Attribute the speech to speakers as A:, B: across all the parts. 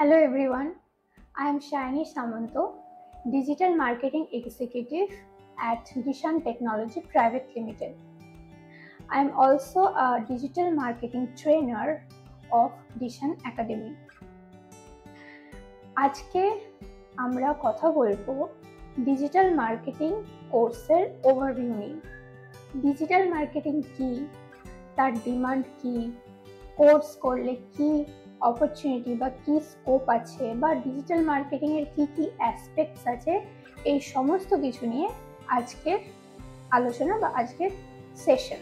A: Hello everyone, I am Shayani Samanto, Digital Marketing Executive at Dishan Technology Private Limited. I am also a Digital Marketing Trainer of Dishan Academy. আজকে আমরা কথা বলবো digital marketing কোর্সের overview নিয়ে। Digital marketing কি, তার demand কি, course করলে কি অপরচুনিটি বা কি স্কোপ আছে, বা ডিজিটাল মার্কেটিং এর কি কি অ্যাসপেক্টস আছে, এই সমস্ত কিছু নিয়ে আজকের আলোচনা বা আজকের session.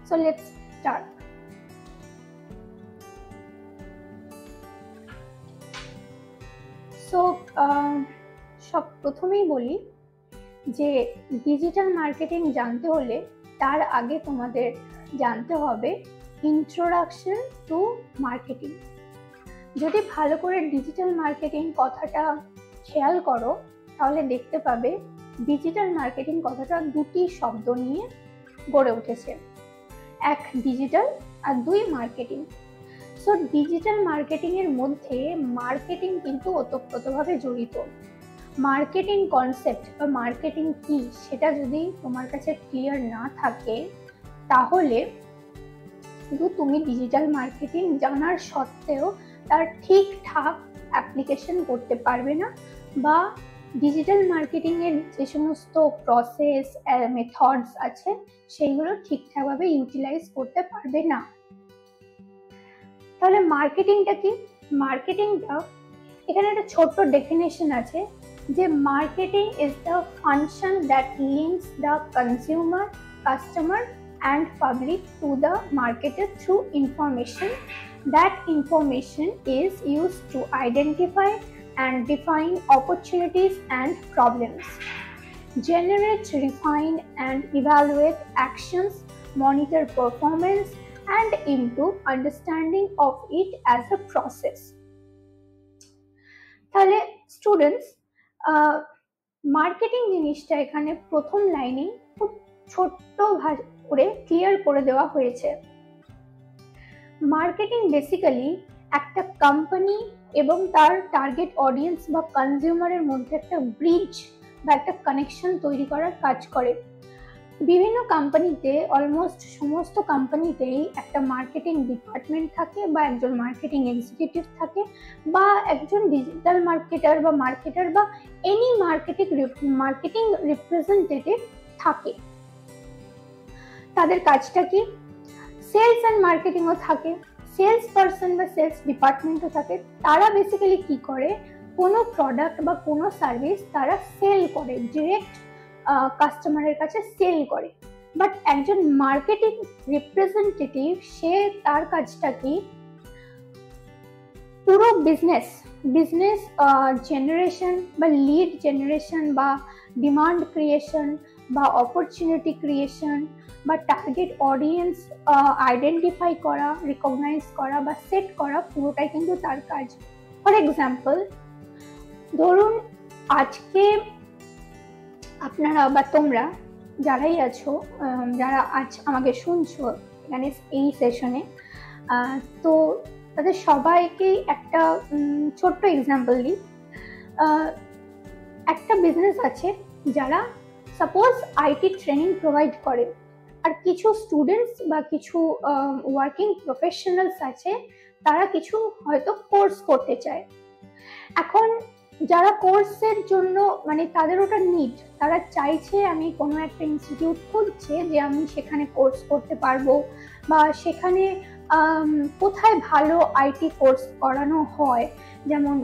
A: So let's start. So সব প্রথমেই বলি যে ডিজিটাল মার্কেটিং জানতে হলে তার আগে তোমাদের জানতে হবে ইন্ট্রোডাকশন টু মার্কেটিং। যদি ভালো করে ডিজিটাল মার্কেটিং কথাটা খেয়াল করো তাহলে দেখতে পাবে ডিজিটাল মার্কেটিং কথাটা দুটি শব্দ নিয়ে গড়ে উঠেছে, এক ডিজিটাল আর দুই মার্কেটিং। সো ডিজিটাল মার্কেটিং এর মধ্যে মার্কেটিং কিন্তু ওতপ্রোতভাবে জড়িত। মার্কেটিং কনসেপ্ট বা মার্কেটিং কি সেটা যদি তোমার কাছে ক্লিয়ার না থাকে তাহলে শুধু তুমি ডিজিটাল মার্কেটিং জানার সত্ত্বেও তার ঠিকঠাক অ্যাপ্লিকেশন করতে পারবে না, বা ডিজিটাল মার্কেটিং এর যে সমস্ত প্রসেস মেথডস আছে সেইগুলো ঠিকঠাকভাবে ইউটিলাইজ করতে পারবে না। তাহলে মার্কেটিংটা কি? মার্কেটিংটা এখানে একটা ছোট্ট ডেফিনেশন আছে যে marketing is the function that links the consumer, customer and public to the marketer through information. That information is used to identify and define opportunities and problems, generate, refine and evaluate actions, monitor performance and improve understanding of it as a process. তাহলে students, marketing জিনিসটা এখানে প্রথম লাইনে খুব ছোট্ট করে clear করে দেওয়া হয়েছে। মার্কেটিং বেসিক্যালি একটা কোম্পানি এবং তার টার্গেট অডিয়েন্স বা কনজিউমারের মধ্যে একটা ব্রিজ বা একটা কানেকশন তৈরি করার কাজ করে। বিভিন্ন কোম্পানিতে, অলমোস্ট সমস্ত কোম্পানিতেই একটা মার্কেটিং ডিপার্টমেন্ট থাকে বা একজন মার্কেটিং এক্সিকিউটিভ থাকে বা একজন ডিজিটাল মার্কেটার বা এনি মার্কেটিং রিপ্রেজেন্টেটিভ থাকে। তাদের কাজটা কি? সেলস অ্যান্ড মার্কেটিংও থাকে, সেলস পারসন বা সেলস ডিপার্টমেন্টও থাকে। তারা বেসিক্যালি কি করে, কোনো প্রোডাক্ট বা কোনো সার্ভিস তারা সেল করে, ডিরেক্ট কাস্টমারের কাছে সেল করে। বাট একজন মার্কেটিং রিপ্রেজেন্টেটিভ, সে তার কাজটা কি, পুরো বিজনেস জেনারেশন বা লিড জেনারেশন বা ডিমান্ড ক্রিয়েশন বা অপরচুনিটি ক্রিয়েশন বা টার্গেট অডিয়েন্স আইডেন্টিফাই করা, রিকগনাইজ করা বা সেট করা, পুরোটাই কিন্তু তার কাজ। ফর এক্সাম্পল, ধরুন আজকে আপনারা বা তোমরা যারাই আছো, যারা আজ আমাকে শুনছো এখানে এই সেশনে, তো তাদের সবাইকেই একটা ছোট্ট এক্সাম্পল দিই। একটা বিজনেস আছে যারা সাপোজ আইটি ট্রেনিং প্রোভাইড করে, আর কিছু স্টুডেন্টস বা কিছু ওয়ার্কিং প্রফেশনালস আছে তারা কিছু হয়তো কোর্স করতে চায়। এখন যারা কোর্সের জন্য মানে তাদের ওটা নিড, তারা চাইছে আমি কোনো একটা ইনস্টিটিউট খুঁজছে যে আমি সেখানে কোর্স করতে পারবো, বা সেখানে কোথায় ভালো আইটি কোর্স করানো হয়, যেমন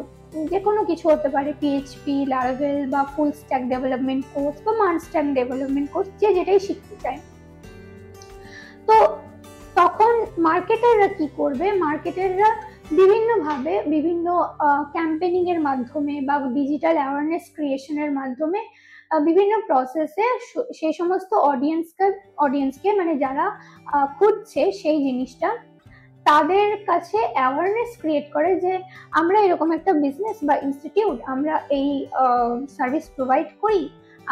A: যে কোনো কিছু হতে পারে, পিএইচপি, লারাভেল বা ফুল স্ট্যাক ডেভেলপমেন্ট কোর্স বা মান স্ট্যাক ডেভেলপমেন্ট কোর্স, যে যেটাই শিখতে চায়। তো তখন মার্কেটাররা কি করবে? মার্কেটাররা বিভিন্নভাবে বিভিন্ন ক্যাম্পেনিং এর মাধ্যমে বা ডিজিটাল অ্যাওয়ারনেস ক্রিয়েশনের মাধ্যমে বিভিন্ন প্রসেসে সেই সমস্ত অডিয়েন্সকে মানে যারা খুঁজছে সেই জিনিসটা, তাদের কাছে অ্যাওয়ারনেস ক্রিয়েট করে যে আমরা এরকম একটা বিজনেস বা ইনস্টিটিউট, আমরা এই সার্ভিস প্রোভাইড করি,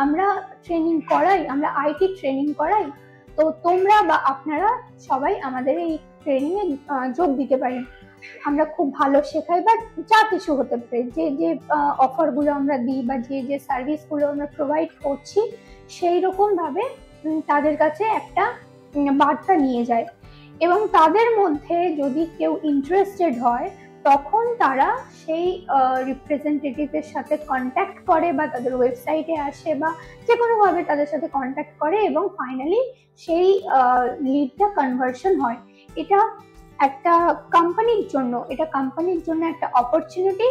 A: আমরা ট্রেনিং করাই, আমরা আইটি ট্রেনিং করাই, তো তোমরা বা আপনারা সবাই আমাদের এই ট্রেনিংয়ে যোগ দিতে পারেন। আমরা খুব ভালো শেখাই, বা যা কিছু হতে পারে, যে যে অফারগুলো আমরা দিই বা যে যে সার্ভিসগুলো আমরা প্রোভাইড করছি, সেই রকম ভাবে তাদের কাছে একটা বার্তা নিয়ে যায়। এবং তাদের মধ্যে যদি কেউ ইন্টারেস্টেড হয়, তখন তারা সেই রিপ্রেজেন্টেটিভের সাথে কন্ট্যাক্ট করে বা তাদের ওয়েবসাইটে আসে বা যে কোনোভাবে তাদের সাথে কন্ট্যাক্ট করে, এবং ফাইনালি সেই লিডটা কনভার্সন হয়। এটা একটা কোম্পানির জন্য একটা অপরচুনিটি,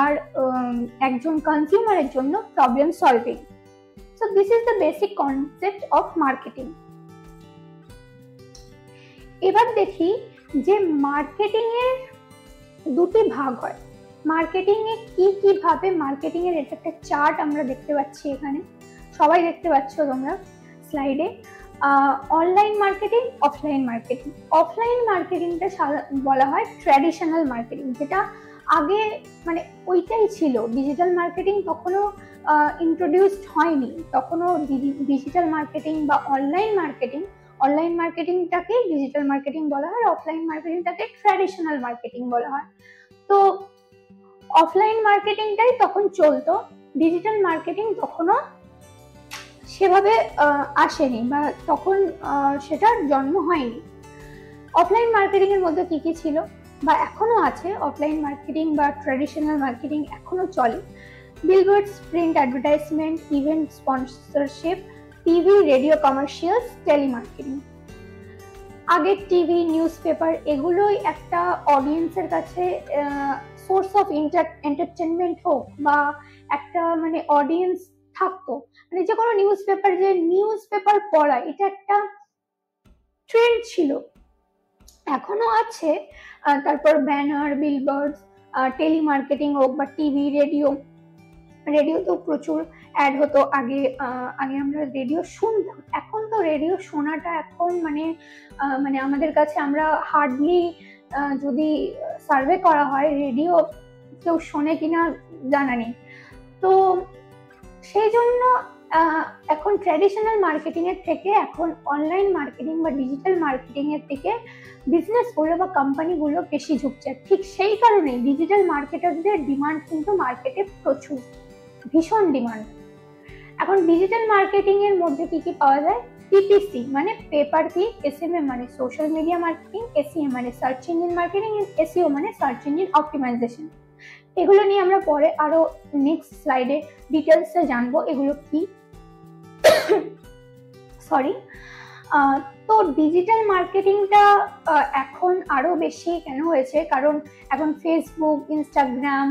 A: আর একজন কনজিউমারের জন্য problem solving. So this is the basic concept of marketing. এবার দেখি যে মার্কেটিং এর দুটি ভাগ হয়। মার্কেটিং এ কি কি ভাবে মার্কেটিং এর, এটা একটা চার্ট আমরা দেখতে পাচ্ছি এখানে, সবাই দেখতে পাচ্ছ তোমরা স্লাইডে। Online marketing, offline marketing. Offline মার্কেটিংটা বলা হয় ট্র্যাডিশনাল মার্কেটিং, যেটা আগে মানে ওইটাই ছিল। ডিজিটাল মার্কেটিং তখনো ইন্ট্রোডিউসড হয়নি, তখনও ডিজিটাল মার্কেটিং বা অনলাইন মার্কেটিংটাকে ডিজিটাল মার্কেটিং বলা হয়, অফলাইন মার্কেটিংটাকে ট্র্যাডিশনাল মার্কেটিং বলা হয়। তো অফলাইন মার্কেটিংটাই তখন চলতো, ডিজিটাল মার্কেটিং তখনও সেভাবে আসেনি বা তখন সেটার জন্ম হয়নি। অফলাইন মার্কেটিং এর মধ্যে কি কি ছিল বা এখনো আছে, অফলাইন মার্কেটিং বা ট্র্যাডিশনাল মার্কেটিং এখনো চলে। Billboards, print advertisement, event sponsorship, TV, radio commercials, telemarketing. আগে টিভি, নিউজ পেপার এগুলোই একটা অডিয়েন্সের কাছে সোর্স অফ এন্টারটেনমেন্ট হোক বা একটা মানে অডিয়েন্স থাকতো, মানে যে কোনো নিউজ পেপার পড়া, এটা একটা ট্রেন্ড ছিল, এখনো আছে। তারপর ব্যানার, বিলবোর্ডস, টেলিমার্কেটিং হোক বা টিভি, রেডিওতেও প্রচুর অ্যাড হতো। আগে আমরা রেডিও শুনতাম, এখন তো রেডিও শোনাটা এখন মানে আমাদের কাছে, আমরা হার্ডলি, যদি সার্ভে করা হয় রেডিও কেউ শোনে কিনা জানা নেই। তো সেই জন্য এখন ট্র্যাডিশনাল মার্কেটিং এর থেকে এখন অনলাইন মার্কেটিং বা ডিজিটাল মার্কেটিং এর দিকে বিজনেসগুলো বা কোম্পানিগুলো বেশি ঝুঁকছে। ঠিক সেই কারণেই ডিজিটাল মার্কেটারদের ডিমান্ড কিন্তু মার্কেটে প্রচুর, ভীষণ ডিমান্ড। এখন ডিজিটাল মার্কেটিং এর মধ্যে কি কি পাওয়া যায়? PPC মানে পেপার ক্লিক, SMM মানে সোশ্যাল মিডিয়া মার্কেটিং, SEM মানে সার্চ ইঞ্জিন মার্কেটিং, SEO মানে সার্চ ইঞ্জিন অপটিমাইজেশন। এগুলো নিয়ে আমরা পরে আরো নেক্সট স্লাইডে ডিটেলসে জানবো এগুলো কি। সরি। তো ডিজিটাল মার্কেটিংটা এখন আরো বেশি কেন হয়েছে, কারণ এখন ফেসবুক, ইনস্টাগ্রাম,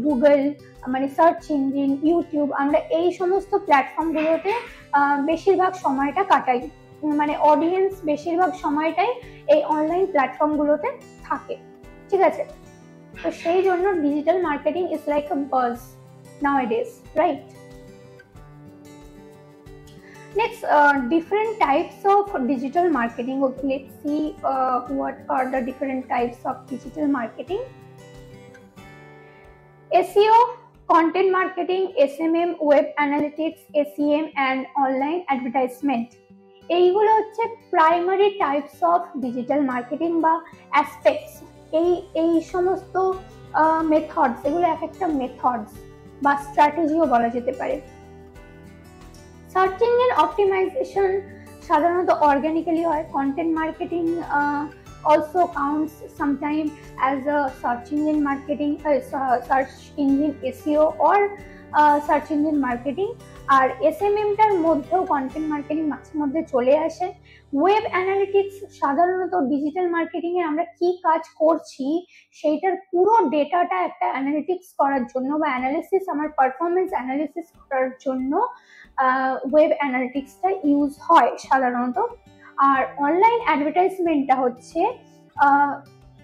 A: গুগল মানে সার্চ ইঞ্জিন, ইউটিউব, আমরা এই সমস্ত প্ল্যাটফর্মগুলোতে বেশিরভাগ সময়টা কাটাই, মানে অডিয়েন্স বেশিরভাগ সময়টাই এই অনলাইন প্ল্যাটফর্মগুলোতে থাকে, ঠিক আছে? তো সেই জন্য ডিজিটাল মার্কেটিং ইজ লাইক আ বাজ nowadays, right? Next, different types of digital marketing. Okay, let's see what are the different types of digital marketing. SEO, content marketing, SMM, web analytics, SEM and online advertisement. এইগুলো হচ্ছে primary types of digital marketing বা aspects. এই সমস্ত methods, এগুলো এক একটা methods বা স্ট্র্যাটেজিও বলা যেতে পারে। সার্চ ইঞ্জিন অপটিমাইজেশন সাধারণত অর্গানিক্যালি হয়। Content marketing also counts sometime as a search engine marketing, search engine SEO or search engine marketing। আর SMM টার মধ্যেও কন্টেন্ট মার্কেটিং মাঝে মধ্যে চলে আসে। ওয়েব অ্যানালিটিক্স সাধারণত ডিজিটাল মার্কেটিং এ আমরা কি কাজ করছি সেইটার পুরো ডেটাটা একটা অ্যানালিটিক্স করার জন্য বা অ্যানালিসিস, আমার পারফরমেন্স অ্যানালিসিস করার জন্য ওয়েব অ্যানালিটিক্সটা ইউজ হয় সাধারণত। আর অনলাইন অ্যাডভার্টাইজমেন্টটা হচ্ছে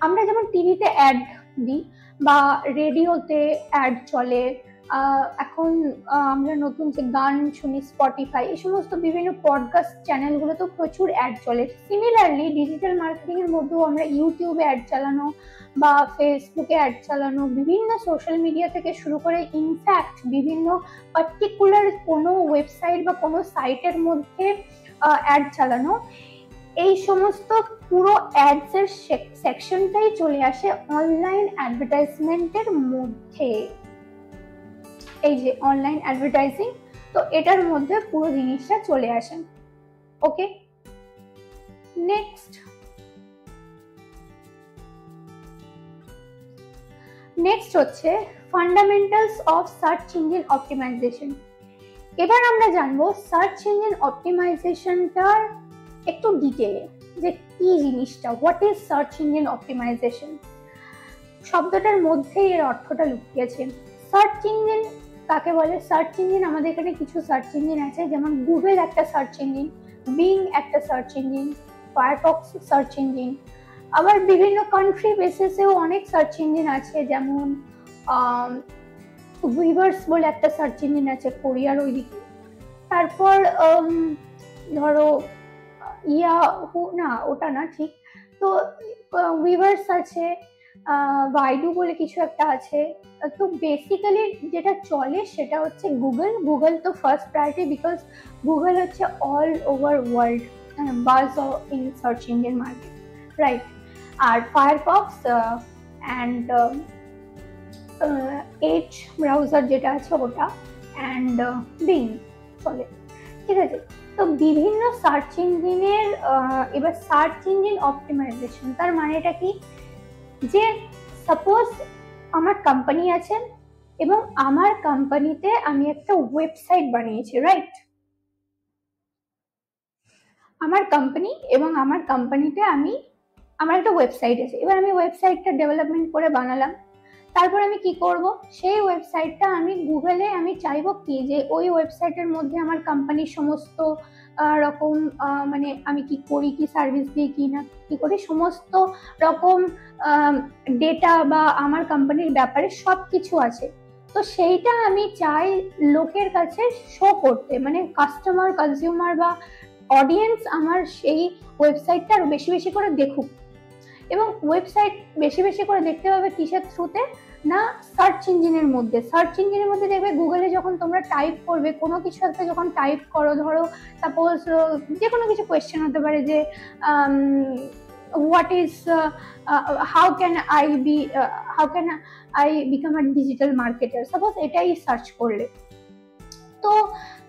A: আমরা যেমন টিভিতে অ্যাড দিই বা রেডিওতে অ্যাড চলে, এখন আমরা নতুন যে গান শুনি স্পটিফাই, এই সমস্ত বিভিন্ন পডকাস্ট চ্যানেলগুলোতেও প্রচুর অ্যাড চলে। সিমিলারলি ডিজিটাল মার্কেটিং এর মধ্যেও আমরা ইউটিউবে অ্যাড চালানো বা ফেসবুকে অ্যাড চালানো, বিভিন্ন সোশ্যাল মিডিয়া থেকে শুরু করে ইনফ্যাক্ট বিভিন্ন পার্টিকুলার কোনো ওয়েবসাইট বা কোনো সাইটের মধ্যে অ্যাড চালানো, এই সমস্ত পুরো অ্যাডস এর সেকশনটাই চলে আসে অনলাইন অ্যাডভার্টাইজমেন্টের মধ্যে। এই যে অনলাইন অ্যাডভার্টাইজিং, তো এটার মধ্যে পুরো জিনিসটা চলে আসে। ওকে, নেক্সট হচ্ছে fundamentals of search engine optimisation. এবার আমরা জানবো সার্চ ইঞ্জিন অপটিমাইজেশনটার একটু ডিটেলে, যে কি জিনিসটা, what is search engine optimisation. শব্দটার মধ্যেই এর অর্থটা লুকিয়েছে। সার্চ ইঞ্জিন কাকে বলে? সার্চ ইঞ্জিন, আমাদের এখানে কিছু সার্চ ইঞ্জিন আছে, যেমন গুগল একটা সার্চ ইঞ্জিন, বিং একটা search engine, Firefox search engine. আবার বিভিন্ন কান্ট্রি বেসিসেও অনেক সার্চ ইঞ্জিন আছে, যেমন উইভার্স বলে একটা সার্চ ইঞ্জিন আছে কোরিয়ার ওইদিকে। তারপর ধরো ইয়াহু, না ওটা না ঠিক, তো উইভার্স আছে, বাইডু বলে কিছু একটা আছে। তো বেসিক্যালি যেটা চলে সেটা হচ্ছে গুগল তো ফার্স্ট প্রায়োরিটি, বিকজ গুগল হচ্ছে all over world buzz in search engine market, right. আর ফায়ারফক্স অ্যান্ড এজ ব্রাউজার যেটা আছে ওটা, অ্যান্ড বিং চলে, ঠিক আছে। তো বিভিন্ন সার্চ ইঞ্জিনের এবার সার্চ ইঞ্জিন অপটিমাইজেশন তার মানেটা কি, যে সাপোজ আমার কোম্পানি আছে এবং আমার কোম্পানিতে আমি একটা ওয়েবসাইট বানিয়েছি, রাইট। আমার কোম্পানি এবং আমার কোম্পানিতে আমার একটা ওয়েবসাইট আছে, এবার আমি ওয়েবসাইটটা ডেভেলপমেন্ট করে বানালাম। তারপর আমি কি করব, সেই ওয়েবসাইটটা আমি গুগলে আমি চাইবো কি, যে ওই ওয়েবসাইটের মধ্যে আমার কোম্পানির সমস্ত রকম মানে আমি কি করি, কি সার্ভিস দিই, কি না কি করি, সমস্ত রকম ডেটা বা আমার কোম্পানির ব্যাপারে সব কিছু আছে। তো সেইটা আমি চাই লোকের কাছে শো করতে, মানে কাস্টমার, কনজিউমার বা অডিয়েন্স আমার সেই ওয়েবসাইটটা আরো বেশি বেশি করে দেখুক। এবং ওয়েবসাইট বেশি বেশি করে দেখতে পাবে কিসের থ্রুতে, না সার্চ ইঞ্জিনের মধ্যে। সার্চ ইঞ্জিনের মধ্যে দেখবে গুগলে যখন তোমরা টাইপ করবে কোনো কিছু একটা, যখন টাইপ করো, ধরো সাপোজ যে কোনো কিছু কোয়েশ্চেন হতে পারে, যে what is how can I become a digital marketer, suppose এটাই সার্চ করলে, তো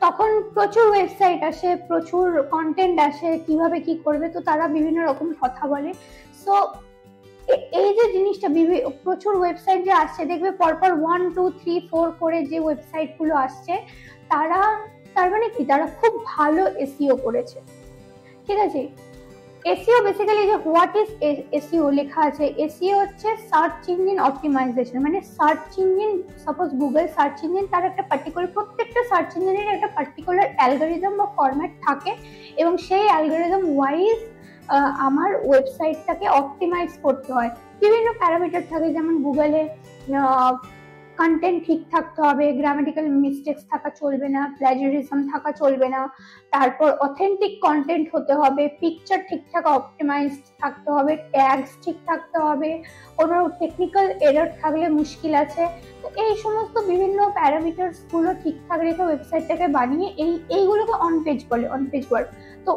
A: তখন প্রচুর ওয়েবসাইট আসে, প্রচুর কন্টেন্ট আসে, কিভাবে কি করবে, তো তারা বিভিন্ন রকম কথা বলে। সো এই যে জিনিসটা, প্রচুর ওয়েবসাইট যে আসছে, দেখবে পরপর 1 2 3 4 করে যে ওয়েবসাইট গুলো আসছে, তার মানে কি, তারা খুব ভালো এসইও করেছে, ঠিক আছে। এসইও বেসিক্যালি, যে হোয়াট ইজ এসইও লেখা আছে, এসইও হচ্ছে সার্চ ইঞ্জিন অপটিমাইজেশন। মানে search engine, suppose Google search engine, তার একটা পার্টিকুলার, প্রত্যেকটা সার্চ ইঞ্জিনের একটা পার্টিকুলার অ্যালগরিদম বা ফরম্যাট থাকে, এবং সেই অ্যালগরিদম ওয়াইজ আমার ওয়েবসাইটটাকে অপটিমাইজ করতে হয়। বিভিন্ন প্যারামিটার থাকে, যেমন গুগলে কন্টেন্ট ঠিক থাকতে হবে, গ্রামাটিক্যাল মিস্টেক্স থাকা চলবে না, প্ল্যাজিয়ারিজম থাকা চলবে না, তারপর অথেন্টিক কন্টেন্ট হতে হবে, পিকচার ঠিকঠাক অপটিমাইজড থাকতে হবে, ট্যাগস ঠিক থাকতে হবে, কোনো টেকনিক্যাল এরর থাকলে মুশকিল আছে। তো এই সমস্ত বিভিন্ন প্যারামিটার্স গুলো ঠিকঠাক রেখে ওয়েবসাইটটাকে বানিয়ে এইগুলোকে অন পেজ বলে, অন পেজ ওয়ার্ক। তো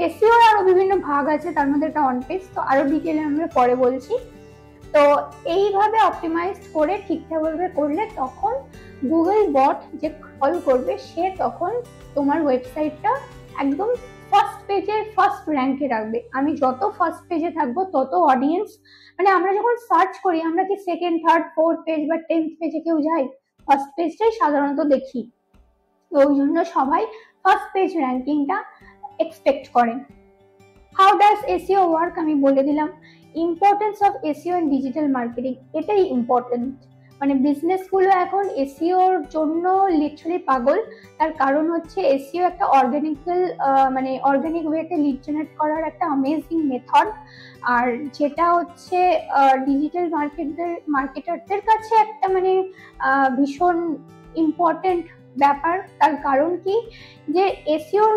A: এসইওর আরো বিভিন্ন ভাগ আছে, তার মধ্যে একটা অন পেজ, তো আরো ডিটেইলে আমরা পরে বলছি। তো এইভাবে অপটিমাইজ করে ঠিকঠাকভাবে করলে তখন গুগল বট যে কল করবে, সে তখন তোমার ওয়েবসাইটটা একদম ফার্স্ট পেজে, ফার্স্ট র্যাঙ্কে রাখবে। আমি যত ফার্স্ট পেজে থাকবো তত অডিয়েন্স, মানে আমরা যখন সার্চ করি, আমরা কি সেকেন্ড, থার্ড, ফোর্থ পেজ বা 10th পেজে কেউ যাই? ফার্স্ট পেজটাই সাধারণত দেখি। তো ওই জন্য সবাই ফার্স্ট পেজ র্যাঙ্কিংটা এক্সপেক্ট করেন। হাউ ডাজ এসইও ওয়ার্ক আমি বলে দিলাম। Importance of SEO and digital marketing, এটাই ইম্পর্টেন্ট। মানে বিজনেস গুলো এখন এসইওর জন্য লিটারালি পাগল। তার কারণ হচ্ছে এসইও একটা অর্গানিক ওয়েতে লিড জেনারেট করার একটা অ্যামেজিং মেথড, আর যেটা হচ্ছে ডিজিটাল মার্কেটারদের কাছে একটা মানে ভীষণ ইম্পর্টেন্ট ব্যাপার। তার কারণ কি, যে এসইওর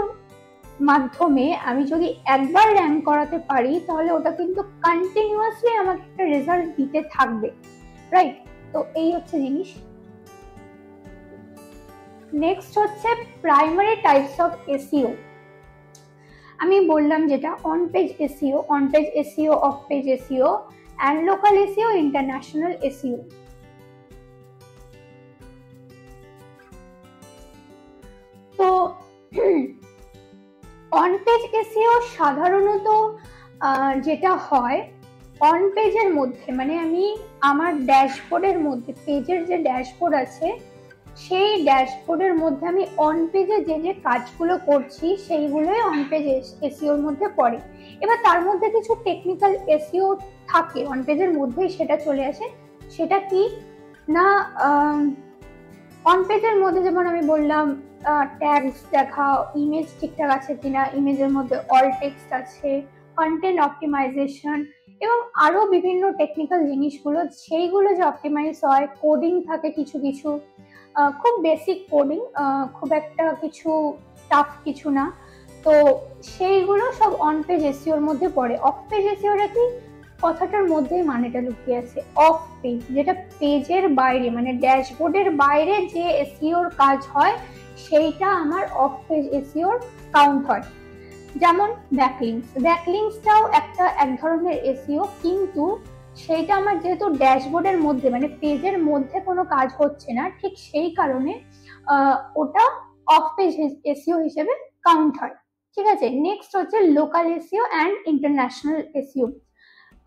A: মাধ্যমে আমি যদি একবার র্যাঙ্ক করাতে পারি, তাহলে ওটা কিন্তু কন্টিনিউয়াসলি আমাকে একটা রেজাল্ট দিতে থাকবে, রাইট। তো এই হচ্ছে জিনিস। নেক্সট হচ্ছে প্রাইমারি টাইপস অফ এসইও। আমি বললাম যেটা on page SEO, of page SEO and local SEO, international SEO. তো অন পেজ এসইও সাধারণত যেটা হয়, অন পেজের মধ্যে মানে আমি আমার ড্যাশবোর্ডের মধ্যে, পেজের যে ড্যাশবোর্ড আছে সেই ড্যাশবোর্ডের মধ্যে আমি অন পেজে যে যে কাজগুলো করছি সেইগুলোই অন পেজ এসইওর মধ্যে পড়ে। এবার তার মধ্যে কিছু টেকনিক্যাল এসইও থাকে অন পেজের মধ্যেই, সেটা চলে আসে। সেটা কি না, অন পেজের মধ্যে যেমন আমি বললাম ট্যাগস দেখা, ইমেজ ঠিকঠাক আছে কিনা, ইমেজের মধ্যে অল টেক্সট আছে, কন্টেন্ট অপটিমাইজেশন এবং আরো বিভিন্ন টেকনিক্যাল জিনিসগুলো, সেইগুলো যে অপটিমাইজ হয়। কোডিং থাকে কিছু কিছু, খুব বেসিক কোডিং, খুব একটা কিছু টাফ কিছু না। তো সেইগুলো সব অন পেজ এসইওর মধ্যে পড়ে। অফ পেজ এসইওটা কি, কথাটার মধ্যেই মানেটা লুকিয়ে আছে। অফ পেজ যেটা পেজের বাইরে, মানে ড্যাশবোর্ডের বাইরে যে এসইওর কাজ হয় সেইটা আমার অফ পেজ এসইওর কাউন্ট হয়। যেমন ব্যাকলিংকসটাও এক ধরনের এসইও, কিন্তু সেইটা আমার যেহেতু ড্যাশবোর্ডের মধ্যে মানে পেজের মধ্যে কোনো কাজ হচ্ছে না, ঠিক সেই কারণে ওটা অফ পেজ এসইও হিসেবে কাউন্ট হয়। ঠিক আছে, নেক্সট হচ্ছে local SEO and international SEO.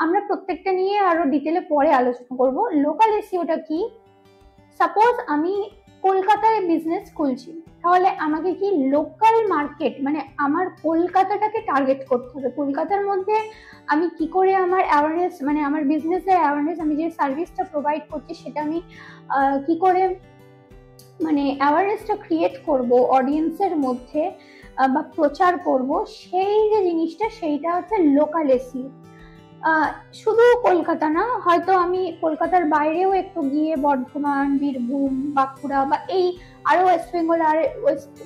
A: আমরা প্রত্যেকটা নিয়ে আরো ডিটেলে পরে আলোচনা করব। লোকাল এসইওটা কি, সাপোজ আমি কলকাতায় বিজনেস খুলছি, তাহলে আমাকে কি লোকাল মার্কেট মানে আমার কলকাতাটাকে টার্গেট করতে হবে। কলকাতার মধ্যে আমি কি করে আমার অ্যাওয়ারনেস, মানে আমার বিজনেসের অ্যাওয়ারনেস, আমি যে সার্ভিসটা প্রোভাইড করছি সেটা আমি কি করে মানে অ্যাওয়ারনেসটা ক্রিয়েট করব অডিয়েন্সের মধ্যে বা প্রচার করব, সেই যে জিনিসটা সেইটা হচ্ছে লোকাল এসইও। শুধু কলকাতা না, হয়তো আমি কলকাতার বাইরেও একটু গিয়ে বর্ধমান, বীরভূম, বাঁকুড়া বা এই আরো ওয়েস্ট বেঙ্গল আর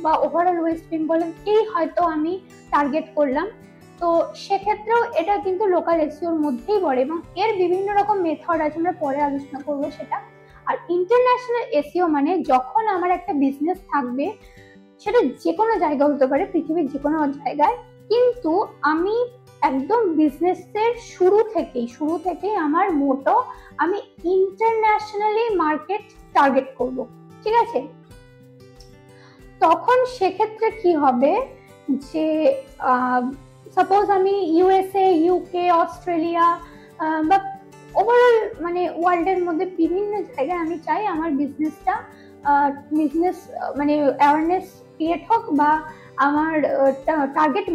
A: বা ওভারঅল ওয়েস্ট বেঙ্গলকেই হয়তো আমি টার্গেট করলাম। তো সেক্ষেত্রেও এটা কিন্তু লোকাল এসইওর মধ্যেই পড়ে এবং এর বিভিন্ন রকম মেথড আছে, আমরা পরে আলোচনা করবো সেটা। আর ইন্টারন্যাশনাল এসইও মানে যখন আমার একটা বিজনেস থাকবে, সেটা যে কোনো জায়গা হতে পারে, পৃথিবীর যে কোনো জায়গায়, কিন্তু আমি একদম বিজনেসের শুরু থেকেই আমার মোটো আমি ইন্টারন্যাশনালি মার্কেট টার্গেট করব। ঠিক আছে, তখন সেক্ষেত্রে কি হবে যে সাপোজ আমি ইউএসএ, ইউকে, অস্ট্রেলিয়া বা ওভারঅল মানে ওয়ার্ল্ডের মধ্যে বিভিন্ন জায়গায় আমি চাই আমার বিজনেসটা মানে অ্যাওয়ারনেস ক্রিয়েট হোক বা আমার টার্গেট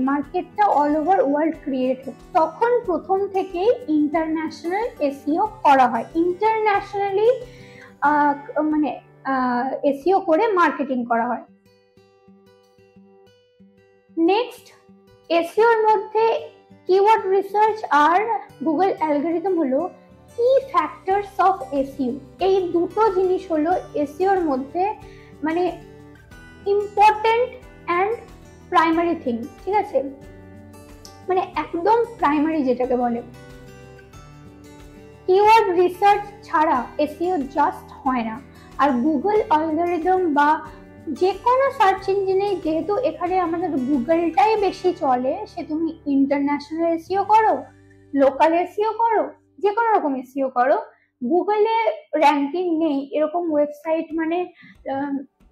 A: মার্কেটটা অল ওভার ওয়ার্ল্ড ক্রিয়েট হোক। তখন প্রথম থেকেই ইন্টারন্যাশনাল এসইও করা হয়, ইন্টারন্যাশনালি মানে এসইও করে মার্কেটিং করা হয়। নেক্সট, এসইওর মধ্যে কিওয়ার্ড রিসার্চ আর গুগল অ্যালগরিদম হলো কি ফ্যাক্টরস অফ এসইও। এই দুটো জিনিস হলো এসইওর মধ্যে মানে ইম্পর্টেন্ট অ্যান্ড প্রাইমারি থিং। ঠিক আছে, মানে একদম প্রাইমারি যেটাকে বলে। কিওয়ার্ড রিসার্চ ছাড়া এসইও জাস্ট হয় না। আর গুগল অ্যালগরিদম বা যে কোনো সার্চ ইঞ্জিনে, যেহেতু এখানে আমাদের গুগলটাই বেশি চলে, সে তুমি ইন্টারন্যাশনাল এসইও করো, লোকাল এসইও করো, যে কোনো রকম এসইও করো, গুগলে র্যাঙ্কিং নেই এরকম ওয়েবসাইট মানে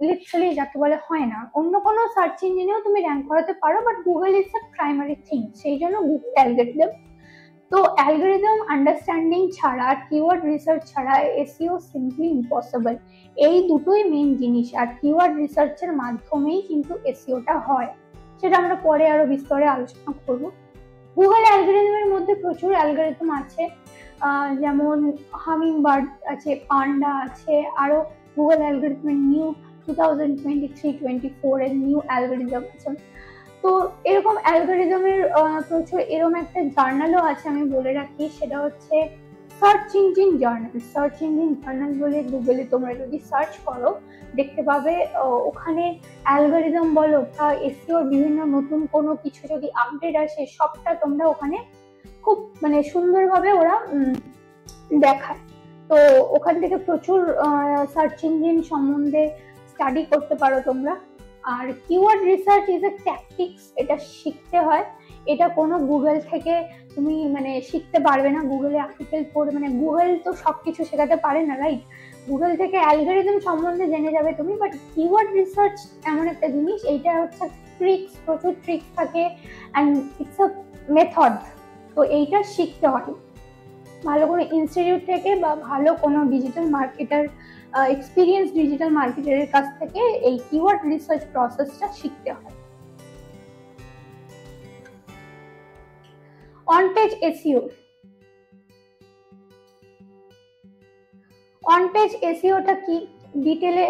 A: লিটারালি যাকে বলে হয় না। অন্য কোনো সার্চ ইঞ্জিনেও তুমি র্যাঙ্ক করাতে পারো, but Google is a primary thing, সেই জন্য গুগল অ্যালগরিদম। তো অ্যালগরিদম আন্ডারস্ট্যান্ডিং ছাড়া, কিওয়ার্ড রিসার্চ ছাড়া এসইও সিম্পলি ইম্পসিবল। এই দুটোই মেইন জিনিস, আর কিওয়ার্ড রিসার্চের মাধ্যমেই কিন্তু এসইওটা হয়, সেটা আমরা পরে আরো বিস্তারে আলোচনা করব। গুগল অ্যালগরিদমের মধ্যে প্রচুর অ্যালগরিদম আছে, যেমন হামিংবার্ড আছে, পান্ডা আছে, আরো গুগল অ্যালগরিদমের নিউ 2023-24 এর নিউ অ্যালগরিদম আছে। তো এরকম অ্যালগরিদমের প্রচুর, এরকম একটা জার্নালও আছে আমি বলে রাখি, সেটা হচ্ছে সার্চ ইঞ্জিন জার্নাল বলে গুগলে তোমরা যদি সার্চ করো দেখতে পাবে। ওখানে অ্যালগরিদম বলো বা এসইওর বিভিন্ন নতুন কোনো কিছু যদি আপডেট আসে, সবটা তোমরা ওখানে খুব মানে সুন্দরভাবে ওরা দেখায়। তো ওখান থেকে প্রচুর সার্চ ইঞ্জিন সম্বন্ধে স্টাডি করতে পারো তোমরা। আর keyword research is a tactics, এটা শিখতে হয়। এটা কোনো গুগল থেকে তুমি মানে শিখতে পারবে না, গুগলে আর্টিকেল পড়ে, মানে গুগল তো সবকিছু শেখাতে পারে না, রাইট? গুগল থেকে অ্যালগরিদম সম্বন্ধে জেনে যাবে তুমি, বাট কিওয়ার্ড রিসার্চ এমন একটা জিনিস, এইটা হচ্ছে ট্রিক্স, প্রচুর ট্রিক্স থাকে অ্যান্ড ইটস আ মেথড। তো এইটা শিখতে হয় ভালো কোনো ইনস্টিটিউট থেকে বা ভালো কোনো ডিজিটাল মার্কেটার, এক্সপিরিয়েন্স ডিজিটাল মার্কেটারের কাছ থেকে এই কিওয়ার্ড রিসার্চ প্রসেসটা শিখতে হয়। On page SEO, on page এসইওটা কি ডিটেলে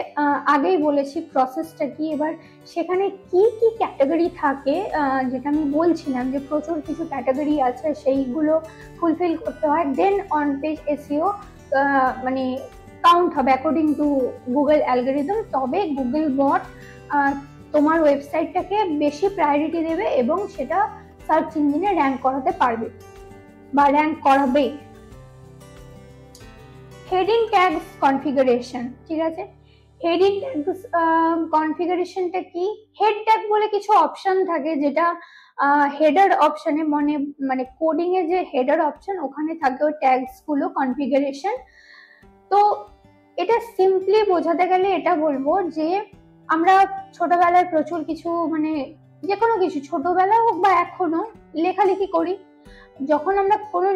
A: আগেই বলেছি প্রসেসটা কি। এবার সেখানে কি কি ক্যাটাগরি থাকে, যেটা আমি বলছিলাম যে প্রচুর কিছু ক্যাটাগরি আছে, সেইগুলো ফুলফিল করতে হয়, দেন অন পেজ এসইও মানে কাউন্ট হবে অ্যাকর্ডিং টু গুগল অ্যালগরিদম। তবে গুগল বট তোমার ওয়েবসাইটটাকে বেশি প্রায়োরিটি দেবে এবং সেটা সার্চ ইঞ্জিনে র্যাঙ্ক করাতে পারবে বা র্যাঙ্ক করাবে। হেডিং ট্যাগস কনফিগারেশন, ঠিক আছে? হেডিং ট্যাগস কনফিগারেশনটা কি? হেড ট্যাগ বলে কিছু অপশন থাকে, যেটা হেডার অপশনে মানে কোডিং এ যে হেডার অপশন ওখানে থাকে ওই ট্যাগস গুলো কনফিগারেশন। তো এটা সিম্পলি বোঝাতে গেলে এটা বলবো যে আমরা ছোটবেলায় প্রচুর কিছু মানে যে কোনো কিছু ছোটবেলা হোক বা এখনো লেখালেখি করি। যখন আমরা কোনো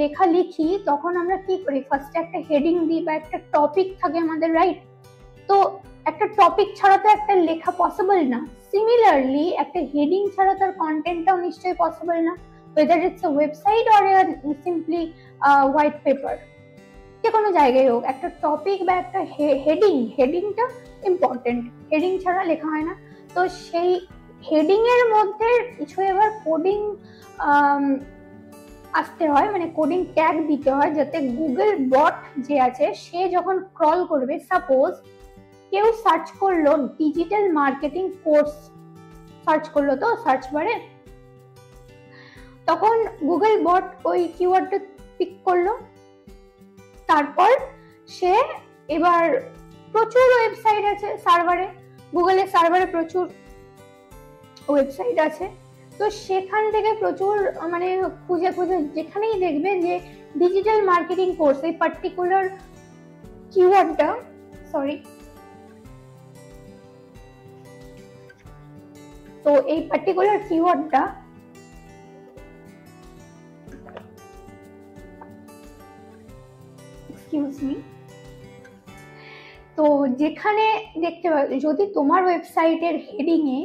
A: লেখা লিখি তখন আমরা কি করি, ফার্স্টে একটা হেডিং দিই বা একটা টপিক থাকে আমাদের, রাইট? তো একটা টপিক ছাড়া তো একটা লেখা পসিবল না। সিমিলারলি একটা হেডিং ছাড়া তার কন্টেন্টটাও নিশ্চয়ই পসিবল না, whether it's a website or simply white paper, যে কোনো জায়গায় হোক একটা টপিক বা একটা হেডিংটা ইম্পর্টেন্ট, হেডিং ছাড়া লেখা হয় না। তো সেই হেডিং এর মধ্যে কিছু এবার কোডিং আসতে হয়, মানে কোডিং ট্যাগ দিতে হয়, যাতে গুগল বট যে আছে সে যখন ক্রল করবে, সাপোজ কেউ সার্চ করলো ডিজিটাল মার্কেটিং কোর্স, সার্চ করলো তো সার্চ বারে, তখন গুগল বট ওই কিওয়ার্ডটা পিক করলো, তারপর সে এবার প্রচুর ওয়েবসাইট আছে সার্ভারে, গুগলের সার্ভারে প্রচুর ওয়েবসাইট আছে, তো সেখান থেকে প্রচুর মানে খুঁজে খুঁজে যেখানেই দেখবে যে ডিজিটাল মার্কেটিং কোর্স, এই পার্টিকুলার কিওয়ার্ডটা, সরি, তো এই পার্টিকুলার কিওয়ার্ডটা এক্সকিউজ মি, তো যেখানে দেখতে পাবে যদি তোমার ওয়েবসাইটের হেডিং এ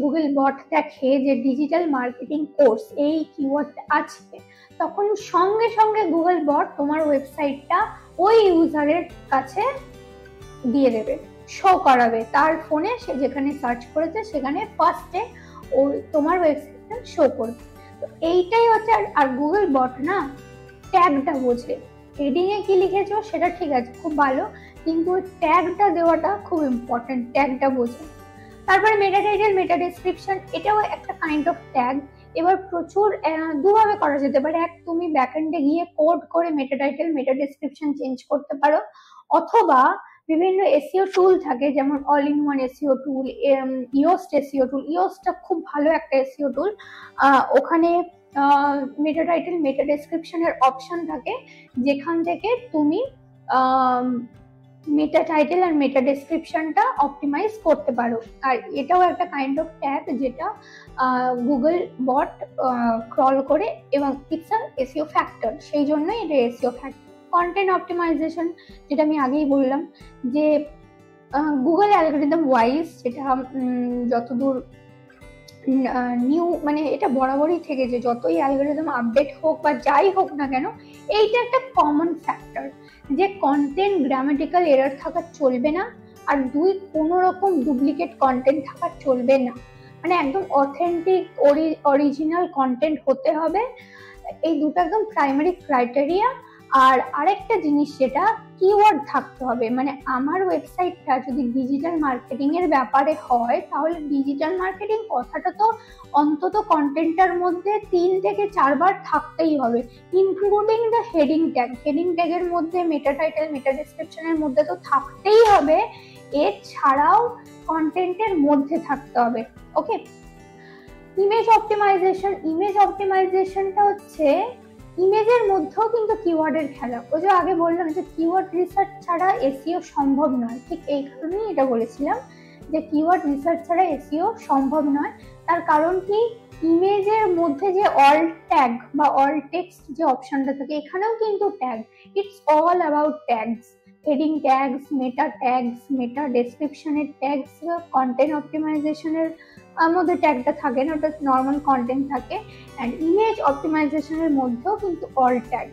A: গুগল বট দেখে যে ডিজিটাল মার্কেটিং কোর্স এই কিওয়ার্ডটা আছে, তখন সঙ্গে সঙ্গে গুগল বট তোমার ওয়েবসাইটটা ওই ইউজারের কাছে দিয়ে দেবে, শো করাবে, তার ফোনে সে যেখানে সার্চ করেছে সেখানে ফার্স্টে ও তোমার ওয়েবসাইটটা শো করবে। তো এইটাই হচ্ছে, আর গুগল বট না ট্যাগটা বোঝে, হেডিং এ কি লিখেছো সেটা ঠিক আছে, খুব ভালো, কিন্তু ট্যাগটা দেওয়াটা খুব ইম্পর্টেন্ট, ট্যাগটা বোঝে। তারপরে মেটা টাইটেল, মেটা ডেসক্রিপশন, এটাও একটা কাইন্ড অফ ট্যাগ। এবার প্রচুর দুভাবে করা যেতে পারে, এক তুমি ব্যাকএন্ডে গিয়ে কোড করে meta title meta description change করতে পারো, অথবা বিভিন্ন এসইও টুল থাকে, যেমন all in one SEO tool, Yoast SEO tool, ইওস্টটা খুব ভালো একটা এসইও টুল, ওখানে মেটা টাইটেল মেটা ডেসক্রিপশনের অপশন থাকে, যেখান থেকে তুমি মেটা টাইটেল আর মেটা ডেসক্রিপশনটা অপটিমাইজ করতে পারো। আর এটাও একটা কাইন্ড অফ ট্যাগ যেটা গুগল বট ক্রল করে, এবং ইটস আ এসইও ফ্যাক্টর, সেই জন্যই এটা এসইও ফ্যাক্টর। কন্টেন্ট অপটিমাইজেশন, যেটা আমি আগেই বললাম যে গুগল অ্যালগরিদম ওয়াইজ, যেটা যতদূর নিউ মানে এটা বরাবরই থেকে, যে যতই অ্যালগরিদম আপডেট হোক বা যাই হোক না কেন, এইটা একটা কমন ফ্যাক্টর যে কন্টেন্ট গ্রামাটিক্যাল এরর থাকা চলবে না, আর দুই কোনো রকম ডুপ্লিকেট কন্টেন্ট থাকা চলবে না, মানে একদম অথেন্টিক অরিজিনাল কন্টেন্ট হতে হবে। এই দুটো একদম প্রাইমারি ক্রাইটেরিয়া। আর আরেকটা জিনিস যেটা কিওয়ার্ড থাকতে হবে, মানে আমার ওয়েবসাইটটা যদি ডিজিটাল মার্কেটিং এর ব্যাপারে হয়, তাহলে ডিজিটাল মার্কেটিং কথাটা তো অন্তত কন্টেন্টটার মধ্যে 3 থেকে 4 বার থাকতেই হবে, including the heading tag. Heading ট্যাগের মধ্যে মেটা টাইটেল মেটা ডেসক্রিপশনের মধ্যে তো থাকতেই হবে, এছাড়াও কন্টেন্টের মধ্যে থাকতে হবে। ওকে, ইমেজ অপটিমাইজেশনটা হচ্ছে ইমেজের মধ্যেও কিন্তু কিওয়ার্ডের খেলা। ওই যে আগে বললাম যে কিওয়ার্ড রিসার্চ ছাড়া এসইও সম্ভব নয়, ঠিক এই কারণেই এটা বলেছিলাম যে কিওয়ার্ড রিসার্চ ছাড়া এসইও সম্ভব নয়। তার কারণ কি, ইমেজের মধ্যে যে অল ট্যাগ বা অল টেক্সট যে অপশনটা থাকে, এখানেও কিন্তু tag, it's all about tags, heading tags, meta ডেসক্রিপশনের ট্যাগস। কন্টেন্ট অপটিমাইজেশনের মধ্যে ট্যাগটা থাকে না, ওটা নর্মাল কন্টেন্ট থাকে। অ্যান্ড ইমেজ অপটিমাইজেশনের মধ্যেও কিন্তু অল ট্যাগ।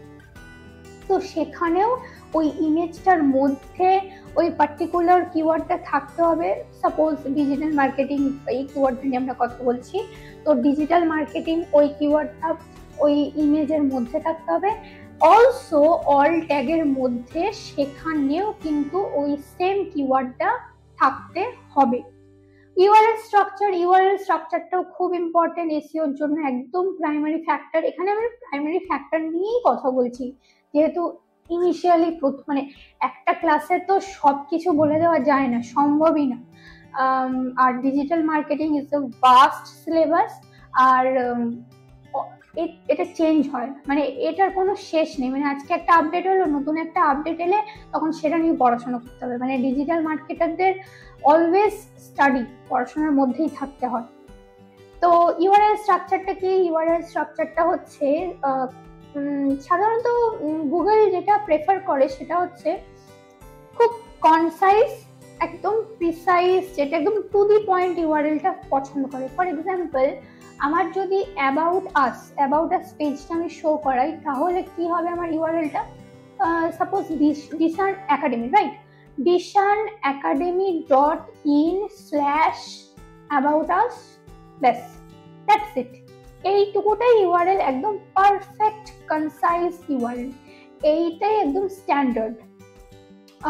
A: তো সেখানেও ওই ইমেজটার মধ্যে ওই পার্টিকুলার কিওয়ার্ডটা থাকতে হবে। সাপোজ ডিজিটাল মার্কেটিং, এই কিওয়ার্ডটা নিয়ে আমরা কথা বলছি, তো ডিজিটাল মার্কেটিং ওই কিওয়ার্ডটা ওই ইমেজের মধ্যে থাকতে হবে। অলসো অল ট্যাগের মধ্যে সেখানেও কিন্তু ওই সেম কিওয়ার্ডটা থাকতে হবে। ইউআরএল স্ট্রাকচারটাও খুব ইম্পর্টেন্ট এসইওর জন্য, একদম প্রাইমারি ফ্যাক্টর। এখানে আমরা প্রাইমারি ফ্যাক্টর নিয়েই কথা বলছি, যেহেতু ইনিশিয়ালি মানে একটা ক্লাসে তো সবকিছু বলে দেওয়া যায় না, সম্ভবই না। আর digital marketing is a vast syllabus, আর এটা চেঞ্জ হয়, মানে এটার কোনো শেষ নেই। মানে আজকে একটা আপডেট হলো, নতুন একটা আপডেট এলে তখন সেটা নিয়ে পড়াশোনা করতে হবে। মানে ডিজিটাল মার্কেটারদের অলওয়েজ স্টাডি, পড়াশোনার মধ্যেই থাকতে হয়। তো ইউআরএল স্ট্রাকচারটা কি? ইউআরএল স্ট্রাকচারটা হচ্ছে সাধারণত গুগল যেটা প্রেফার করে সেটা হচ্ছে খুব কনসাইজ, একদম প্রিসাইজ, যেটা একদম টু দি পয়েন্ট ইউআরএলটা পছন্দ করে। ফর এক্সাম্পল, আমার যদি অ্যাবাউট আস পেজটা আমি শো করাই, তাহলে কি হবে আমার ইউআরএলটা? Suppose Dishan Academy, right? dishanacademy.in/aboutus, ব্যাস, দ্যাটস ইট। এইটুকুটাই ইউআরএল, একদম পারফেক্ট কনসাইজ ইউআরএল, এইটাই একদম স্ট্যান্ডার্ড।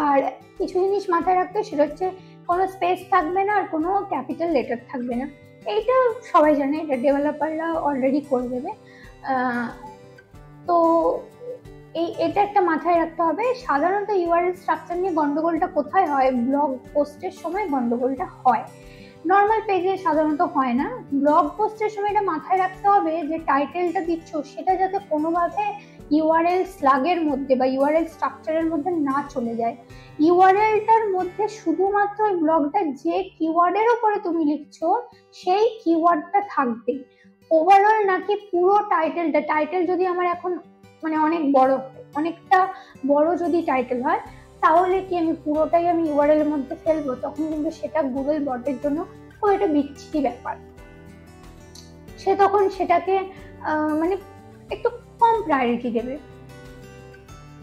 A: আর কিছু জিনিস মাথায় রাখতে, সেটা হচ্ছে কোনো স্পেস থাকবে না, আর কোনো ক্যাপিটাল লেটার থাকবে না। এইটা সবাই জানে, এটা ডেভেলপাররা অলরেডি করে দেবে। তো এটা একটা মাথায় রাখতে হবে। সাধারণত ইউআরএল স্ট্রাকচার নিয়ে গন্ডগোলটা কোথায় হয়? ব্লগ পোস্টের সময় গন্ডগোলটা হয়, নর্মাল পেজে সাধারণত হয় না। ব্লগ পোস্টের সময় এটা মাথায় রাখতে হবে যে টাইটেলটা দিচ্ছ সেটা যাতে কোনোভাবে ইউআরএল স্লাগের মধ্যে বা ইউআরএল স্ট্রাকচারের মধ্যে না চলে যায়। ইউআরএলটার মধ্যে শুধুমাত্র ওই ব্লগটা যে কিওয়ার্ডের উপরে তুমি লিখছো সেই কিওয়ার্ডটা থাকবে, ওভারঅল নাকি পুরো টাইটেল যদি আমার এখন মানে অনেকটা বড় যদি টাইটেল হয়, তাহলে কি আমি পুরোটাই ইউআরএল এর মধ্যে ফেলবো? তখন কিন্তু সেটা গুগল বটের জন্য খুব একটা বিচ্ছিরি ব্যাপার। সে তখন সেটাকে মানে একটু কম প্রায়োরিটি দেবে।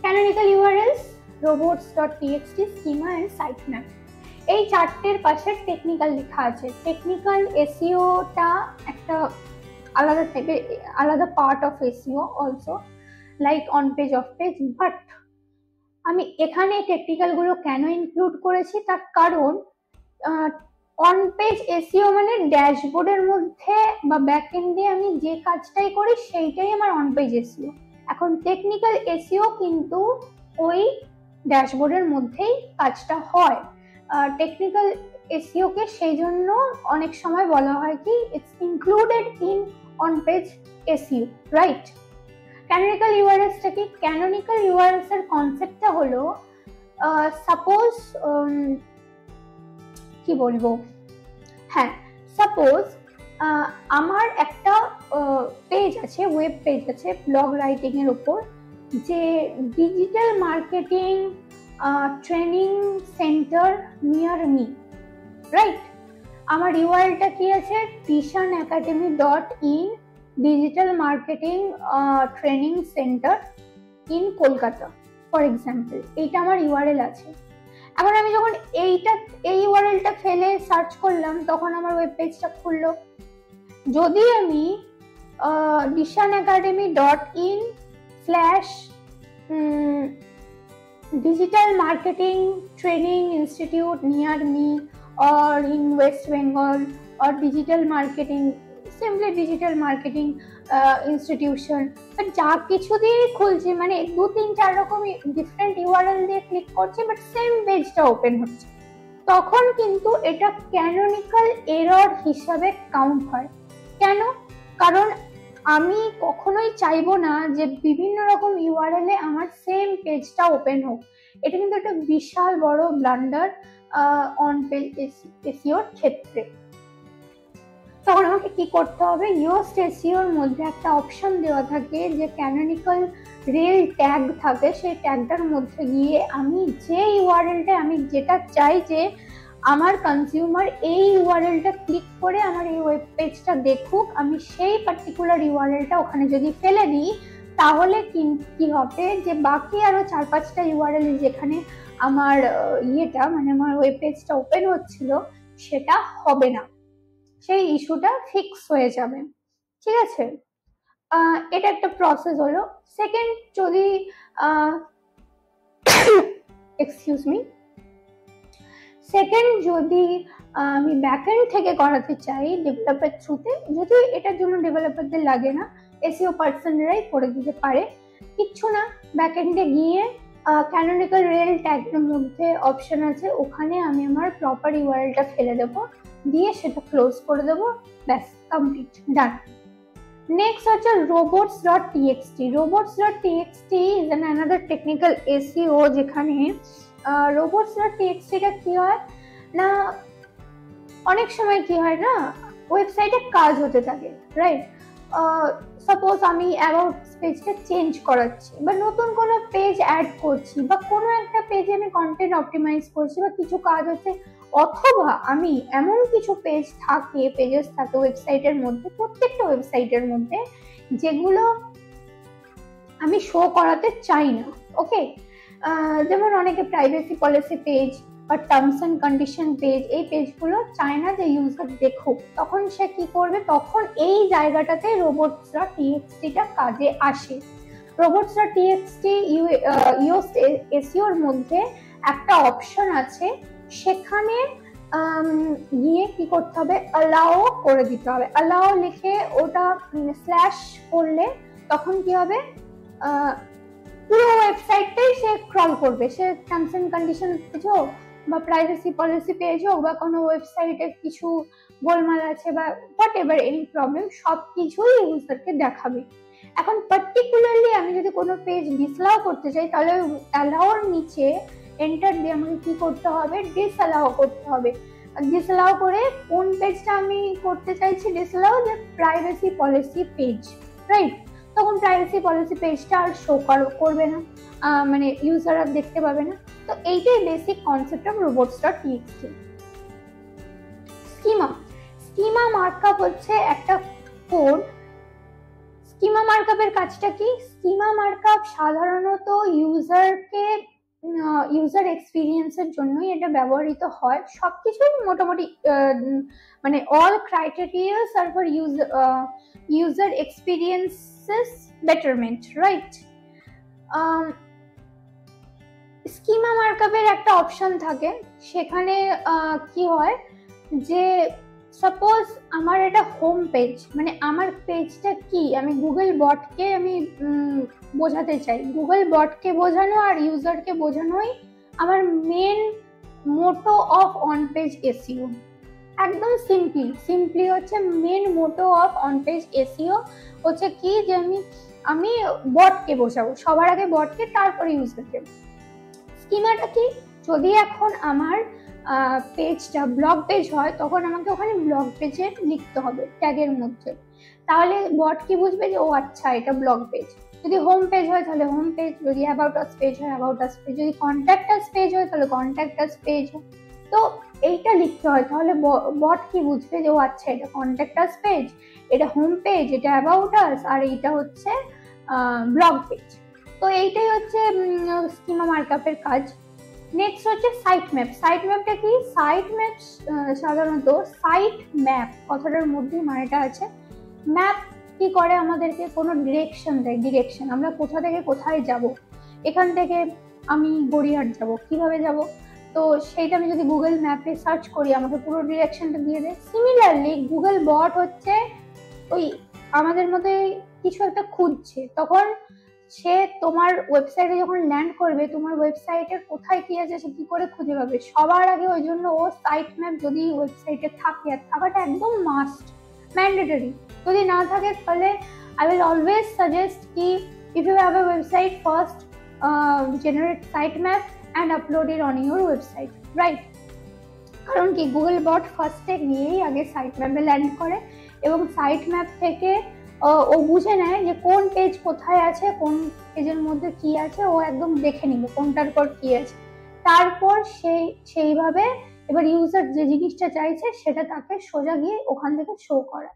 A: Canonical URLs, robots.txt, schema and sitemap, এই চারটের পাশে টেকনিক্যাল লেখা আছে। টেকনিক্যাল এসইওটা একটা আলাদা টাইপের, আলাদা part of SEO also, like on page, of page. But আমি এখানে টেকনিক্যাল গুলো কেন ইনক্লুড করেছি, তার কারণ অন পেজ এসইও মানে ড্যাশবোর্ডের মধ্যে বা ব্যাক এন্ডে আমি যে কাজটাই করি সেইটাই আমার অন পেজ এসইও। এখন টেকনিক্যাল এসইও কিন্তু ওই ড্যাশবোর্ডের মধ্যেই কাজটা হয়। টেকনিক্যাল এসইও কে সেই জন্য অনেক সময় বলা হয় কি, it's included in on page SEO, right? Canonical ইউআরএলসটা কি? ক্যানোনিক্যাল ইউআরএলস এর কনসেপ্টটা হলো, সাপোজ কি বলবো, হ্যাঁ, সাপোজ আমার একটা পেজ আছে, ওয়েব পেজ আছে ব্লগ রাইটিং এর উপর, যে digital marketing training centre near me, right? আমার ইউআরএলটা কি আছে? dishanacademy.in digital marketing training centre in Kolkata, for example. এইটা আমার ইউআরএল আছে। এখন আমি যখন এই ইউআরএলটা ফেলে সার্চ করলাম, তখন আমার ওয়েব পেজটা খুললো। যদি আমি dishanacademy.in/digital marketing training institute near me or in West Bengal or digital marketing, simply digital marketing institution, যা কিছু দিয়ে খুলছি, মানে 2, 3, 4 রকম ডিফারেন্ট ইউআরএল দিয়ে ক্লিক করছি, বাট সেম পেজটা ওপেন হচ্ছে। তখন কিন্তু এটা ক্যানোনিক্যাল এরর হিসাবে কাউন্ট হয়। কেন? কারণ আমি কখনোই চাইবো না যে বিভিন্ন রকম ইউআরএল এ আমার সেম পেজটা ওপেন হোক। এটা কিন্তু একটা বিশাল বড় ব্লান্ডার অন পেজ এসইওর ক্ষেত্রে। তখন আমাকে কি করতে হবে, ইয়োস্ট এসইওর মধ্যে একটা অপশন দেওয়া থাকে যে ক্যানোনিক্যাল রেল ট্যাগ থাকে, সেই ট্যাগটার মধ্যে গিয়ে আমি যে ইউআরএলটা আমি যেটা চাই যে আমার কনজিউমার এই ইউআরএলটা ক্লিক করে আমার এই ওয়েব পেজটা দেখুক, আমি সেই পার্টিকুলার ইউআরএলটা ওখানে যদি ফেলে দিই, তাহলে কি হবে যে বাকি আরো 4-5টা ইউআরএল যেখানে আমার ইয়েটা মানে আমার ওয়েব পেজটা ওপেন হচ্ছিল সেটা হবে না, সেই ইস্যুটা ফিক্স হয়ে যাবে। ঠিক আছে, এটা একটা প্রসেস হলো। সেকেন্ড, যদি এক্সকিউজ মি, সেকেন্ড যদি আমি ব্যাকএন্ড থেকে করাতে চাই ডেভেলপার থ্রুতে, যদিও এটার জন্য ডেভেলপারদের লাগে না, এসইও পার্সনরাই করে দিতে পারে, কিচ্ছু না, ব্যাকএন্ডে গিয়ে ক্যানোনিক্যাল রেল ট্যাগের মধ্যে অপশন আছে, ওখানে আমি আমার প্রপার ইউআরএলটা ফেলে দেবো, দিয়ে সেটা ক্লোজ করে দেবো, ব্যাস কমপ্লিট, ডান। নেক্সট হচ্ছে robots.txt। robots.txt is another technical SEO, যেখানে robots.txt টা কি হয় না, অনেক সময় কি হয় না, ওয়েবসাইটে কাজ হতে থাকে, রাইট? সাপোজ আমি অ্যাবাউট পেজটা চেঞ্জ করাচ্ছি বা নতুন কোনো পেজ অ্যাড করছি বা কোনো একটা পেজে আমি কন্টেন্ট অপটিমাইজ করছি বা কিছু কাজ হচ্ছে, অথবা আমি এমন কিছু পেজেস থাকে ওয়েবসাইটের মধ্যে, প্রত্যেকটা ওয়েবসাইটের মধ্যে, যেগুলো আমি শো করাতে চাই না। ওকে, যেমন অনেকে প্রাইভেসি পলিসি পেজ বা টার্মস অ্যান্ড কন্ডিশন পেজ, এই পেজগুলো চায় না যে ইউজার দেখুক, তখন সে কি করবে, তখন এই জায়গাটাতে robots.txt টা কাজে আসে। robots.txt ইয়োস্ট এসইওর মধ্যে একটা অপশন আছে, সেখানে গিয়ে কি করতে হবে, অ্যালাও করে দিতে হবে। অ্যালাও লিখে ওটা স্ল্যাশ করলে তখন কি হবে, পুরো ওয়েবসাইটটাই সে ক্রল করবে, সে টার্মস এন্ড কন্ডিশন পেজ হোক বা প্রাইভেসি পলিসি পেজ হোক বা কোনো ওয়েবসাইটে কিছু গোলমাল আছে বা হোয়াট এভার এনি প্রবলেম, সব কিছুই ইউজারকে দেখাবে। এখন পার্টিকুলারলি আমি যদি কোনো পেজ ডিসঅ্যালাউ করতে চাই, তাহলে অ্যালাওর নিচে এন্টার দিয়ে আমাকে কি করতে হবে, ডিসঅ্যালাউ করতে হবে। ডিসঅ্যালাউ করে কোন পেজটা আমি করতে চাইছি ডিসঅ্যালাউ, যে প্রাইভেসি পলিসি পেজ, রাইট? তখন প্রাইভেসি পলিসি পেজটা আর শো করবে না, মানে ইউজার আর দেখতে পাবে না। তো এইটাই basic concept of robots.txt। Schema markup হচ্ছে একটা কোড। স্কিমা মার্কআপের কাজটা কি? স্কিমা মার্কআপ সাধারণত ইউজার এক্সপিরিয়েন্সের জন্যই এটা ব্যবহৃত হয়। সবকিছুই মোটামুটি মানে all criterias are for user experiences betterment, right? Schema মার্কআপের একটা অপশন থাকে, সেখানে কি হয় যে সাপোজ আমার এটা হোম পেজ, মানে আমার পেজটা কি, আমি গুগল বটকে আমি বোঝাতে চাই, গুগল বটকে বোঝানো আর ইউজারকে বোঝানোই আমার main motto of on page SEO. একদম সিম্পলি হচ্ছে main motto of on page SEO হচ্ছে কি, যে আমি বটকে বোঝাবো, সবার আগে বটকে, তারপরে ইউজারকে। স্কিমাটা কি, যদি এখন আমার পেজটা ব্লগ পেজ হয়, তখন আমাকে ওখানে ব্লগ পেজে লিখতে হবে ট্যাগের মধ্যে, তাহলে বট কি বুঝবে যে ও আচ্ছা এটা ব্লগ পেজ। যদি হোম পেজ হয় তাহলে হোম পেজ, যদি অ্যাবাউট আস পেজ হয় অ্যাবাউট আস পেজ, যদি কন্ট্যাক্ট আস পেজ হয় তাহলে কন্ট্যাক্ট আস পেজ হয়। তো এইটা লিখতে হয়, তাহলে বট কি বুঝবে যে ও আচ্ছা এটা কন্ট্যাক্ট আস পেজ, এটা হোম পেজ, এটা অ্যাবাউট আস, আর এইটা হচ্ছে ব্লগ পেজ। তো এইটাই হচ্ছে স্কিমা মার্কআপের কাজ। নেক্সট হচ্ছে সাইট ম্যাপ। সাইট ম্যাপটা কি? সাইট ম্যাপ সাধারণত সাইট ম্যাপ কথাটার মধ্যে মানেটা আছে। ম্যাপ কি করে, আমাদেরকে কোনো ডিরেকশন দেয়, ডিরেকশন আমরা কোথা থেকে কোথায় যাব, এখান থেকে আমি গড়িয়াহাট যাব, কিভাবে যাব, তো সেইটা আমি যদি গুগল ম্যাপে সার্চ করি আমাকে পুরো ডিরেকশনটা দিয়ে দেয়। সিমিলারলি গুগল বট হচ্ছে ওই আমাদের মধ্যে কিছু একটা খুঁজছে, তখন সে তোমার ওয়েবসাইটে যখন ল্যান্ড করবে, তোমার ওয়েবসাইটের কোথায় কি আছে সে কি করে খুঁজে পাবে? সবার আগে ওই জন্য ও সাইট ম্যাপ যদি ওয়েবসাইটে থাকে, আর থাকাটা একদম মাস্ট, ম্যান্ডেটরি। যদি না থাকে তাহলে I will always suggest ki if you have a website, first generate sitemap and upload it on your website, right? কারণ কি গুগল বট ফার্স্টে গিয়েই আগে সাইট ম্যাপে ল্যান্ড করে, এবং সাইট ম্যাপ থেকে ও বুঝে নেয় যে কোন পেজ কোথায় আছে, কোন পেজের মধ্যে কি আছে, ও একদম দেখে নিবে কোনটার পর কি আছে। তারপর সেইভাবে এবার ইউজার যে জিনিসটা চাইছে সেটা তাকে সোজা গিয়ে ওখান থেকে শো করা।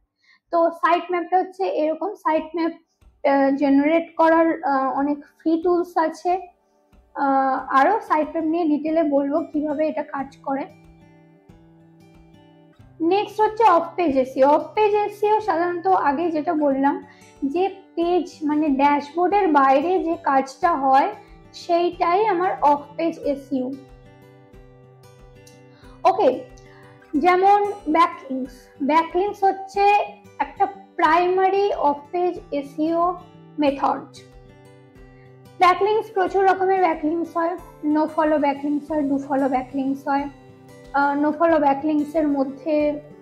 A: তো সাইট ম্যাপটা হচ্ছে এরকম। সাইট ম্যাপ জেনারেট করার অনেক ফ্রি টুলস আছে, আরো সাইট ম্যাপ নিয়ে ডিটেলে বলবো কিভাবে এটা কাজ করে। নেক্সট হচ্ছে of page SEO. Of page SEO সাধারণত আগে যেটা বললাম, যে পেজ মানে ড্যাশবোর্ডের বাইরে যে কাজটা হয় সেইটাই আমার অফ পেজ এসইও। ওকে, যেমন ব্যাকলিংকস। ব্যাকলিংকস হচ্ছে একটা primary off page SEO method. Backlinks প্রচুর রকমের ব্যাকলিংকস হয়, নো ফলো ব্যাকলিংকস হয়, ডু ফলো ব্যাকলিংকস হয়। নো ফলো ব্যাকলিংকস এর মধ্যে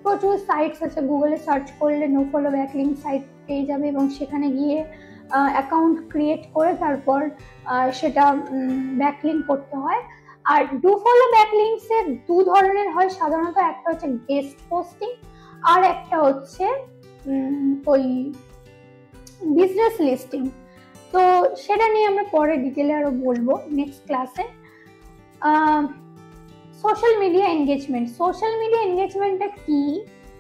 A: প্রচুর সাইটস আছে, গুগলে সার্চ করলে নো ফলো ব্যাকলিংক সাইট পেয়ে যাবে, এবং সেখানে গিয়ে অ্যাকাউন্ট ক্রিয়েট করে তারপর সেটা ব্যাকলিংক করতে হয়। আর ডু ফলো ব্যাকলিংকস এর দু ধরনের হয় সাধারণত, একটা হচ্ছে গেস্ট পোস্টিং, আর একটা হচ্ছে ওই বিজনেস লিস্টিং। তো সেটা নিয়ে আমরা পরে ডিটেলে আরো বলবো নেক্সট ক্লাসে। Social media engagement. Social media এনগেজমেন্টটা কি?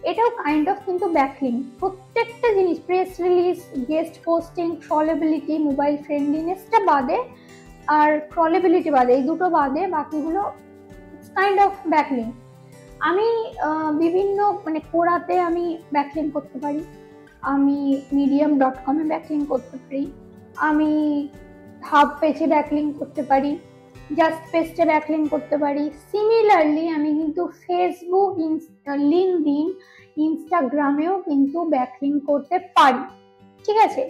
A: এটাও কাইন্ড অফ কিন্তু ব্যাকলিংক। প্রত্যেকটা জিনিস, press release, guest posting, crawlability, mobile ফ্রেন্ডলিনেসটা বাদে আর ক্রলেবিলিটি বাদে, এই দুটো বাদে বাকিগুলো কাইন্ড অফ ব্যাকলিংক। আমি বিভিন্ন মানে কোরাতে আমি ব্যাকলিংক করতে পারি, আমি medium.com এ ব্যাকলিংক করতে পারি, আমি হাব পেজে ব্যাকলিংক করতে পারি, জাস্ট পেজে ব্যাকলিংক করতে পারি। সিমিলারলি আমি কিন্তু ফেসবুক, লিঙ্কডইন, ইনস্টাগ্রামেও কিন্তু ব্যাকলিংক করতে পারি, ঠিক আছে?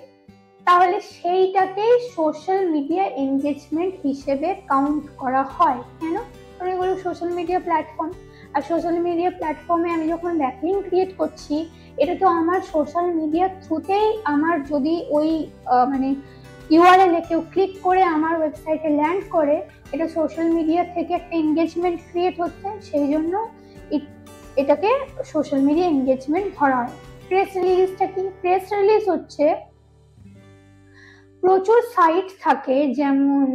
A: তাহলে সেইটাকেই সোশ্যাল মিডিয়া এনগেজমেন্ট হিসেবে কাউন্ট করা হয়। কেন? কারণ এগুলো সোশ্যাল মিডিয়া প্ল্যাটফর্ম, আর সোশ্যাল মিডিয়া প্ল্যাটফর্মে আমি যখন ব্যাকলিংক ক্রিয়েট করছি, এটা তো আমার সোশ্যাল মিডিয়া থ্রুতেই, আমার যদি ওই মানে ইউআরএল-এ কেউ ক্লিক করে আমার ওয়েবসাইটে ল্যান্ড করে, এটা সোশ্যাল মিডিয়া থেকে একটা এনগেজমেন্ট ক্রিয়েট হচ্ছে, সেই জন্য এটাকে সোশ্যাল মিডিয়া এনগেজমেন্ট ধরা হয়। প্রেস রিলিজটা কি? প্রেস রিলিজ হচ্ছে প্রচুর সাইট থাকে, যেমন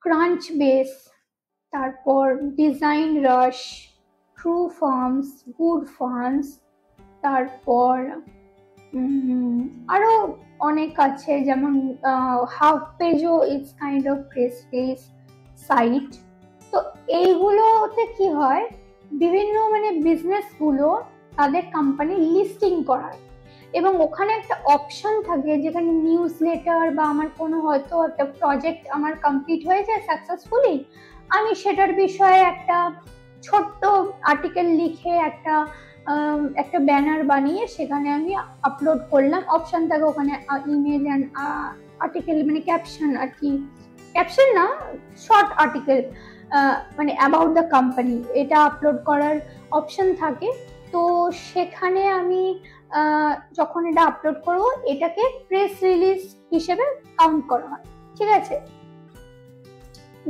A: ক্রাঞ্চ বেস, তারপর DesignRush, TrueFirms, GoodFirms, তারপর আরো অনেক আছে, যেমন হাফ পেজও is kind of press release site. তো এইগুলোতে কি হয়, বিভিন্ন মানে বিজনেসগুলো তাদের কোম্পানি লিস্টিং করায়, এবং ওখানে একটা অপশন থাকে যেখানে নিউজ লেটার বা আমার কোনো হয়তো একটা প্রজেক্ট আমার কমপ্লিট হয়েছে সাকসেসফুলি, আমি সেটার বিষয়ে একটা ছোট্ট আর্টিকেল লিখে একটা ব্যানার বানিয়ে সেখানে আমি আপলোড করলাম। অপশন থাকে ওখানে ইমেজ অ্যান্ড আর্টিকেল, মানে ক্যাপশন আর কি, ক্যাপশন না, শর্ট আর্টিকেল মানে অ্যাবাউট দ্য কোম্পানি, এটা আপলোড করার অপশন থাকে। তো সেখানে আমি যখন এটা আপলোড করব, এটাকে প্রেস রিলিজ হিসেবে কাউন্ট করা হয়, ঠিক আছে?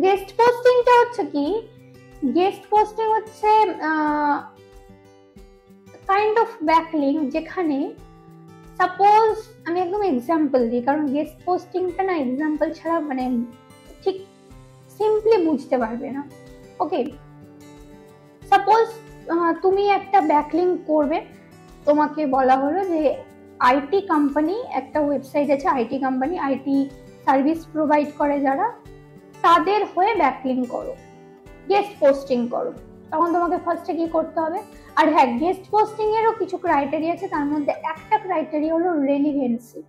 A: গেস্ট পোস্টিংটা হচ্ছে কি? গেস্ট পোস্টিং হচ্ছে কাইন্ড অফ ব্যাকলিংক, যেখানে সাপোজ আমি একদম এক্সাম্পল দিই, কারণ গেস্ট পোস্টিংটা না এক্সাম্পল ছাড়া মানে ঠিক সিম্পলি বুঝতে পারবে না। ওকে, সাপোজ তুমি একটা ব্যাকলিংক করবে, তোমাকে বলা হলো যে আইটি কোম্পানি, একটা ওয়েবসাইট আছে IT company, IT service provide করে যারা, তাদের হয়ে ব্যাকলিংক করো, গেস্ট পোস্টিং করো। তখন তোমাকে ফার্স্টে কি করতে হবে? আর হ্যাঁ, গেস্ট পোস্টিং এরও কিছু ক্রাইটেরিয়া আছে, তার মধ্যে একটা ক্রাইটেরিয়া হলো relevancy.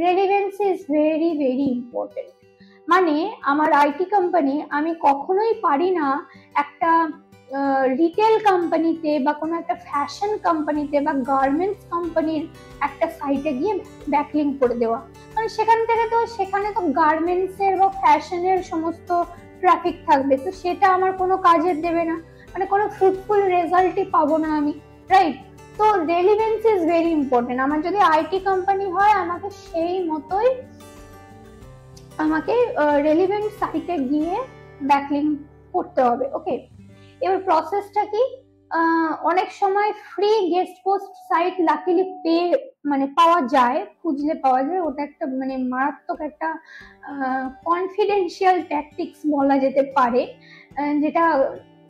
A: Relevancy is very very important. মানে আমার আইটি কোম্পানি, আমি কখনোই পারি না একটা রিটেল কোম্পানিতে বা কোনো একটা ফ্যাশন কোম্পানিতে বা গার্মেন্টস কোম্পানির একটা সাইটে গিয়ে ব্যাকলিঙ্ক করে দেওয়া, কারণ সেখানে তো গার্মেন্টস এর বা ফ্যাশনের সমস্ত ট্রাফিক থাকবে, তো সেটা আমার কোনো কাজের দেবে না, মানে কোনো ফ্রুটফুল রেজাল্টই পাবো না আমি, রাইট? তো রেলিভেন্স ইজ ভেরি ইম্পর্টেন্ট। আমার যদি আইটি কোম্পানি হয় আমাকে সেই মতোই আমাকে রেলিভেন্ট সাইটে গিয়ে ব্যাকলিঙ্ক করতে হবে। ওকে, এবার প্রসেসটা কি? অনেক সময় free guest post site luckily পাওয়া যায়, খুঁজলে পাওয়া যায়। ওটা একটা মানে মারাত্মক একটা কনফিডেন্সিয়াল ট্যাকটিক্স বলা যেতে পারে, যেটা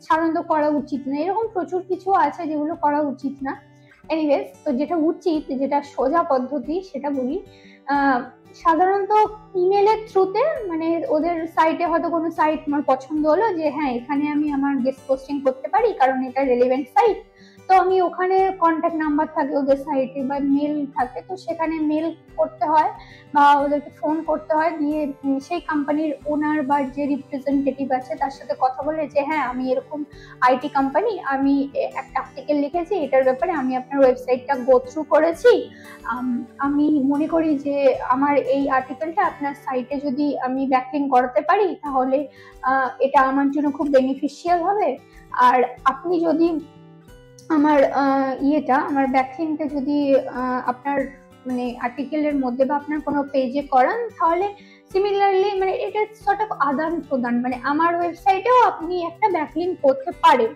A: সাধারণত করা উচিত না। এরকম প্রচুর কিছু আছে যেগুলো করা উচিত না। এনিওয়েজ, তো যেটা উচিত, যেটা সোজা পদ্ধতি সেটা বলি। সাধারণত ইমেলের থ্রুতে, মানে ওদের সাইটে হয়তো কোনো সাইট আমার পছন্দ হলো যে হ্যাঁ এখানে আমি আমার গেস্ট পোস্টিং করতে পারি কারণ এটা রেলেভেন্ট সাইট, তো আমি ওখানে কন্ট্যাক্ট নাম্বার থাকে ওদের সাইটে বা মেল থাকে, তো সেখানে মেল করতে হয় বা ওদেরকে ফোন করতে হয়, দিয়ে সেই কোম্পানির ওনার বা যে রিপ্রেজেন্টেটিভ আছে তার সাথে কথা বলে যে হ্যাঁ আমি এরকম আইটি কোম্পানি, আমি একটা আর্টিকেল লিখেছি এটার ব্যাপারে, আমি আপনার ওয়েবসাইটটা গো থ্রু করেছি, আমি মনে করি যে আমার এই আর্টিকেলটা আপনার সাইটে যদি আমি ব্যাকলিঙ্ক করাতে পারি তাহলে এটা আমার জন্য খুব বেনিফিশিয়াল হবে। আর আপনি যদি আমার আমার ব্যাকলিঙ্কটা যদি আপনার মানে আর্টিকেলের মধ্যে বা আপনার কোনো পেজে করান তাহলে সিমিলারলি মানে এটা সর্ট অফ আদান প্রদান, মানে আমার ওয়েবসাইটেও আপনি একটা ব্যাকলিঙ্ক করতে পারেন,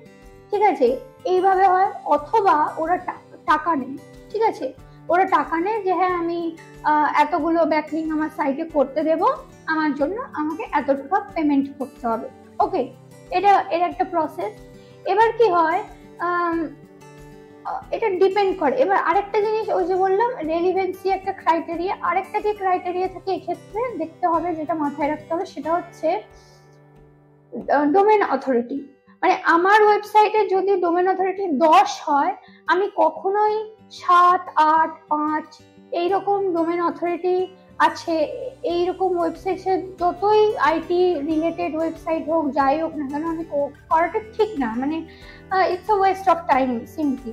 A: ঠিক আছে? এইভাবে হয়। অথবা ওরা টাকা নেয়, ঠিক আছে? ওরা টাকা নেয় যে হ্যাঁ আমি এতগুলো ব্যাকলিঙ্ক আমার সাইটে করতে দেব, আমার জন্য আমাকে এত টাকা পেমেন্ট করতে হবে। ওকে, এর একটা প্রসেস। এবার কি হয়, এটা ডিপেন্ড করে। এবার আরেকটা জিনিস, ওই যে বললাম রেলিভেন্সি একটা ক্রাইটেরিয়া, আরেকটা যে ক্রাইটেরিয়া থাকে এক্ষেত্রে দেখতে হবে, যেটা মাথায় রাখতে হবে, সেটা হচ্ছে ডোমেন অথরিটি। মানে আমার ওয়েবসাইটে যদি ডোমেন অথরিটি 10 হয়, আমি কখনোই 7, 8, 5 এইরকম ডোমেন অথরিটি আছে এইরকম ওয়েবসাইটে, যতই আইটি রিলেটেড ওয়েবসাইট হোক যাই হোক না কেন, আমি করাটা ঠিক না, মানে it's a West of time simply.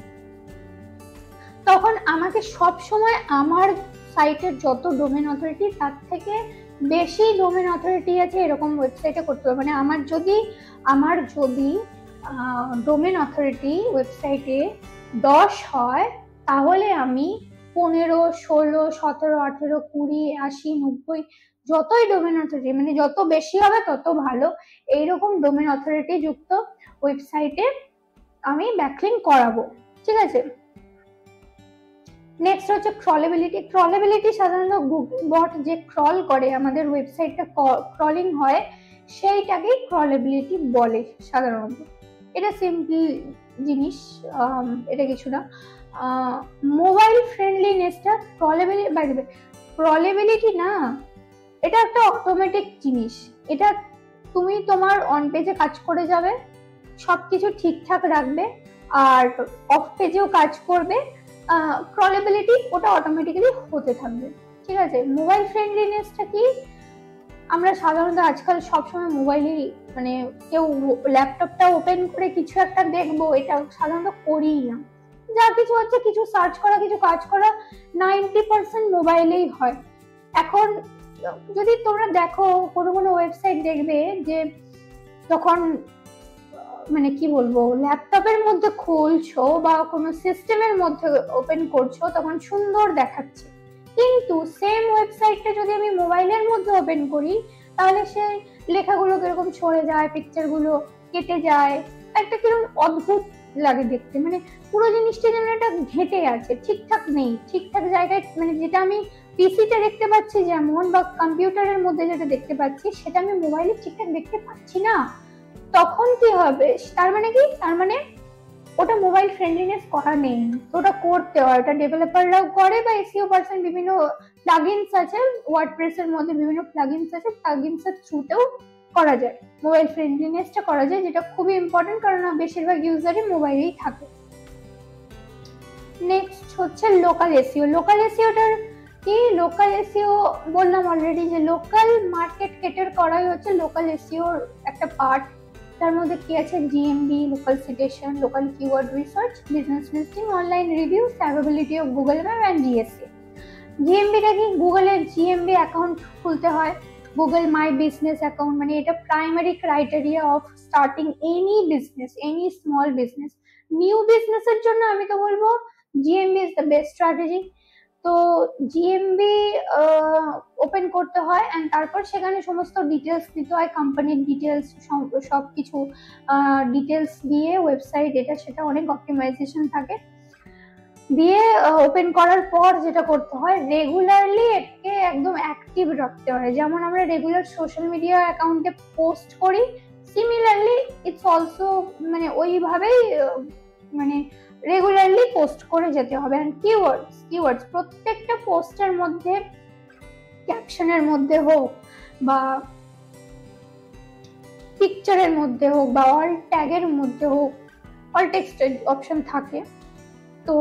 A: তখন আমাকে সব সময় আমার সাইটের যত ডোমেন অথরিটি তার থেকে বেশি ডোমেন অথরিটি আছে এরকম ওয়েবসাইটে করতে হবে। মানে আমার যদি ডোমেন অথরিটি ওয়েবসাইটে 10 হয় তাহলে আমি 15, 16, 17, 18, 20, 80, 90 যতই ডোমেন অথরিটি, মানে যত বেশি হবে তত ভালো, এইরকম ডোমেন অথরিটি যুক্ত ওয়েবসাইটে আমি ব্যাকলিঙ্ক করাবো, ঠিক আছে? নেক্সট হচ্ছে ক্রলেবিলিটি। ক্রলেবিলিটি সাধারণত গুগল বট যে ক্রল করে আমাদের ওয়েবসাইটটা ক্রলিং হয় সেইটাকে ক্রলেবিলিটি বলে সাধারণত। এটা সিম্পল জিনিস, এটা কিছু না। মোবাইল ফ্রেন্ডলিনেসটা ক্রলেবিলিটি না, এটা একটা অটোমেটিক জিনিস। এটা তুমি তোমার অন পেজে কাজ করে যাবে, সবকিছু ঠিকঠাক রাখবে, আর অফ পেজেও কাজ করবে, ক্রলেবিলিটি ওটা অটোমেটিক্যালি হতে থাকবে, ঠিক আছে? মোবাইল ফ্রেন্ডলিনেসটা কি, আমরা সাধারণত আজকাল সবসময় মোবাইলেই, মানে কেউ ল্যাপটপটা ওপেন করে কিছু একটা দেখবো, এটা সাধারণত করিই না। যা কিছু হচ্ছে, কিছু সার্চ করা, কিছু কাজ করা 90% মোবাইলেই হয়। এখন যদি তোমরা দেখো কোনো ওয়েবসাইট দেখবে যে তখন মানে কি বলবো, ল্যাপটপের মধ্যে খুলছো বা কোনো সিস্টেমের মধ্যে ওপেন করছো তখন সুন্দর দেখাচ্ছে, কিন্তু সেম ওয়েবসাইটটা যদি আমি মোবাইলের মধ্যে ওপেন করি তাহলে সেই লেখাগুলো কিরকম সরে যায়, পিকচারগুলো কেটে যায়, একটা কিরকম অদ্ভুত লাগে দেখতে, মানে পুরো জিনিসটা যেন একটা ঘেঁটে আছে, ঠিকঠাক নেই, ঠিকঠাক জায়গায়, মানে যেটা আমি পিসিতে দেখতে পাচ্ছি যেমন বা কম্পিউটারের মধ্যে যেটা দেখতে পাচ্ছি সেটা আমি মোবাইলে ঠিকঠাক দেখতে পাচ্ছি না। তখন কি হবে, তার মানে কি, তার মানে ওটা মোবাইল ফ্রেন্ডলিনেস করা নেই, ওটা করতে হয়, ওটা ডেভেলপাররাও করে বা এসইও পার্সন, বিভিন্ন প্লাগইনস আছে ওয়ার্ডপ্রেস এর মধ্যে, বিভিন্ন প্লাগইনস আছে, প্লাগইনস এর থ্রুতেও করা যায় মোবাইল ফ্রেন্ডলিনেসটা করা যায়, যেটা খুবই ইম্পর্টেন্ট, কারণ বেশিরভাগ ইউজারই মোবাইলেই থাকে। নেক্সট হচ্ছে লোকাল এসইও। লোকাল এসইওটার কি, লোকাল এসইও বললাম অলরেডি যে লোকাল মার্কেট কেটার করাই হচ্ছে লোকাল এসইওর একটা পার্ট। তার মধ্যে কি আছে, GMB, local citation, local keyword research, business listing, online review, survivability of Google map and GSC. জিএমবিটা কি, গুগলের জিএমবি অ্যাকাউন্ট খুলতে হয়, গুগল মাই বিজনেস অ্যাকাউন্ট, মানে এটা primary criteria of starting any business, any small business. New বিজনেসের জন্য আমি তো বলবো GMB is the best strategy. তো জিএমবি ওপেন করতে হয় অ্যান্ড তারপর সেখানে সমস্ত ডিটেলস দিতে হয়, কোম্পানির ডিটেলস, সব কিছু ডিটেলস দিয়ে ওয়েবসাইট এটা সেটা অনেক অপটিমাইজেশন থাকে। দিয়ে ওপেন করার পর যেটা করতে হয়, রেগুলারলি এটাকে একদম অ্যাক্টিভ রাখতে হয়। যেমন আমরা রেগুলার সোশ্যাল মিডিয়া অ্যাকাউন্টে পোস্ট করি, সিমিলারলি ইটস অলসো মানে ওইভাবেই মানে রেগুলারলি পোস্ট করে যেতে হবে। অ্যান্ড কিওয়ার্ডস প্রত্যেকটা পোস্টের মধ্যে, ক্যাপশনের মধ্যে হোক বা পিকচারের মধ্যে হোক বা অল ট্যাগের মধ্যে হোক, অল টেক্সট অপশন থাকে। তো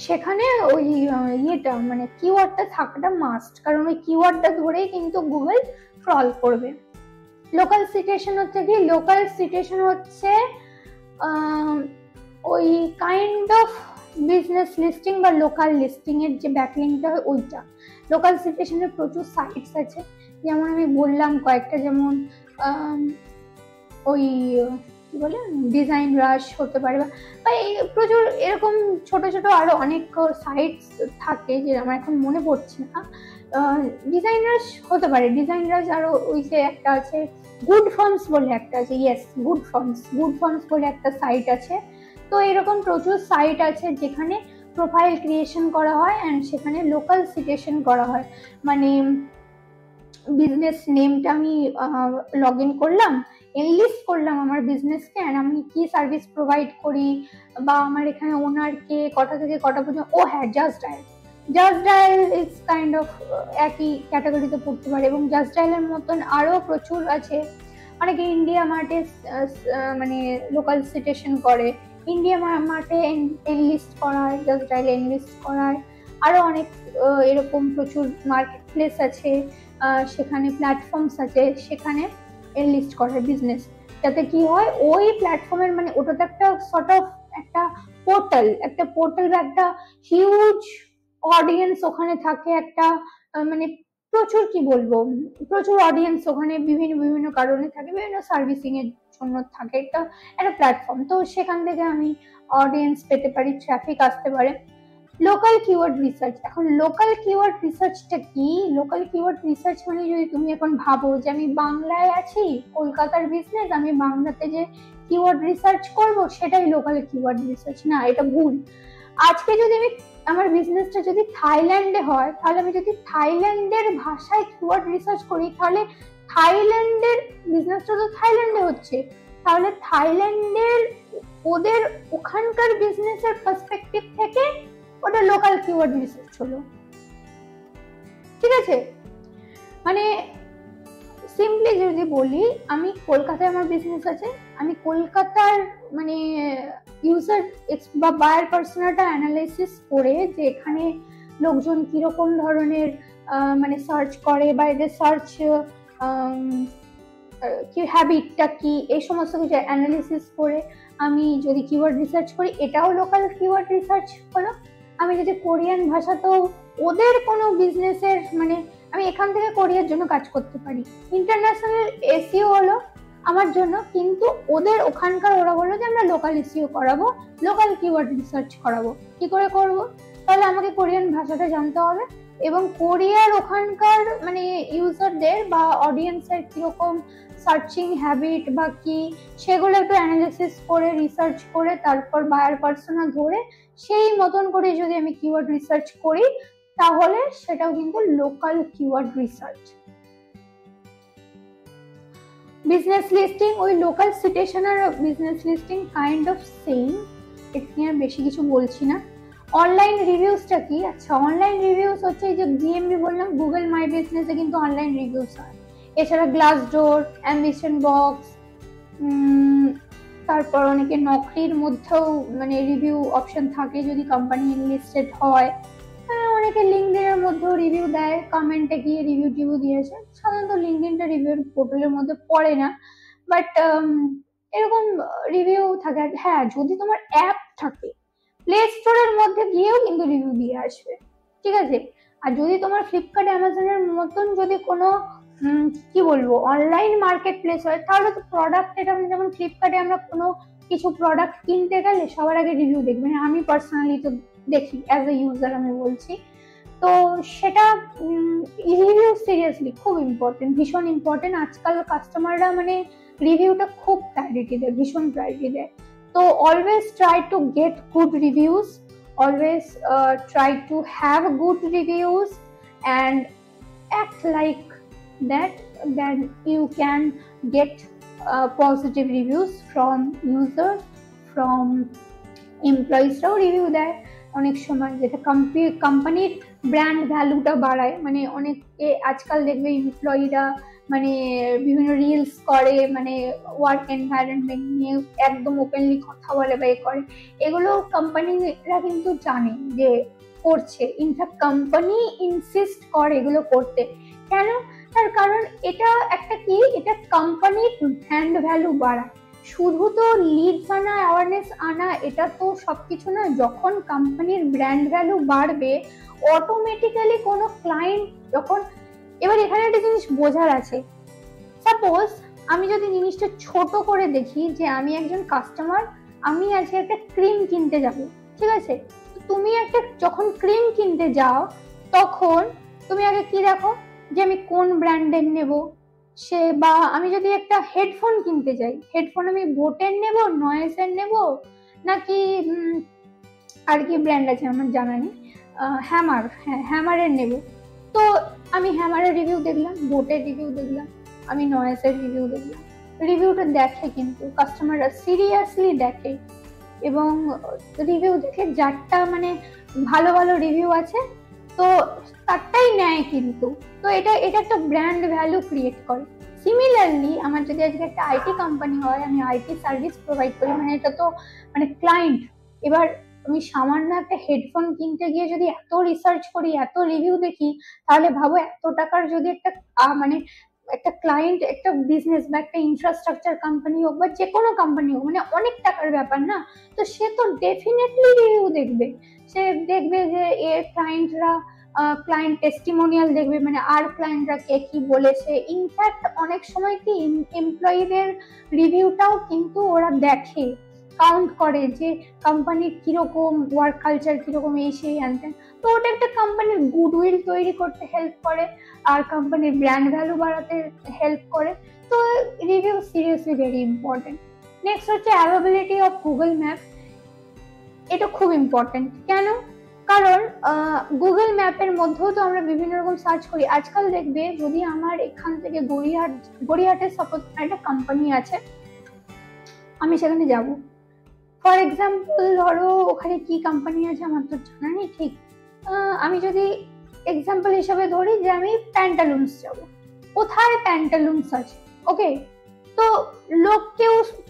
A: সেখানে ওই ইয়েটা মানে কিওয়ার্ডটা থাকাটা মাস্ট, কারণ ওই কিওয়ার্ডটা ধরেই কিন্তু গুগল ক্রল করবে। লোকাল সিটেশন হচ্ছে কি, লোকাল সিটেশন হচ্ছে ওই কাইন্ড অফ বিজনেস লিস্টিং বা লোকাল লিস্টিং এর যে ব্যাকলিংকটা হয় ওইটা। লোকাল সিটেশনের প্রচুর সাইটস আছে, যেমন আমি বললাম কয়েকটা, যেমন ওই কি বলে ডিজাইন রাশ হতে পারে, বা প্রচুর এরকম ছোট ছোট আরো অনেক সাইটস থাকে যে আমার এখন মনে পড়ছে না। ডিজাইন রাশ হতে পারে, ডিজাইন রাশ, আরো ওই যে একটা আছে গুড ফর্মস বলে একটা আছে, ইয়েস গুড ফর্মস বলে একটা সাইট আছে। তো এরকম প্রচুর সাইট আছে যেখানে প্রোফাইল ক্রিয়েশন করা হয় অ্যান্ড সেখানে লোকাল সিটেশন করা হয়। মানে বিজনেস নেমটা আমি লগ ইন করলাম, এনলিস্ট করলাম আমার বিজনেসকে, অ্যান্ড আমি কি সার্ভিস প্রোভাইড করি, বা আমার এখানে ওনারকে কটা থেকে কটা পর্যন্ত, ও হ্যাঁ just dial is kind of একই ক্যাটাগরিতে পড়তে পারে। এবং জাস্ট ডায়ালের মতন আরো প্রচুর আছে, অনেকে ইন্ডিয়া মার্টে মানে লোকাল সিটেশন করে, ইন্ডিয়া মার্টে এনলিস্ট করায়, জাস্ট ডায়াল এনলিস্ট করায়। আরো অনেক এরকম প্রচুর মার্কেট প্লেস আছে, সেখানে প্ল্যাটফর্মস আছে, সেখানে এনলিস্ট করার বিজনেস। যাতে কি হয়, ওই প্ল্যাটফর্মের মানে ওটা তো একটা সর্ট অফ একটা পোর্টাল বা একটা হিউজ অডিয়েন্স ওখানে থাকে, একটা মানে প্রচুর কি বলবো, প্রচুর অডিয়েন্স ওখানে বিভিন্ন কারণে থাকে, বিভিন্ন সার্ভিসিং এর জন্য থাকে, একটা প্ল্যাটফর্ম। তো সেখান থেকে আমি অডিয়েন্স পেতে পারি, ট্রাফিক আসতে পারে। লোকাল কিওয়ার্ড রিসার্চ, এখন লোকাল কিওয়ার্ড রিসার্চটা কি? লোকাল কিওয়ার্ড রিসার্চ মানে যদি তুমি এখন ভাবো যে আমি বাংলায় আছি, কলকাতার বিজনেস, আমি বাংলাতে যে কিওয়ার্ড রিসার্চ করব সেটাই লোকাল কিওয়ার্ড রিসার্চ, না, এটা ভুল। আজকে যদি আমি আমার বিজনেসটা যদি থাইল্যান্ডে হয়, তাহলে আমি যদি থাইল্যান্ডের ভাষায় কিওয়ার্ড রিসার্চ করি, তাহলে থাইল্যান্ডের বিজনেসটা তো থাইল্যান্ডে হচ্ছে, তাহলে থাইল্যান্ডের ওদের ওখানকার বিজনেসের পার্সপেক্টিভ থেকে ওটা লোকাল কিওয়ার্ড রিসার্চ হলো, ঠিক আছে? মানে সিম্পলি যদি বলি, আমি কলকাতায় আমার বিজনেস আছে, আমি কলকাতার মানে ইউজার বা বায়ার পার্সোনাটা অ্যানালাইসিস করে যে এখানে লোকজন কিরকম ধরনের মানে সার্চ করে, বা এদের সার্চ কি হ্যাবিটটা কি, এই সমস্ত কিছু অ্যানালিসিস করে আমি যদি কিওয়ার্ড রিসার্চ করি, এটাও লোকাল কিওয়ার্ড রিসার্চ হলো। আমি যদি কোরিয়ান ভাষা, তো ওদের কোনো বিজনেসের মানে আমি এখান থেকে কোরিয়ার জন্য কাজ করতে পারি, ইন্টারন্যাশনাল এসইও হলো আমার জন্য, কিন্তু ওদের ওখানকার ওরা বললো যে আমরা লোকাল এসইও করাবো, লোকাল কিওয়ার্ড রিসার্চ করাবো। কি করে করবো? তাহলে আমাকে কোরিয়ান ভাষাটা জানতে হবে, এবং কোরিয়ার ওখানকার মানে ইউজারদের বা অডিয়েন্সের কিরকম সার্চিং হ্যাবিট বা কি, সেগুলো একটু অ্যানালিসিস করে রিসার্চ করে তারপর বায়ার পার্সোনা ধরে সেই মতন করে যদি আমি কিওয়ার্ড রিসার্চ করি, তাহলে সেটাও কিন্তু local keyword research. Business listing, ওই লোকাল সিটেশন আর business listing kind of same, এটা নিয়ে বেশি কিছু বলছি না। অনলাইন রিভিউসটা কি? আচ্ছা, অনলাইন রিভিউস হচ্ছে এই যে জিএমবি বললাম, গুগল মাই বিজনেসে কিন্তু অনলাইন রিভিউস হয়। এছাড়া গ্লাসডোর, অ্যাম্বিশন বক্স, তারপর অনেকে নকরির মধ্যেও মানে রিভিউ অপশন থাকে যদি কোম্পানি লিস্টেড হয়, অনেকে লিঙ্কডইনের মধ্যেও রিভিউ দেয়, কমেন্টে গিয়ে রিভিউ দিয়েছে। সাধারণত লিঙ্কডইনটা রিভিউর পোর্টালের মধ্যে পড়ে না, বাট এরকম রিভিউ থাকে। হ্যাঁ, যদি তোমার অ্যাপ থাকে প্লে স্টোরের মধ্যে গিয়েও কিন্তু রিভিউ দিয়ে আসবে, ঠিক আছে। আর যদি তোমার ফ্লিপকার্ট অ্যামাজনের মতন যদি কোনো কি বলবো অনলাইন মার্কেট প্লেস হয়, তাহলে তো প্রোডাক্ট, এটা যেমন ফ্লিপকার্টে আমরা কোনো কিছু প্রোডাক্ট কিনতে গেলে সবার আগে রিভিউ দেখবে, আমি পার্সোনালি তো দেখি, অ্যাজ এ ইউজার আমি বলছি। তো সেটা রিভিউ সিরিয়াসলি খুব ইম্পর্টেন্ট, ভীষণ ইম্পর্টেন্ট। আজকাল কাস্টমাররা মানে রিভিউটা খুব প্রায়োরিটি দেয়, ভীষণ প্রায়োরিটি দেয়। তো always try to get good reviews, always try to have good reviews and act like that, then you can get positive reviews from users, from employees Rao review দেয় অনেক সময়, যেটা কোম্পানির ব্র্যান্ড ভ্যালুটা বাড়ায়। মানে অনেকে আজকাল দেখবে এমপ্লয়িরা মানে বিভিন্ন রিলস করে, মানে ওয়ার্ক এনভায়রনমেন্ট নিয়ে একদম ওপেনলি কথা বলে বা করে, এগুলো কোম্পানিরা কিন্তু জানে যে করছে। ইনফ্যাক্ট কোম্পানি ইনসিস্ট করে এগুলো করতে। কেন? তার কারণ এটা একটা কি, এটা কোম্পানির ব্র্যান্ড ভ্যালু বাড়ায়। শুধু তো লিডস আনা, অ্যাওয়ারনেস আনা, এটা তো সবকিছু না। যখন কোম্পানির ব্র্যান্ড ভ্যালু বাড়বে, অটোমেটিক্যালি কোনো ক্লায়েন্ট যখন, এবার এখানে একটা জিনিস বোঝার আছে, সাপোজ আমি যদি জিনিসটা ছোট করে দেখি, যে আমি একজন কাস্টমার, আমি আজকে একটা ক্রিম কিনতে যাব, ঠিক আছে। তুমি একটা যখন ক্রিম কিনতে যাও, তখন তুমি আগে কি দেখো, যে আমি কোন ব্র্যান্ডের নেব, সে বা আমি যদি একটা হেডফোন কিনতে যাই, হেডফোন আমি বোটের নেব, নয়েজের নেব, নাকি আর কি ব্র্যান্ড আছে আমার জানা নেই, হ্যামার, হ্যাঁ হ্যামারের নেব। তো আমি হ্যামারের রিভিউ দেখলাম, বোটের রিভিউ দেখলাম, আমি নয়েজের রিভিউ দেখলাম। রিভিউটা দেখে, কিন্তু কাস্টমাররা সিরিয়াসলি দেখে, এবং রিভিউ দেখে যারটা মানে ভালো ভালো রিভিউ আছে তো তারটাই নেয় কিন্তু। তো এটা একটা ব্র্যান্ড ভ্যালু ক্রিয়েট করে। সিমিলারলি আমার যদি আজকে একটা আইটি কোম্পানি হয়, আমি আইটি সার্ভিস প্রোভাইড করি, মানে এটা তো মানে ক্লায়েন্ট। এবার আমি সামান্য একটা হেডফোন কিনতে গিয়ে যদি এত রিসার্চ করি, এত রিভিউ দেখি, তাহলে ভাবো এত টাকার যদি একটা মানে একটা ক্লায়েন্ট, একটা বিজনেস বা একটা ইনফ্রাস্ট্রাকচার কোম্পানি হোক বা যে কোনো কোম্পানি হোক, মানে অনেক টাকার ব্যাপার না। তো সে তো ডেফিনেটলি রিভিউ দেখবে, সে দেখবে যে এর ক্লায়েন্টরা ক্লায়েন্ট টেস্টিমোনিয়াল দেখবে, মানে আর ক্লায়েন্টরা কে কি বলেছে। ইনফ্যাক্ট অনেক সময় কি এমপ্লয়ীদের রিভিউটাও কিন্তু ওরা দেখে, কাউন্ট করে যে কোম্পানির কিরকম ওয়ার্ক কালচার, কিরকম এই সেই আনতেন। তো ওটা একটা কোম্পানির গুডউইল তৈরি করতে হেল্প করে, আর কোম্পানির ব্র্যান্ড ভ্যালু বাড়াতে হেল্প করে। তো review seriously very important. Next হচ্ছে অ্যাভেলেবিলিটি অফ গুগল ম্যাপ। এটা খুব ইম্পর্টেন্ট। কেন? কারণ গুগল ম্যাপের মধ্যেও তো আমরা বিভিন্ন রকম সার্চ করি। আজকাল দেখবে, যদি আমার এখান থেকে গড়িয়াহাটের সাপোজ একটা কোম্পানি আছে, আমি সেখানে যাব, ফর এক্সাম্পল ধরো ওখানে কি কোম্পানি আছে আমার তো জানা নেই ঠিক, আমি যদি এক্সাম্পল হিসাবে ধরি যে আমি প্যান্টালুন্স যাব, কোথায় প্যান্টালুন্স আছে, ওকে। তো লোক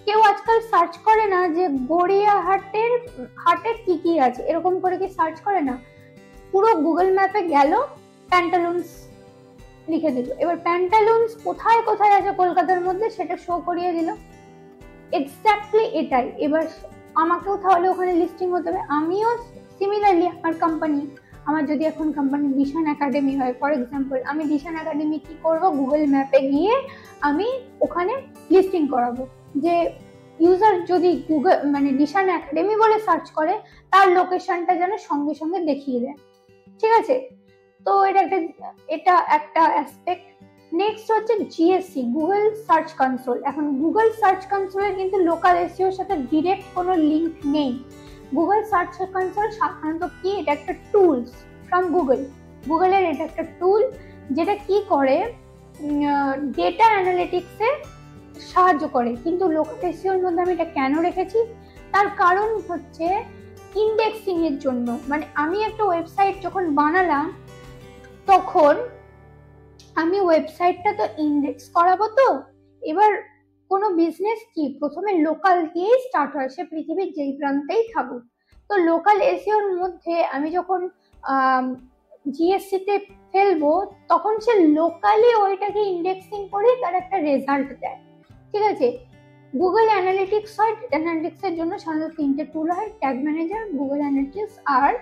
A: কেউ আজকাল সার্চ করে না যে গড়িয়াহাটের হাটে কি কি আছে, এরকম করে কি সার্চ করে না। পুরো গুগল ম্যাপে গেল, প্যান্টালুন্স লিখে দিল, এবার প্যান্টালুন্স কোথায় কোথায় আছে কলকাতার মধ্যে সেটা শো করিয়ে দিল। এক্স্যাক্টলি এটাই। এবার আমাকেও তাহলে ওখানে লিস্টিং হতে হবে। আমিও সিমিলারলি আমার কোম্পানি, আমার যদি এখন কোম্পানি দিশান একাডেমি হয় ফর এক্সাম্পল, আমি দিশান একাডেমি কি করব, গুগল ম্যাপে গিয়ে আমি ওখানে লিস্টিং করাবো, যে ইউজার যদি গুগল মানে দিশান একাডেমি বলে সার্চ করে, তার লোকেশনটা যেন সঙ্গে সঙ্গে দেখিয়ে দেয়, ঠিক আছে। তো এটা একটা অ্যাসপেক্ট। নেক্সট হচ্ছে জিএসসি, গুগল সার্চ কনসোল। এখন গুগল সার্চ কনসোলের কিন্তু লোকাল এসইওর সাথে ডিরেক্ট কোনো লিঙ্ক নেই। গুগল সার্চ কনসোল সাধারণত কি, এটা একটা টুলস ফ্রম গুগলের এটা একটা টুল, যেটা কি করে ডেটা অ্যানালিটিক্সে সাহায্য করে। কিন্তু লোকাল এসইওর মধ্যে আমি এটা কেন রেখেছি, তার কারণ হচ্ছে ইন্ডেক্সিং এর জন্য। মানে আমি একটা ওয়েবসাইট যখন বানালাম, তখন আমি ওয়েবসাইটটা তো ইন্ডেক্স করাবো। তো এবার কোনো বিজনেস কি প্রথমে লোকাল দিয়েই স্টার্ট হয়, সে পৃথিবীর যেই প্রান্তেই থাকুক। তো লোকাল এসইওর মধ্যে আমি যখন জিএসসি তে ফেলবো, তখন সে লোকালি ওইটাকে ইন্ডেক্সিং করে তার একটা রেজাল্ট দেয়। ঠিক আছে, গুগল অ্যানালিটিক্স হয়, অ্যানালিটিক্স এর জন্য সাধারণত 3টে টুল হয়, ট্যাগ ম্যানেজার, গুগল অ্যানালিটিক্স আর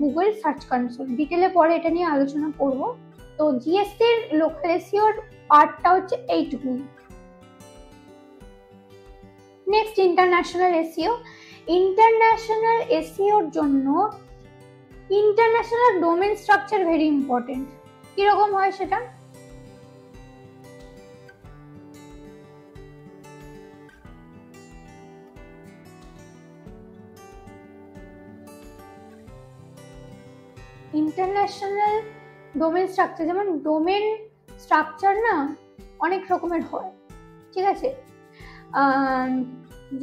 A: গুগল সার্চ কনসোল। ডিটেলে পরে এটা নিয়ে আলোচনা করব। তো জিএসসি এর লোকাল এসইওর পার্টটা হচ্ছে এইটুকু। Next international SEO. ইন্টারন্যাশনাল এসইওর জন্য international domain structure very important. কিরকম হয় সেটা? ইন্টারন্যাশনাল ডোমেন স্ট্রাকচার, যেমন ডোমেন স্ট্রাকচার না অনেক রকমের হয়। ঠিক আছে,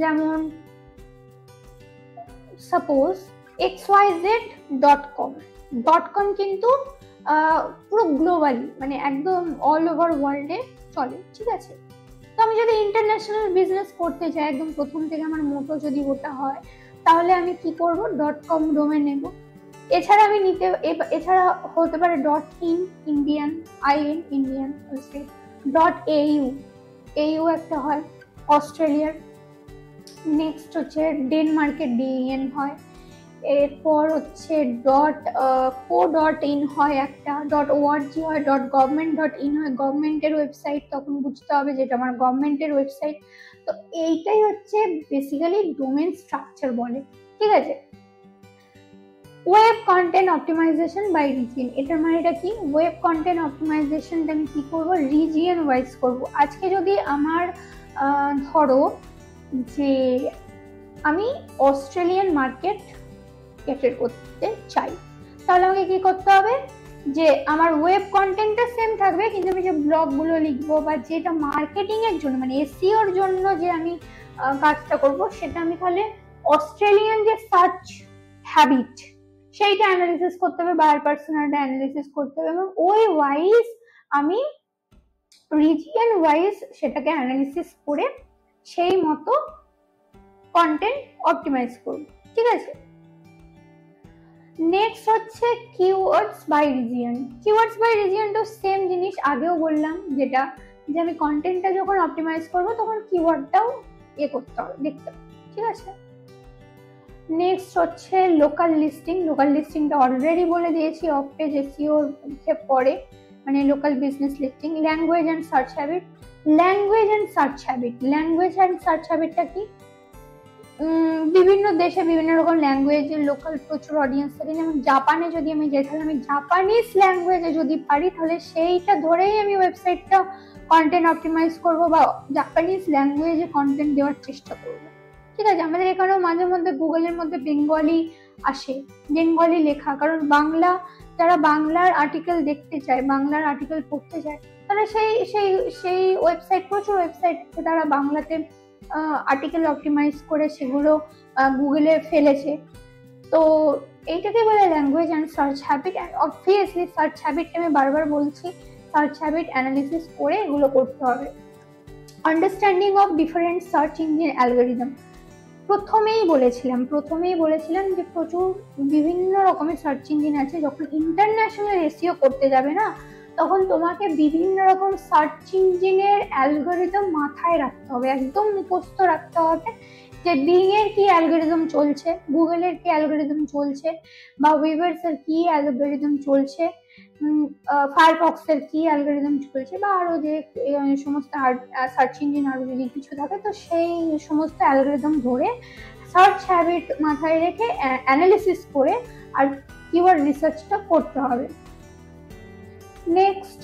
A: যেমন সাপোজ xyz.com, .com কিন্তু পুরো গ্লোবালি, মানে একদম অল ওভার ওয়ার্ল্ডে চলে। ঠিক আছে, তো আমি যদি ইন্টারন্যাশনাল বিজনেস করতে চাই, একদম প্রথম থেকে আমার মোটো যদি ওটা হয়, তাহলে আমি কি করব? .com ডোমেন নেব। এছাড়া আমি এছাড়া হতে পারে .in Indian, IN Indian, .au একটা হয় অস্ট্রেলিয়ার। নেক্সট হচ্ছে ডেনমার্কের DEN হয়। এরপর হচ্ছে .co.in হয় একটা, .org হয়, .government.in হয়, গভর্নমেন্টের ওয়েবসাইট। তখন বুঝতে হবে যেটা আমার গভর্নমেন্টের ওয়েবসাইট। তো এইটাই হচ্ছে বেসিক্যালি ডোমেন স্ট্রাকচার বলে। ঠিক আছে, web content optimisation by region, এটার মানেটা কি? ওয়েব কন্টেন্ট অপটিমাইজেশনটা আমি কি করব? রিজিয়ন ওয়াইজ করব। আজকে যদি আমার ধরো যে আমি অস্ট্রেলিয়ান মার্কেট ক্যাটার করতে চাই, তাহলে আমাকে কি করতে হবে? যে আমার ওয়েব কন্টেন্টটা সেম থাকবে, কিন্তু আমি যে ব্লগগুলো লিখবো বা যেটা মার্কেটিং এর জন্য, মানে এসইওর জন্য যে আমি কাজটা করব, সেটা আমি তাহলে অস্ট্রেলিয়ান যে সার্চ হ্যাবিট সেইটা অ্যানালিসিস করতে হবে, বায়ার পার্সোনাটা অ্যানালিসিস করতে হবে, এবং ওই ওয়াইজ আমি রিজিয়ন ওয়াইজ সেটাকে অ্যানালিসিস করে সেই মতো কন্টেন্ট অপটিমাইজ করব। ঠিক আছে, নেক্সট হচ্ছে keywords by region. Keywords by region তো সেম জিনিস, আগেও বললাম যেটা, যে আমি কন্টেন্টটা যখন অপটিমাইজ করব তখন কিওয়ার্ডটাও করতে হবে, দেখতে হবে। ঠিক আছে, নেক্সট হচ্ছে লোকাল লিস্টিং। লোকাল লিস্টিংটা অলরেডি বলে দিয়েছি, অফ পেজ এসইওর পরে, মানে local business listing. Language and search habit. Language and search হ্যাবিটটা কি? বিভিন্ন দেশে বিভিন্ন রকম ল্যাঙ্গুয়েজের লোকাল প্রচুর অডিয়েন্স থাকে। যেমন জাপানে যদি আমি যাই, তাহলে আমি জাপানিজ ল্যাঙ্গুয়েজে যদি পারি, তাহলে সেইটা ধরেই আমি ওয়েবসাইটটা কন্টেন্ট অপটিমাইজ করব বা জাপানিজ ল্যাঙ্গুয়েজে কন্টেন্ট দেওয়ার চেষ্টা করব। ঠিক আছে, আমাদের এখানেও মাঝে মধ্যে গুগলের মধ্যে বেঙ্গলি আসে, বেঙ্গলি লেখা, কারণ বাংলা, যারা বাংলার আর্টিকেল দেখতে চায়, বাংলার আর্টিকেল পড়তে চায়, তাহলে সেই সেই সেই ওয়েবসাইট, প্রচুর ওয়েবসাইট আছে তারা বাংলাতে আর্টিকেল অপটিমাইজ করে সেগুলো গুগলে ফেলেছে। তো এইটাকে বলে language and search habit. And obviously search হ্যাবিটটা আমি বারবার বলছি, সার্চ হ্যাবিট অ্যানালিসিস করে এগুলো করতে হবে। Understanding of different search engine algorithm. প্রথমেই বলেছিলাম যে প্রচুর বিভিন্ন রকমের সার্চ ইঞ্জিন আছে। যখন ইন্টারন্যাশনাল এসইও করতে যাবে না, তখন তোমাকে বিভিন্ন রকম সার্চ ইঞ্জিনের অ্যালগোরিদম মাথায় রাখতে হবে, একদম মুখস্থ রাখতে হবে, যে বিং এর কি অ্যালগোরিদম চলছে, গুগলের কি অ্যালগোরিদম চলছে, বা ওয়েবার্স এর কি অ্যালগোরিদম চলছে, ফায়ারফক্স এর কি অ্যালগোরিদম চলছে, বা আরো যে সমস্ত সার্চ ইঞ্জিন আরো যদি কিছু থাকে, তো সেই সমস্ত অ্যালগোরিদম ধরে সার্চ হ্যাবিট মাথায় রেখে অ্যানালিসিস করে আর কিওয়ার্ড রিসার্চটা করতে হবে। নেক্সট,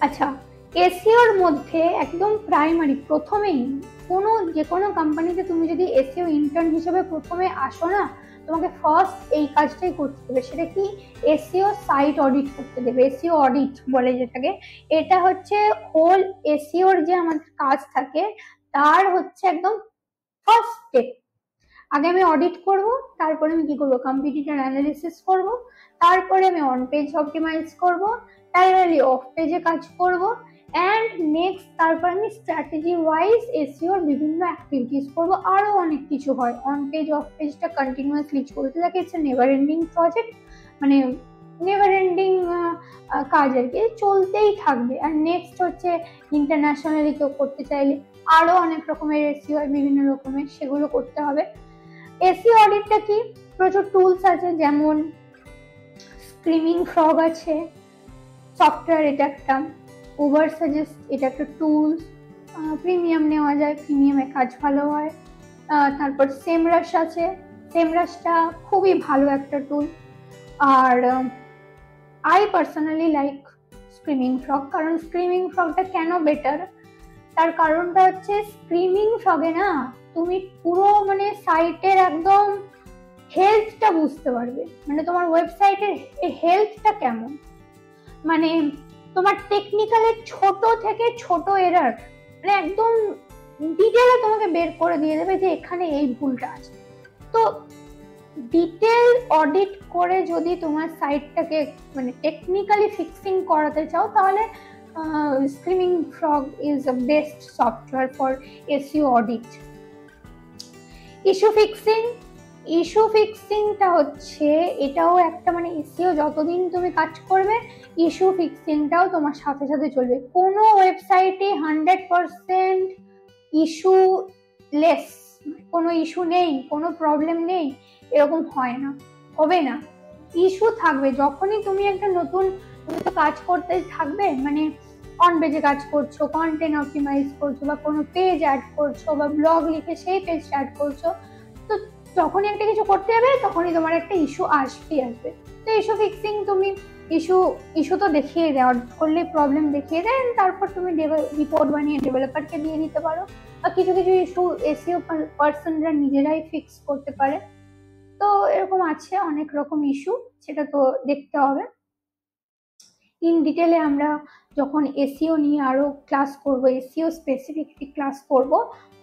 A: আচ্ছা, এসইওর মধ্যে একদম প্রাইমারি প্রথমেই যে কোনো কোম্পানিতে তুমি যদি এসইও ইন্টার্ন হিসেবে প্রথমে আসো না, তোমাকে ফার্স্ট এই কাজটাই করতে দেবে। সেটা কি? এসইও সাইট অডিট করতে দেবে, এসইও অডিট বলে যেটাকে। এটা হচ্ছে হোল এসইওর যে আমাদের কাজ থাকে তার হচ্ছে একদম ফার্স্ট স্টেপ। আগে আমি অডিট করব, তারপরে আমি কি করব? কম্পিটিটর অ্যানালিসিস করব, তারপরে আমি অন পেজ অপটিমাইজ করব, প্যারালালি অফ পেজে কাজ করব, অ্যান্ড নেক্সট তারপর আমি স্ট্র্যাটেজি ওয়াইজ এসইওর বিভিন্ন অ্যাক্টিভিটিস করব। আরো অনেক কিছু হয়, অন পেজ অফ পেজটা কন্টিনিউয়াসলি চলতে থাকে, it's a never ending project. মানে নেভার এন্ডিং কাজ আর কি, চলতেই থাকবে। আর নেক্সট হচ্ছে ইন্টারন্যাশনালি কেউ করতে চাইলে আরো অনেক রকমের এসইও হয়, বিভিন্ন রকমের, সেগুলো করতে হবে। এসইও অডিটটা কি, প্রচুর টুলস আছে, যেমন স্ক্রিমিং ফ্রগ আছে সফটওয়্যার, এটা একটা। ওভার সাজেস্ট, এটা একটা টুলস, প্রিমিয়াম নেওয়া যায়, প্রিমিয়ামে কাজ ভালো হয়। তারপর সেমরাশ আছে, সেমরাশটা খুবই ভালো একটা টুল। আর I personally like Screaming Frog. কারণ স্ক্রিমিং ফ্রগটা কেন বেটার, তার কারণটা হচ্ছে স্ক্রিমিং ফ্রগে না তুমি পুরো মানে সাইটের একদম হেলথটা বুঝতে পারবে, মানে তোমার ওয়েবসাইটের হেলথটা কেমন, মানে তোমার টেকনিক্যালের ছোট থেকে ছোট এরার মানে একদম ডিটেলে তোমাকে বের করে দিয়ে দেবে যে এখানে এই ভুলটা আছে। তো ডিটেল অডিট করে যদি তোমার সাইটটাকে মানে টেকনিক্যালি ফিক্সিং করাতে চাও, তাহলে Screaming Frog is a best software for SEO audit. Issue fixing, issue ফিক্সিংটা হচ্ছে এটাও একটা মানে এসইও যতদিন তুমি কাজ করবে ইস্যু ফিক্সিংটাও তোমার সাথে সাথে চলবে। কোনো ওয়েবসাইটে 100% ইস্যু লেস, কোনো ইস্যু নেই, কোনো প্রবলেম নেই, এরকম হয় না, হবে না। ইস্যু থাকবে যখনই তুমি একটা নতুন কাজ করতে থাকবে, মানে অন পেজে কাজ করছো, কন্টেন্ট অপটিমাইজ করছো, বা কোনো পেজ অ্যাড করছো, বা ব্লগ লিখে সেই পেজ অ্যাড করছো, তো যখনই একটা কিছু করতে যাবে তখনই তোমার একটা ইস্যু আসবে। তো ইস্যু ফিক্সিং, তুমি ইস্যু তো দেখিয়ে দেওয়ার করলে প্রবলেম দেখিয়ে দেন, তারপর তুমি রিপোর্ট বানিয়ে ডেভেলপারকে দিয়ে দিতে পারো, বা কিছু কিছু ইস্যু এসইও পার্সনরা নিজেরাই ফিক্স করতে পারে। তো এরকম আছে অনেক রকম ইস্যু, সেটা তো দেখতে হবে। ইন ডিটেলে আমরা যখন এসইও নিয়ে আরো ক্লাস করব, এসইও স্পেসিফিক ক্লাস করব,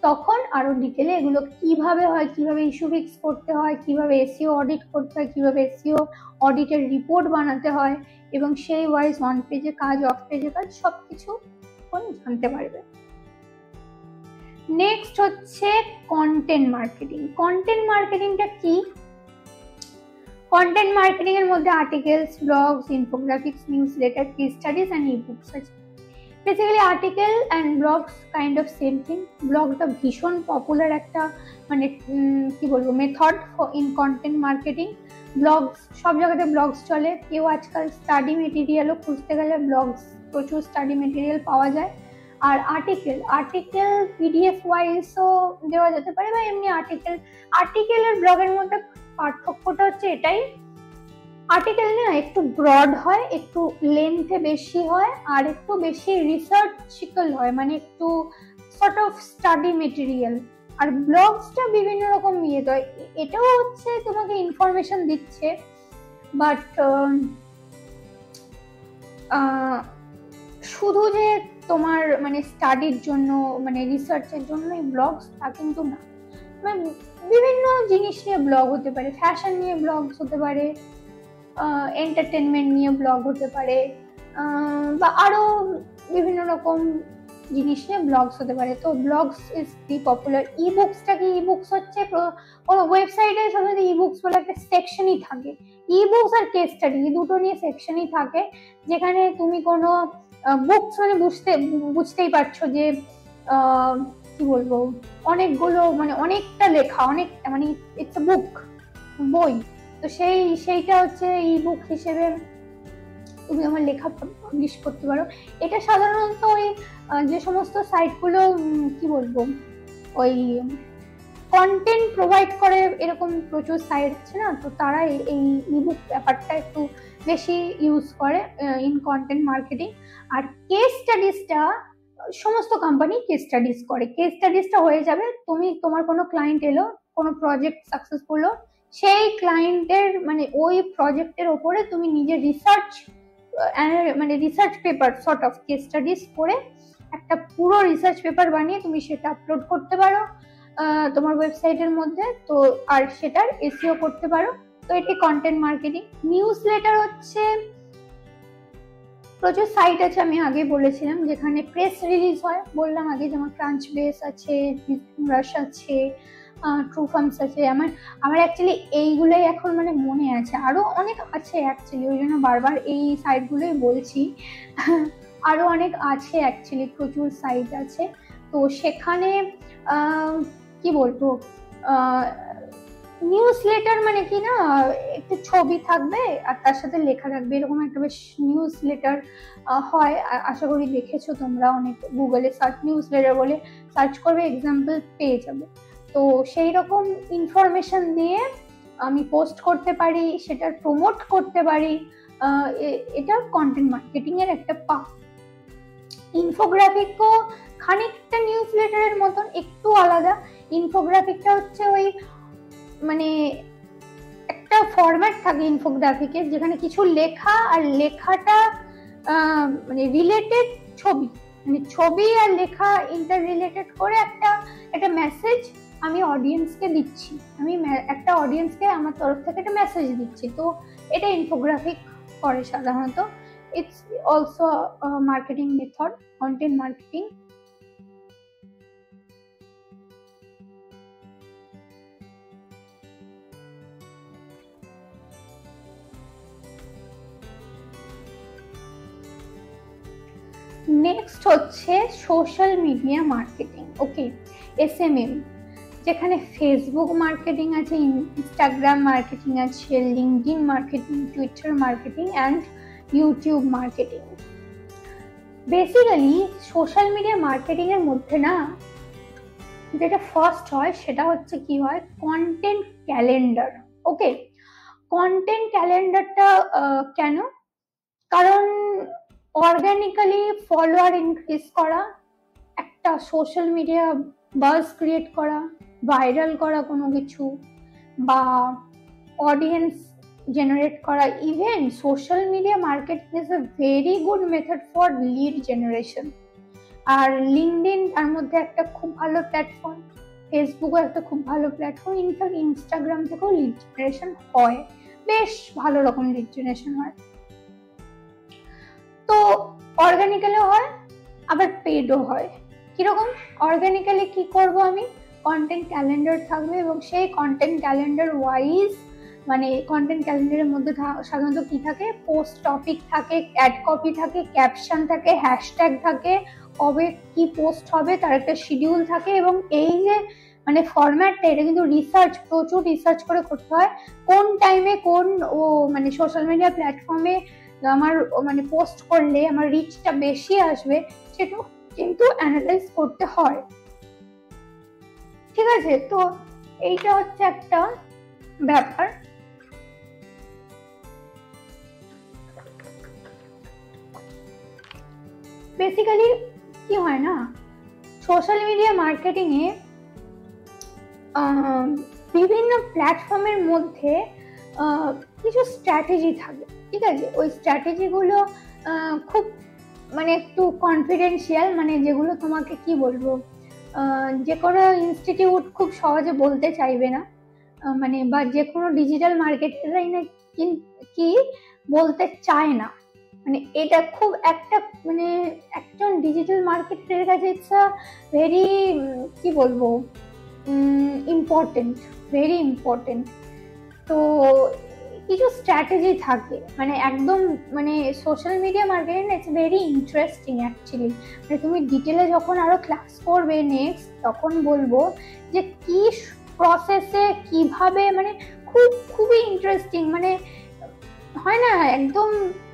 A: তখন আরো ডিটেলে এগুলো কিভাবে হয়, কিভাবে ইস্যু ফিক্স করতে হয়, কিভাবে এসইও অডিট করতে হয়, কিভাবে এসইও অডিটের রিপোর্ট বানাতে হয়, এবং সেই ওয়াইজ অন পেজে কাজ, অফ পেজে কাজ, সবকিছু তখন জানতে পারবে। নেক্সট হচ্ছে কন্টেন্ট মার্কেটিং। কন্টেন্ট মার্কেটিংটা কি? কন্টেন্ট মার্কেটিং এর মধ্যে articles, blogs, infographics, newsletter, case studies and ebooks আছে। Basically article and blogs kind of same thing. ব্লগটা ভীষণ পপুলার একটা মানে কি বলবো method in content marketing. Blogs, সব জায়গাতে ব্লগস চলে, কেউ আজকাল স্টাডি মেটেরিয়ালও খুঁজতে গেলে ব্লগস, প্রচুর স্টাডি মেটেরিয়াল পাওয়া যায়। আর আর্টিকেল পিডিএফ ওয়াইজও দেওয়া যেতে পারে, বা এমনি আর্টিকেল আর ব্লগের মধ্যে পার্থক্যটা হচ্ছে এটাই, আর্টিকেল না একটু ব্রড হয়, একটু লেন্থে বেশি হয়, আর একটু বেশি রিসার্চিক্যাল হয়, মানে একটু সর্ট অফ স্টাডি মেটেরিয়াল। আর ব্লগসটা বিভিন্ন রকম ইয়ে হয়, এটাও হচ্ছে তোমাকে ইনফরমেশন দিচ্ছে, বাট শুধু যে তোমার মানে স্টাডির জন্য মানে রিসার্চের জন্যই ব্লগস তা কিন্তু না। বিভিন্ন জিনিস নিয়ে ব্লগ হতে পারে, ফ্যাশন নিয়ে ব্লগস হতে পারে, এন্টারটেনমেন্ট নিয়ে ব্লগ হতে পারে, বা আরো বিভিন্ন রকম জিনিস নিয়ে ব্লগস হতে পারে। তো ব্লগস ইজ দি পপুলার। ইবুকসটা কি? ইবুকস হচ্ছে কোনো ওয়েবসাইটে সাধারণত ইবুকস বলে একটা সেকশনই থাকে, ইবুকস আর কেস স্টাডি দুটো নিয়ে সেকশনই থাকে, যেখানে তুমি কোনো বুকস মানে বুঝতেই পারছো যে কি বলবো, অনেকগুলো মানে অনেকটা লেখা, অনেক মানে ইটস আ বুক, বই। তো সেইটা হচ্ছে ই বুক হিসেবে তুমি আমার লেখা পাবলিশ করতে পারো। এটা সাধারণত ওই যে সমস্ত সাইটগুলো কি বলবো ওই কন্টেন্ট প্রোভাইড করে, এরকম প্রচুর সাইট আছে না, তো তারা এই ইবুক ব্যাপারটা একটু বেশি ইউজ করে ইন কন্টেন্ট মার্কেটিং। আর কেস স্টাডিজটা সমস্ত কোম্পানি কেস স্টাডিজ করে। কেস স্টাডিজটা হয়ে যাবে তোমার কোনো ক্লায়েন্ট এলো, কোনো প্রজেক্ট সাকসেস হলো, সেই ক্লায়েন্টের মানে ওই প্রজেক্টের ওপরে তুমি নিজের research paper sort of case studies করে একটা পুরো রিসার্চ পেপার বানিয়ে তুমি সেটা আপলোড করতে পারো তোমার ওয়েবসাইটের মধ্যে, তো আর সেটার এসইও করতে পারো। তো এটি কন্টেন্ট মার্কেটিং। নিউজ লেটার হচ্ছে প্রচুর সাইট আছে, আমি আগে বলেছিলাম, যেখানে প্রেস রিলিজ হয়, বললাম আগে, যেমন ক্রাঞ্চবেস আছে, রাশ আছে, ট্রু ফার্মস আছে, আমার আমার অ্যাকচুয়ালি এইগুলোই এখন মানে মনে আছে, আরো অনেক আছে অ্যাকচুয়ালি, ওই জন্য বারবার এই সাইটগুলোই বলছি। আরো অনেক আছে অ্যাকচুয়ালি, প্রচুর সাইট আছে। তো সেখানে কি বলবো, নিউজ লেটার মানে কি না, একটু ছবি থাকবে আর তার সাথে লেখা থাকবে, এরকম একটা বেশ নিউজ লেটার হয়। আশা করি দেখেছো তোমরা, অনেক গুগলে সার্চ নিউজ লেটার বলে সার্চ করবে, এক্সাম্পল পেয়ে যাবে। তো সেই রকম ইনফরমেশন দিয়ে আমি পোস্ট করতে পারি, সেটার প্রমোট করতে পারি। এটা কন্টেন্ট মার্কেটিং এর একটা পার্ট। ইনফোগ্রাফিকও খানিকটা নিউজ লেটারের মতন, একটু আলাদা। ইনফোগ্রাফিকটা হচ্ছে ওই মানে একটা ফরম্যাট থাকে ইনফোগ্রাফিকের, যেখানে কিছু লেখা আর লেখাটা মানে রিলেটেড ছবি, মানে ছবি আর লেখা ইন্টার রিলেটেড করে একটা একটা মেসেজ আমি অডিয়েন্সকে দিচ্ছি, আমি একটা অডিয়েন্সকে আমার তরফ থেকে একটা মেসেজ দিচ্ছি। তো এটা ইনফোগ্রাফিক করে সাধারণত। It's also marketing method, content marketing. Next হচ্ছে সোশ্যাল মিডিয়া মার্কেটিং, ওকে, SMM, যেখানে ফেসবুক মার্কেটিং আছে, ইনস্টাগ্রাম মার্কেটিং আছে, LinkedIn marketing, Twitter marketing and YouTube marketing. Basically social media marketing এর মধ্যে না যেটা ফার্স্ট হয় সেটা হচ্ছে কি হয়, কন্টেন্ট ক্যালেন্ডার। ওকে, কন্টেন্ট ক্যালেন্ডারটা কেন, কারণ অর্গানিক্যালি ফলোয়ার ইনক্রিজ করা, একটা সোশ্যাল মিডিয়া বাজ ক্রিয়েট করা, ভাইরাল করা কোনো কিছু, বা অডিয়েন্স জেনারেট করা। Even social media marketing is a very good method for lead generation. আর লিঙ্কডইন তার মধ্যে একটা খুব ভালো প্ল্যাটফর্ম, ফেসবুকও একটা খুব ভালো প্ল্যাটফর্ম, ইনফ্যাক্ট ইনস্টাগ্রাম থেকেও লিড জেনারেশন হয়, বেশ ভালো রকম লিড জেনারেশন হয়। তো অর্গানিক্যালিও হয়, আবার পেডও হয়। কিরকম, অর্গানিক্যালি কি করব, আমি কন্টেন্ট ক্যালেন্ডার থাকবে এবং সেই কন্টেন্ট ক্যালেন্ডার ওয়াইজ, মানে কন্টেন্ট ক্যালেন্ডারের মধ্যে সাধারণত কি থাকে, পোস্ট টপিক থাকে, অ্যাড কপি থাকে, ক্যাপশন থাকে, হ্যাশট্যাগ থাকে, কবে কি পোস্ট হবে তার একটা শিডিউল থাকে। এবং এই যে মানে ফরম্যাটটা, এটা কিন্তু রিসার্চ, প্রচুর রিসার্চ করে করতে হয়, কোন টাইমে কোন মানে সোশ্যাল মিডিয়া প্ল্যাটফর্মে আমার মানে পোস্ট করলে আমার রিচটা বেশি আসবে, সেটাও কিন্তু অ্যানালাইজ করতে হয়। ঠিক আছে, তো এইটা হচ্ছে একটা ব্যাপার। বেসিক্যালি কি হয় না, সোশ্যাল মিডিয়া মার্কেটিং এ বিভিন্ন প্ল্যাটফর্মের মধ্যে কিছু স্ট্র্যাটেজি থাকে। ঠিক আছে, ওই স্ট্র্যাটেজিগুলো খুব মানে একটু কনফিডেন্সিয়াল, মানে যেগুলো তোমাকে কি বলবো, যে কোনো ইনস্টিটিউট খুব সহজে বলতে চাইবে না, মানে বা যে কোনো ডিজিটাল মার্কেটারই না কি বলতে চায় না। মানে এটা খুব একটা মানে একজন ডিজিটাল মার্কেটারের কাছে ইটস আ ভেরি কি বলবো ইম্পর্টেন্ট, ভেরি ইম্পর্টেন্ট। তো কিছু স্ট্র্যাটেজি থাকে, মানে একদম মানে social media marketing it's very interesting actually. মানে তুমি ডিটেলে যখন আরো ক্লাস করবে নেক্সট, তখন বলবো যে কি প্রসেসে কিভাবে, মানে খুবই ইন্টারেস্টিং, মানে হয় না একদম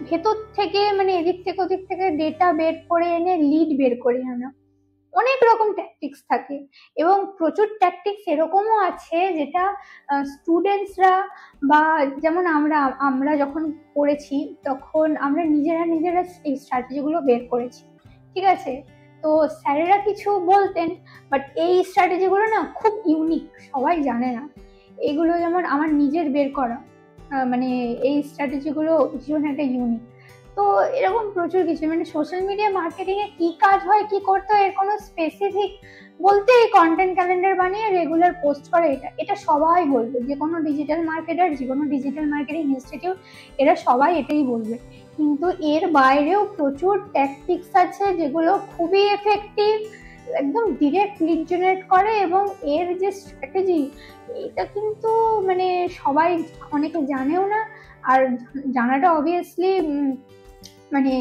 A: ভেতর থেকে, মানে এদিক থেকে ওদিক থেকে ডেটা বের করে এনে লিড বের করে আনা, অনেক রকম ট্যাকটিক্স থাকে। এবং প্রচুর ট্যাকটিক্স এরকমও আছে যেটা স্টুডেন্টসরা, বা যেমন আমরা যখন পড়েছি তখন আমরা নিজেরা এই স্ট্র্যাটেজিগুলো বের করেছি। ঠিক আছে, তো স্যারেরা কিছু বলতেন, বাট এই স্ট্র্যাটেজিগুলো না খুব ইউনিক, সবাই জানে না। এগুলো যেমন আমার নিজের বের করা, মানে এই স্ট্র্যাটেজিগুলো ভীষণ একটা ইউনিক। তো এরকম প্রচুর কিছু, মানে সোশ্যাল মিডিয়া মার্কেটিং এ কি কাজ হয়, কি করতে হয়, এর কোনো স্পেসিফিক বলতে এই কন্টেন্ট ক্যালেন্ডার বানিয়ে রেগুলার পোস্ট করে, এটা সবাই বলবে, যে কোনো ডিজিটাল মার্কেটার, যে কোনো ডিজিটাল মার্কেটিং ইনস্টিটিউট, এরা সবাই এটাই বলবে। কিন্তু এর বাইরেও প্রচুর ট্যাকটিক্স আছে যেগুলো খুবই এফেক্টিভ, একদম ডিরেক্ট লিড জেনারেট করে, এবং এর যে স্ট্র্যাটেজি এটা কিন্তু মানে সবাই অনেকে জানেও না। আর জানাটা অবভিয়াসলি মানে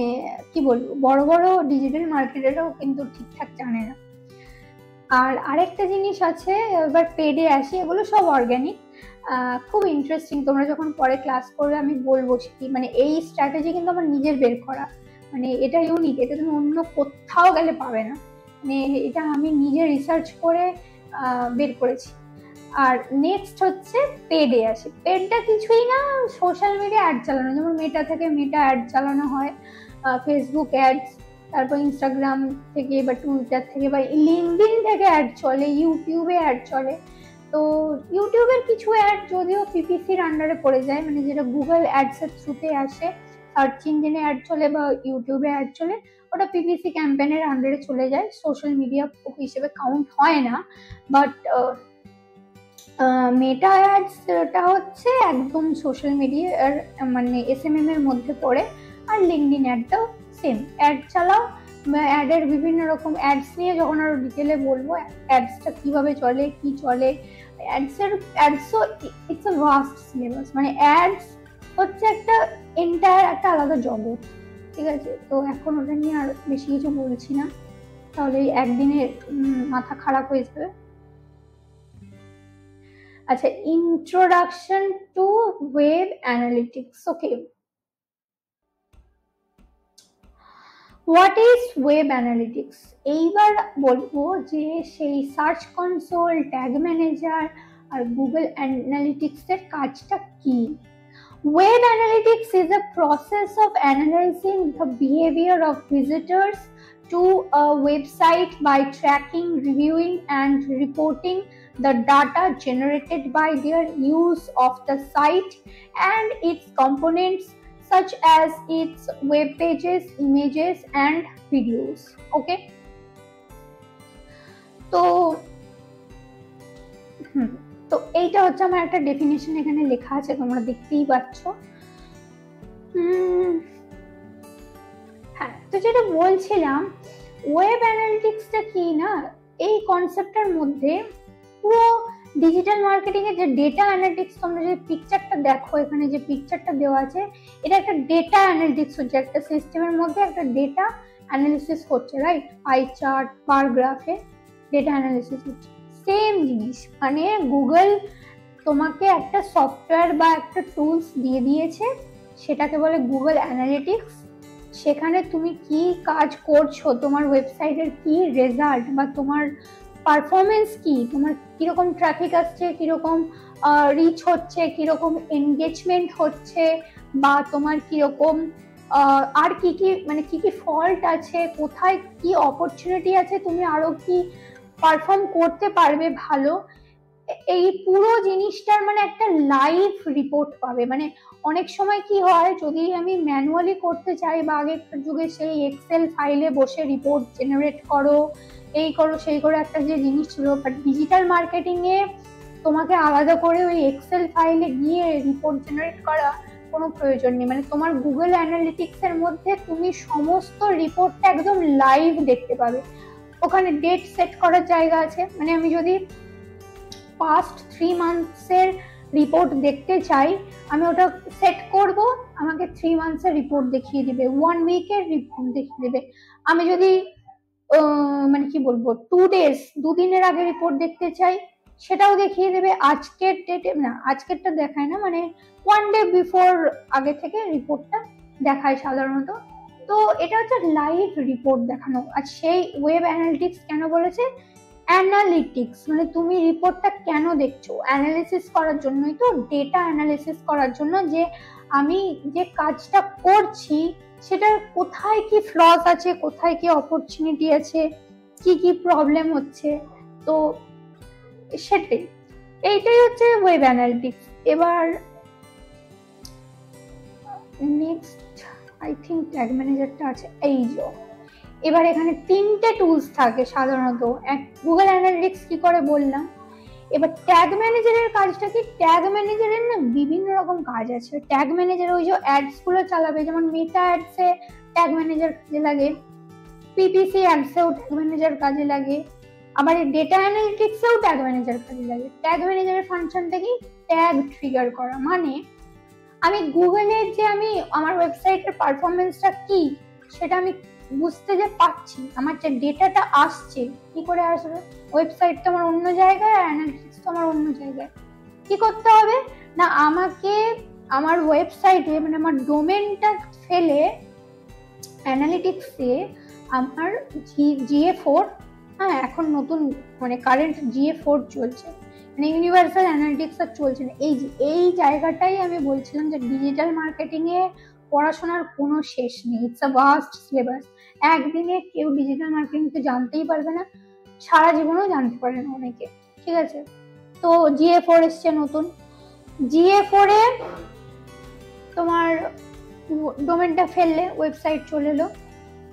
A: কি বলবো, বড় বড় ডিজিটাল মার্কেটাররাও কিন্তু ঠিকঠাক জানে না। আর আরেকটা জিনিস আছে, এবার পেডে আসি, এগুলো সব অর্গানিক। খুব ইন্টারেস্টিং, তোমরা যখন পরে ক্লাস করবে আমি বলবো কি, মানে এই স্ট্র্যাটেজি কিন্তু আমার নিজের বের করা, মানে এটা ইউনিক, এটা তুমি অন্য কোথাও গেলে পাবে না, মানে এটা আমি নিজে রিসার্চ করে বের করেছি। আর নেক্সট হচ্ছে পেডে আসি। পেডটা কিছুই না, সোশ্যাল মিডিয়া অ্যাড চালানো, যেমন মেটা থেকে মেটা অ্যাড চালানো হয়, ফেসবুক অ্যাডস, তারপর ইনস্টাগ্রাম থেকে বা টুইটার থেকে বা লিঙ্কডইন থেকে অ্যাড চলে, ইউটিউবে অ্যাড চলে। তো ইউটিউবের কিছু অ্যাড যদিও পিপিসির আন্ডারে পড়ে যায়, মানে যেটা গুগল অ্যাডসের থ্রুতে আসে, সার্চ ইঞ্জিনে অ্যাড চলে বা ইউটিউবে অ্যাড চলে, ওটা পিপিসি ক্যাম্পেনের আন্ডারে চলে যায়, সোশ্যাল মিডিয়া হিসেবে কাউন্ট হয় না। বাট মেটা অ্যাডসটা হচ্ছে একদম সোশ্যাল মিডিয়ার মানে এসএমএম এর মধ্যে পড়ে। আর লিঙ্কডইন অ্যাডটাও সেম, অ্যাড চালাও, অ্যাডের বিভিন্ন রকম অ্যাডস নিয়ে যখন আরো ডিটেলে বলবো অ্যাডসটা কিভাবে চলে, কি চলে, অ্যাডসও ইটস আ ভাস্ট সিলেবাস, মানে অ্যাডস হচ্ছে একটা এন্টায়ার একটা আলাদা জগৎ, ঠিক আছে? তো এখন ওটা নিয়ে আর বেশি কিছু বলছি না, তাহলে একদিনে মাথা খারাপ হয়ে যাবে। আচ্ছা, introduction to web analytics. Okay, what is web analytics? এইবার বলবো যে সেই সার্চ কনসোল, ট্যাগ ম্যানেজার আর গুগল অ্যানালিটিক্স এর কাজটা কি। Web analytics is a process of analyzing the behavior of visitors to a website by tracking, reviewing, and reporting the data generated by their use of the site and its components, such as its web pages, images, and videos. Okay? তো এইটা হচ্ছে আমার একটা definition, এখানে লেখা আছে, তোমরা দেখতেই পাচ্ছ। হ্যাঁ, তো যেটা বলছিলাম, ওয়েব অ্যানালিটিক্সটা কি না, এই কনসেপ্টের মধ্যে পুরো ডিজিটাল মার্কেটিং এর যে ডেটা অ্যানালিটিক্স, তোমরা যে পিকচারটা দেখো, এখানে যে পিকচারটা দেওয়া আছে, এটা একটা ডেটা অ্যানালিটিক্স হচ্ছে, একটা সিস্টেমের মধ্যে একটা ডেটা অ্যানালিসিস হচ্ছে, রাইট? পাই চার্ট, বার গ্রাফে ডেটা অ্যানালিসিস হচ্ছে, সেম জিনিস। মানে গুগল তোমাকে একটা সফটওয়্যার বা একটা টুলস দিয়ে দিয়েছে, সেটাকে বলে গুগল অ্যানালিটিক্স। সেখানে তুমি কি কাজ করছো, তোমার ওয়েবসাইটের কি রেজাল্ট বা তোমার পারফরমেন্স কি, তোমার কিরকম ট্রাফিক আসছে, কিরকম রিচ হচ্ছে, কিরকম এনগেজমেন্ট হচ্ছে, বা তোমার কিরকম আর কি কি মানে কি কি ফল্ট আছে, কোথায় কি অপরচুনিটি আছে, তুমি আরো কি পারফর্ম করতে পারবে ভালো, এই পুরো জিনিসটার মানে একটা লাইভ রিপোর্ট পাবে। মানে অনেক সময় কি হয়, যদি আমি ম্যানুয়ালি করতে চাই, বা আগেকার যুগে সেই এক্সেল ফাইলে বসে রিপোর্ট জেনারেট করো, এই করো সেই করো, একটা যে জিনিস ছিল, বাট ডিজিটাল মার্কেটিং এ তোমাকে আলাদা করে ওই এক্সেল ফাইলে গিয়ে রিপোর্ট জেনারেট করা কোনো প্রয়োজন নেই। মানে তোমার গুগল অ্যানালিটিক্স এর মধ্যে তুমি সমস্ত রিপোর্টটা একদম লাইভ দেখতে পাবে। ওখানে ডেট সেট করার জায়গা আছে, মানে আমি যদি পাস্ট 3 মান্থসের রিপোর্ট দেখতে চাই, আমি ওটা সেট করব, আমাকে 3 মান্থসের রিপোর্ট দেখিয়ে দিবে, 1 উইকের রিপোর্ট দেখিয়ে দেবে। আমি যদি মানে কি বলবো 2 ডেজ, 2 দিনের আগে রিপোর্ট দেখতে চাই, সেটাও দেখিয়ে দেবে। আজকের ডেটে না, আজকেরটা দেখায় না, মানে 1 ডে বিফোর আগে থেকে রিপোর্টটা দেখায় সাধারণত। তো এটা হচ্ছে লাইভ রিপোর্ট দেখানো। আর সেই ওয়েব অ্যানালিটিক্স কেন বলেছে? অ্যানালিটিক্স মানে তুমি রিপোর্টটা কেন দেখছো, অ্যানালিসিস করার জন্যই তো, ডেটা অ্যানালিসিস করার জন্য, যে আমি যে কাজটা করছি সেটার কোথায় কি ফ্লস আছে, কোথায় কি অপরচুনিটি আছে, কি কি প্রবলেম হচ্ছে। তো সেটাই, এইটাই হচ্ছে ওয়েব অ্যানালিটিক্স। এবার নেক্সট আই থিঙ্ক ট্যাগ ম্যানেজারটা আছে, এই যে এবার এখানে 3টে টুলস থাকে সাধারণত। গুগল অ্যানালিটিক্স কি করে বললাম। এবার ট্যাগ ম্যানেজারের কাজটা কি? ট্যাগ ম্যানেজারের না বিভিন্ন রকম কাজ আছে। ট্যাগ ম্যানেজার ওই যে অ্যাডস গুলো চালাবে, যেমন মেটা অ্যাডসে ট্যাগ ম্যানেজার কাজে লাগে, পিপিসি অ্যাডসেও ট্যাগ ম্যানেজার কাজে লাগে, আবার ডেটা অ্যানালিটিক্সেও ট্যাগ ম্যানেজার কাজে লাগে। ট্যাগ ম্যানেজারের ফাংশনটা কি? ট্যাগ ট্রিগার করা। মানে আমি গুগলের যে আমি আমার ওয়েবসাইটের পারফরমেন্সটা কি সেটা আমি বুঝতে যে পারছি, আমার যে ডেটাটা আসছে, কি করে আসবে? ওয়েবসাইট তো আমার অন্য জায়গায় আর অ্যানালিটিক্স তো আমার অন্য জায়গায়। কি করতে হবে না, আমাকে আমার ওয়েবসাইটে মানে আমার ডোমেনটা ফেলে অ্যানালিটিক্সে আমার GA4, হ্যাঁ এখন নতুন মানে কারেন্ট GA4 চলছে, মানে ইউনিভার্সাল অ্যানালিটিক্স আর চলছে না। এই জায়গাটাই আমি বলছিলাম যে ডিজিটাল মার্কেটিং এ পড়াশোনার কোনো শেষ নেই। It's a vast syllabus. একদিনে কেউ ডিজিটাল মার্কেটিং তো জানতেই পারবে না, সারা জীবনেও জানতে পারে না অনেকে, ঠিক আছে? তো GA4 এসছে নতুন। GA4 এ তোমার ডোমেনটা ফেললে ওয়েবসাইট চলে এলো,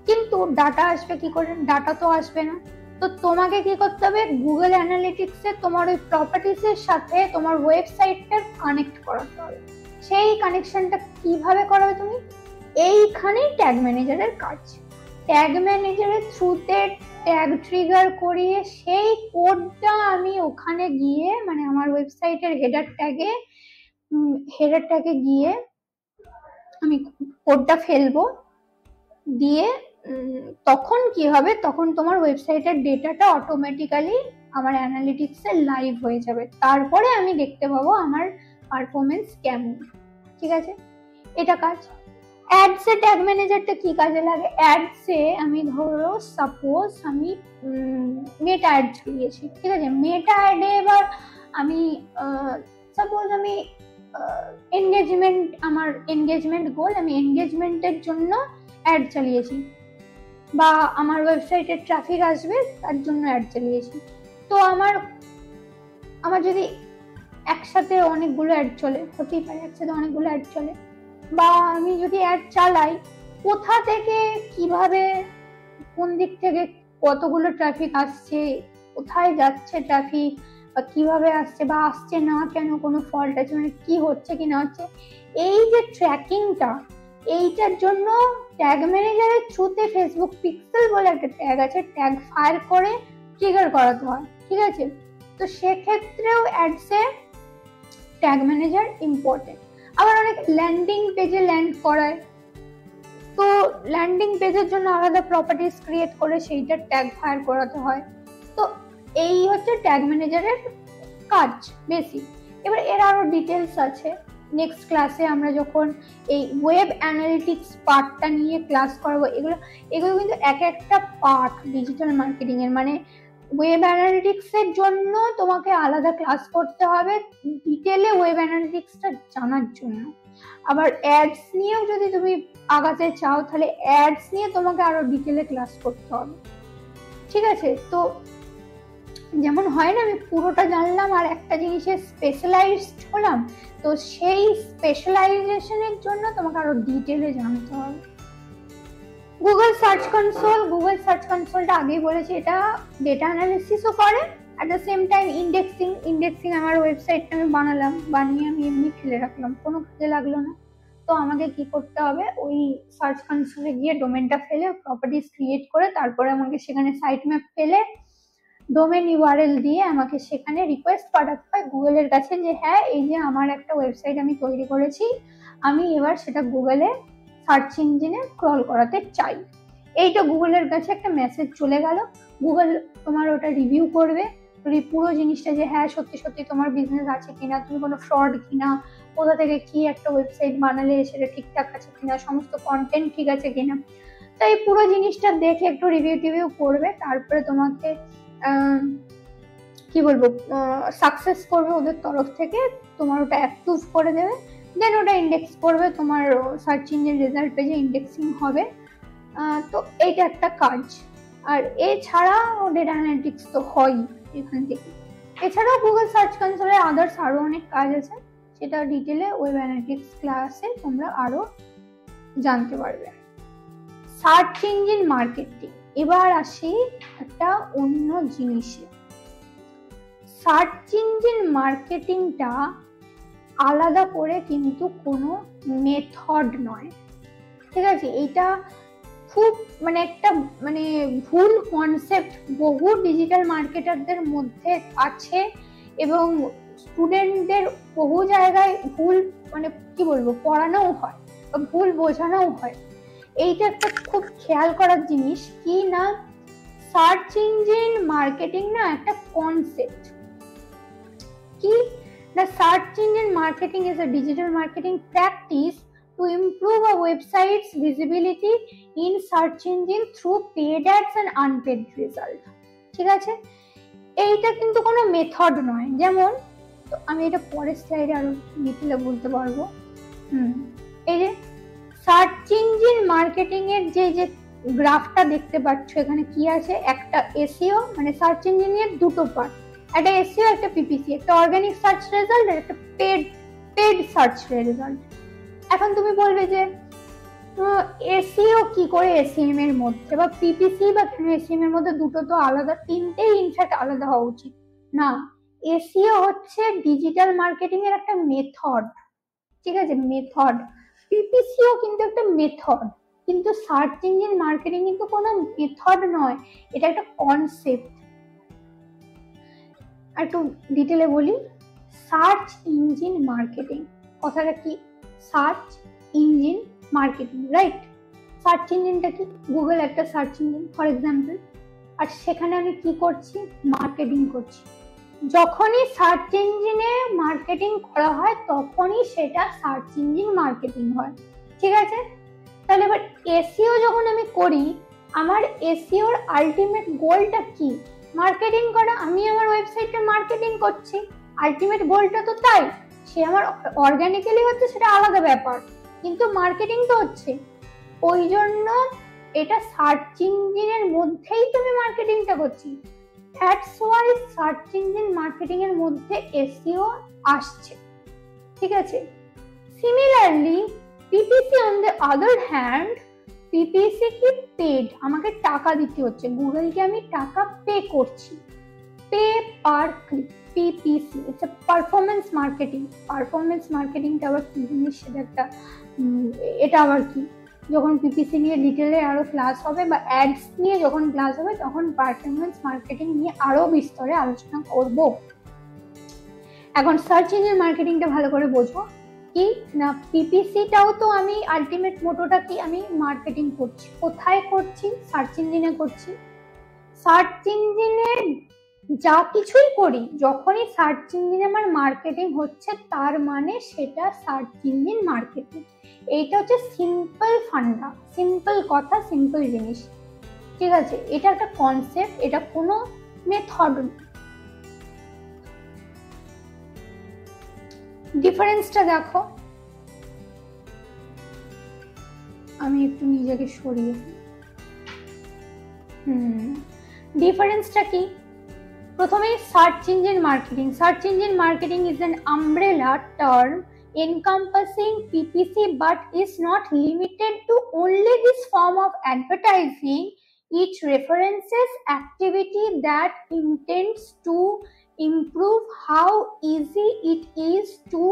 A: কিন্তু ডাটা আসবে কি করে? ডাটা তো আসবে না। তো তোমাকে কি করতে হবে? গুগল অ্যানালিটিক্সে তোমার ওই প্রপার্টিসের সাথে তোমার ওয়েবসাইটটা কানেক্ট করাতে হবে। সেই কানেকশনটা কিভাবে করবে তুমি? এইখানেই ট্যাগ ম্যানেজারের কাজ। ট্যাগ ম্যানেজারের থ্রুতে ট্যাগ ট্রিগার করিয়ে সেই কোডটা আমি ওখানে গিয়ে মানে আমার ওয়েবসাইটের হেডার ট্যাগে গিয়ে আমি কোডটা ফেলবো, দিয়ে তখন কি হবে? তখন তোমার ওয়েবসাইটের ডেটাটা অটোমেটিক্যালি আমার অ্যানালিটিক্সে লাইভ হয়ে যাবে। তারপরে আমি দেখতে পাবো আমার পারফরমেন্স কেমন, ঠিক আছে? এটা কাজ। অ্যাডসে ট্যাগ ম্যানেজারটা কি কাজে লাগে? অ্যাডসে আমি ধরো সাপোজ আমি মেটা অ্যাড চালিয়েছি, ঠিক আছে? মেটা অ্যাডে এবার আমি সাপোজ আমি আমার এনগেজমেন্ট গোল, আমি এনগেজমেন্টের জন্য অ্যাড চালিয়েছি, বা আমার ওয়েবসাইটে ট্রাফিক আসবে তার জন্য অ্যাড চালিয়েছি। তো আমার যদি একসাথে অনেকগুলো অ্যাড চলে, হতেই পারে একসাথে অনেকগুলো অ্যাড চলে, বা আমি যদি অ্যাড চালাই, কোথা থেকে কিভাবে কোন দিক থেকে কতগুলো ট্রাফিক আসছে, কোথায় যাচ্ছে ট্রাফিক, বা কিভাবে আসছে বা আসছে না কেন, কোনো ফল্ট আছে মানে কি হচ্ছে কি না হচ্ছে, এই যে ট্র্যাকিংটা, এইটার জন্য ট্যাগ ম্যানেজারের থ্রুতে ফেসবুক পিক্সেল বলে একটা ট্যাগ আছে, ট্যাগ ফায়ার করে ট্রিগার করাতে হয়, ঠিক আছে? তো সেক্ষেত্রেও অ্যাডসে ট্যাগ ম্যানেজার ইম্পর্টেন্ট। আবার অনেক ল্যান্ডিং পেজে ল্যান্ড করায়, তো ল্যান্ডিং পেজের জন্য আলাদা প্রপার্টিস ক্রিয়েট করে সেইটা ট্যাগ ফায়ার করাতে হয়। তো এই হচ্ছে ট্যাগ ম্যানেজারের কাজ বেসিক। এবার এর আরো ডিটেলস আছে, নেক্সট ক্লাসে আমরা যখন এই ওয়েব অ্যানালিটিক্স পার্টটা নিয়ে ক্লাস করবো। এগুলো কিন্তু এক একটা পার্ট ডিজিটাল মার্কেটিং এর। মানে ওয়েব অ্যানালিটিক্সের জন্য তোমাকে আলাদা ক্লাস করতে হবে ডিটেলে ওয়েব অ্যানালিটিক্সটা জানার জন্য। আবার অ্যাডস নিয়েও যদি তুমি আগাতে চাও তাহলে অ্যাডস নিয়ে তোমাকে আরো ডিটেলে ক্লাস করতে হবে, ঠিক আছে? তো যেমন হয় না, আমি পুরোটা জানলাম আর একটা জিনিসে স্পেশালাইজড হলাম, তো সেই স্পেশালাইজেশনের জন্য তোমাকে আরো ডিটেলে জানতে হবে। গুগল সার্চ কনসোলটা আগেই বলেছি, এটা ডেটা অ্যানালিসিসও করে, at the same time indexing আমার ওয়েবসাইটটা আমি বানালাম, বানিয়ে আমি এমনি ফেলে রাখলাম, কোনো কাজে লাগলো না। তো আমাকে কি করতে হবে? ওই সার্চ কনসোলে গিয়ে ডোমেনটা ফেলে প্রপার্টিস ক্রিয়েট করে তারপরে আমাকে সেখানে সাইট ম্যাপ ফেলে ডোমেন ইউআরএল দিয়ে আমাকে সেখানে রিকোয়েস্ট পাঠাতে হয় গুগলের কাছে যে হ্যাঁ এই যে আমার একটা ওয়েবসাইট আমি তৈরি করেছি, আমি এবার সেটা গুগলে সার্চ ইঞ্জিনে ক্রল করাতে চাই। এইটা গুগলের কাছে একটা মেসেজ চলে গেল, গুগল তোমার ওটা রিভিউ করবে পুরো জিনিসটা যে হ্যাঁ সত্যি সত্যি তোমার বিজনেস আছে কিনা, তুমি কোনো ফ্রড কিনা, কোথা থেকে কি একটা ওয়েবসাইট বানালে সেটা ঠিকঠাক আছে কিনা, সমস্ত কন্টেন্ট ঠিক আছে কিনা। তো এই পুরো জিনিসটা দেখে একটু রিভিউ করবে, তারপরে তোমাকে কি বলবো সাকসেস করবে ওদের তরফ থেকে, তোমার ওটা অ্যাপ্রুভ করে দেবে, দেন ওটা ইন্ডেক্স করবে তোমার সার্চ ইঞ্জিন রেজাল্ট পেজে ইন্ডেক্সিং হবে। তো এইটা একটা কাজ। আর এছাড়া ডেটা অ্যানালিটিক্স তো হয় এখান থেকে। এছাড়াও গুগল সার্চ কনসোলে আদার্স আরো অনেক কাজ আছে, সেটা ডিটেলে ওয়েব অ্যানালিটিক্স ক্লাসে তোমরা আরো জানতে পারবে। সার্চ ইঞ্জিন মার্কেটিং, এবার আসি একটা অন্য জিনিসে। সার্চ ইঞ্জিন মার্কেটিংটা আলাদা করে কিন্তু কোনো মেথড নয়, ঠিক আছে? এটা খুব মানে একটা মানে ভুল কনসেপ্ট বহু ডিজিটাল মার্কেটারদের মধ্যে আছে, এবং স্টুডেন্টদের বহু জায়গায় ভুল মানে কি বলবো পড়ানোও হয় বা ভুল বোঝানোও হয়। এইটা একটা খুব খেয়াল করার জিনিস কি না, সার্চ ইঞ্জিন মার্কেটিং না একটা কনসেপ্ট কি না, search engine marketing is a digital marketing practice to improve a website's visibility in search engine through paid ads and unpaid result। ঠিক আছে, এইটা কিন্তু কোনো মেথড নয়। যেমন আমি এটা পরের স্লাইডে আরো ডিটেইলে বলতে পারবো। এই যে সার্চ ইঞ্জিন মার্কেটিং এর যে যে গ্রাফটা দেখতে পাচ্ছ এখানে কি আছে, একটা এসইও মানে সার্চ ইঞ্জিনের দুটো পার্ট, একটা এসইও একটা পিপিসি, একটা অর্গানিক সার্চ রেজাল্ট আর একটা পেড সার্চ রেজাল্ট। এখন তুমি বলবে যে এসইও কি করে এসইএম এর মধ্যে বা পিপিসি বা কেন এসইএম এর মধ্যে দুটো তো আলাদা, তিনটেই ইনফ্যাক্ট আলাদা হওয়া উচিত না। এসইও হচ্ছে ডিজিটাল মার্কেটিং এর একটা মেথড, ঠিক আছে, মেথড। পিপিসিও কিন্তু একটা মেথড, কিন্তু সার্চ ইঞ্জিন মার্কেটিং কিন্তু কোনো মেথড নয়, এটা একটা কনসেপ্ট। একটু ডিটেলে বলি, সার্চ ইঞ্জিন মার্কেটিং কথাটা কি, search engine marketing, right? Search ইঞ্জিনটা কি, গুগল একটা সার্চ ইঞ্জিন ফর এক্সাম্পল, আর সেখানে আমি কি করছি, মার্কেটিং করছি। যখনই সার্চ ইঞ্জিনে মার্কেটিং করা হয় তখনই সেটা সার্চ ইঞ্জিন মার্কেটিং হয়, ঠিক আছে? তাহলে এবার এসইও যখন আমি করি, আমার এসইওর আলটিমেট গোলটা কি, মার্কেটিং করা। আমি আমার ওয়েবসাইটে মার্কেটিং করছি, আলটিমেট গোলটা তো তাই। সে আমার অর্গানিক্যালি হচ্ছে সেটা আলাদা ব্যাপার, কিন্তু মার্কেটিং তো হচ্ছে। ওই জন্য এটা সার্চ ইঞ্জিনের মধ্যেই তুমি মার্কেটিংটা করছি, that's why search engine marketing এর মধ্যে এসইও আসছে, ঠিক আছে? Similarly PPC on the other hand, PPC কি পেড, আমাকে টাকা দিতে হচ্ছে, গুগলকে আমি টাকা পে করছি, pay per click, PPC it's a performance marketing. Performance মার্কেটিংটা আবার কি জিনিস সেটা একটা, এটা আবার কি, যখন পিপিসি নিয়ে ডিটেলে আরো ক্লাস হবে বা অ্যাডস নিয়ে যখন ক্লাস হবে তখন পারফরমেন্স মার্কেটিং নিয়ে আরো বিস্তরে আলোচনা করব। এখন সার্চ ইঞ্জিন মার্কেটিংটা ভালো করে বোঝো কি না, পিপিসিটাও তো আমি আলটিমেট মোটোটা কি, আমি মার্কেটিং করছি, কোথায় করছি, সার্চ ইঞ্জিনে করছি। সার্চ ইঞ্জিনে যা কিছুই করি, যখনই সার্চ ইঞ্জিনে আমার মার্কেটিং হচ্ছে তার মানে সেটা সার্চ ইঞ্জিন মার্কেটিং। এইটা হচ্ছে সিম্পল ফান্ডা, সিম্পল কথা, সিম্পল জিনিস, ঠিক আছে? এটা একটা কনসেপ্ট, এটা কোনো মেথড। ডিফারেন্সটা দেখো, আমি একটু নিজেকে সরিয়ে, ডিফারেন্সটা কি, প্রথমে search engine marketing. Search engine marketing is an umbrella term encompassing PPC but is not limited to only this form of advertising. It references activity that intends to improve how easy it is to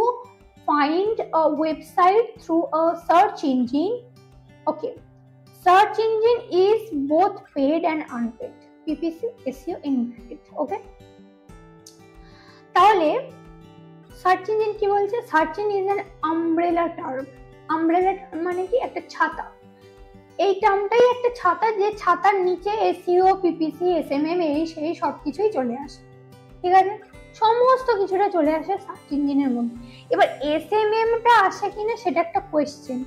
A: find a website through a search engine. Okay, search engine is both paid and unpaid, PPC, SEO included, okay? তাহলে search engine কি বলছে, search engine is an umbrella term. Umbrella term মানে কি, একটা ছাতা। এই টার্মটাই একটা ছাতা, যে ছাতার নিচে এসইও, পিপিসি, এসএমএম এই সেই সবকিছুই চলে আসে, ঠিক আছে? সমস্ত কিছুটা চলে আসে সার্চ ইঞ্জিনের মধ্যে। এবার এসএমএমটা আসে কিনা সেটা একটা কোয়েশ্চেন,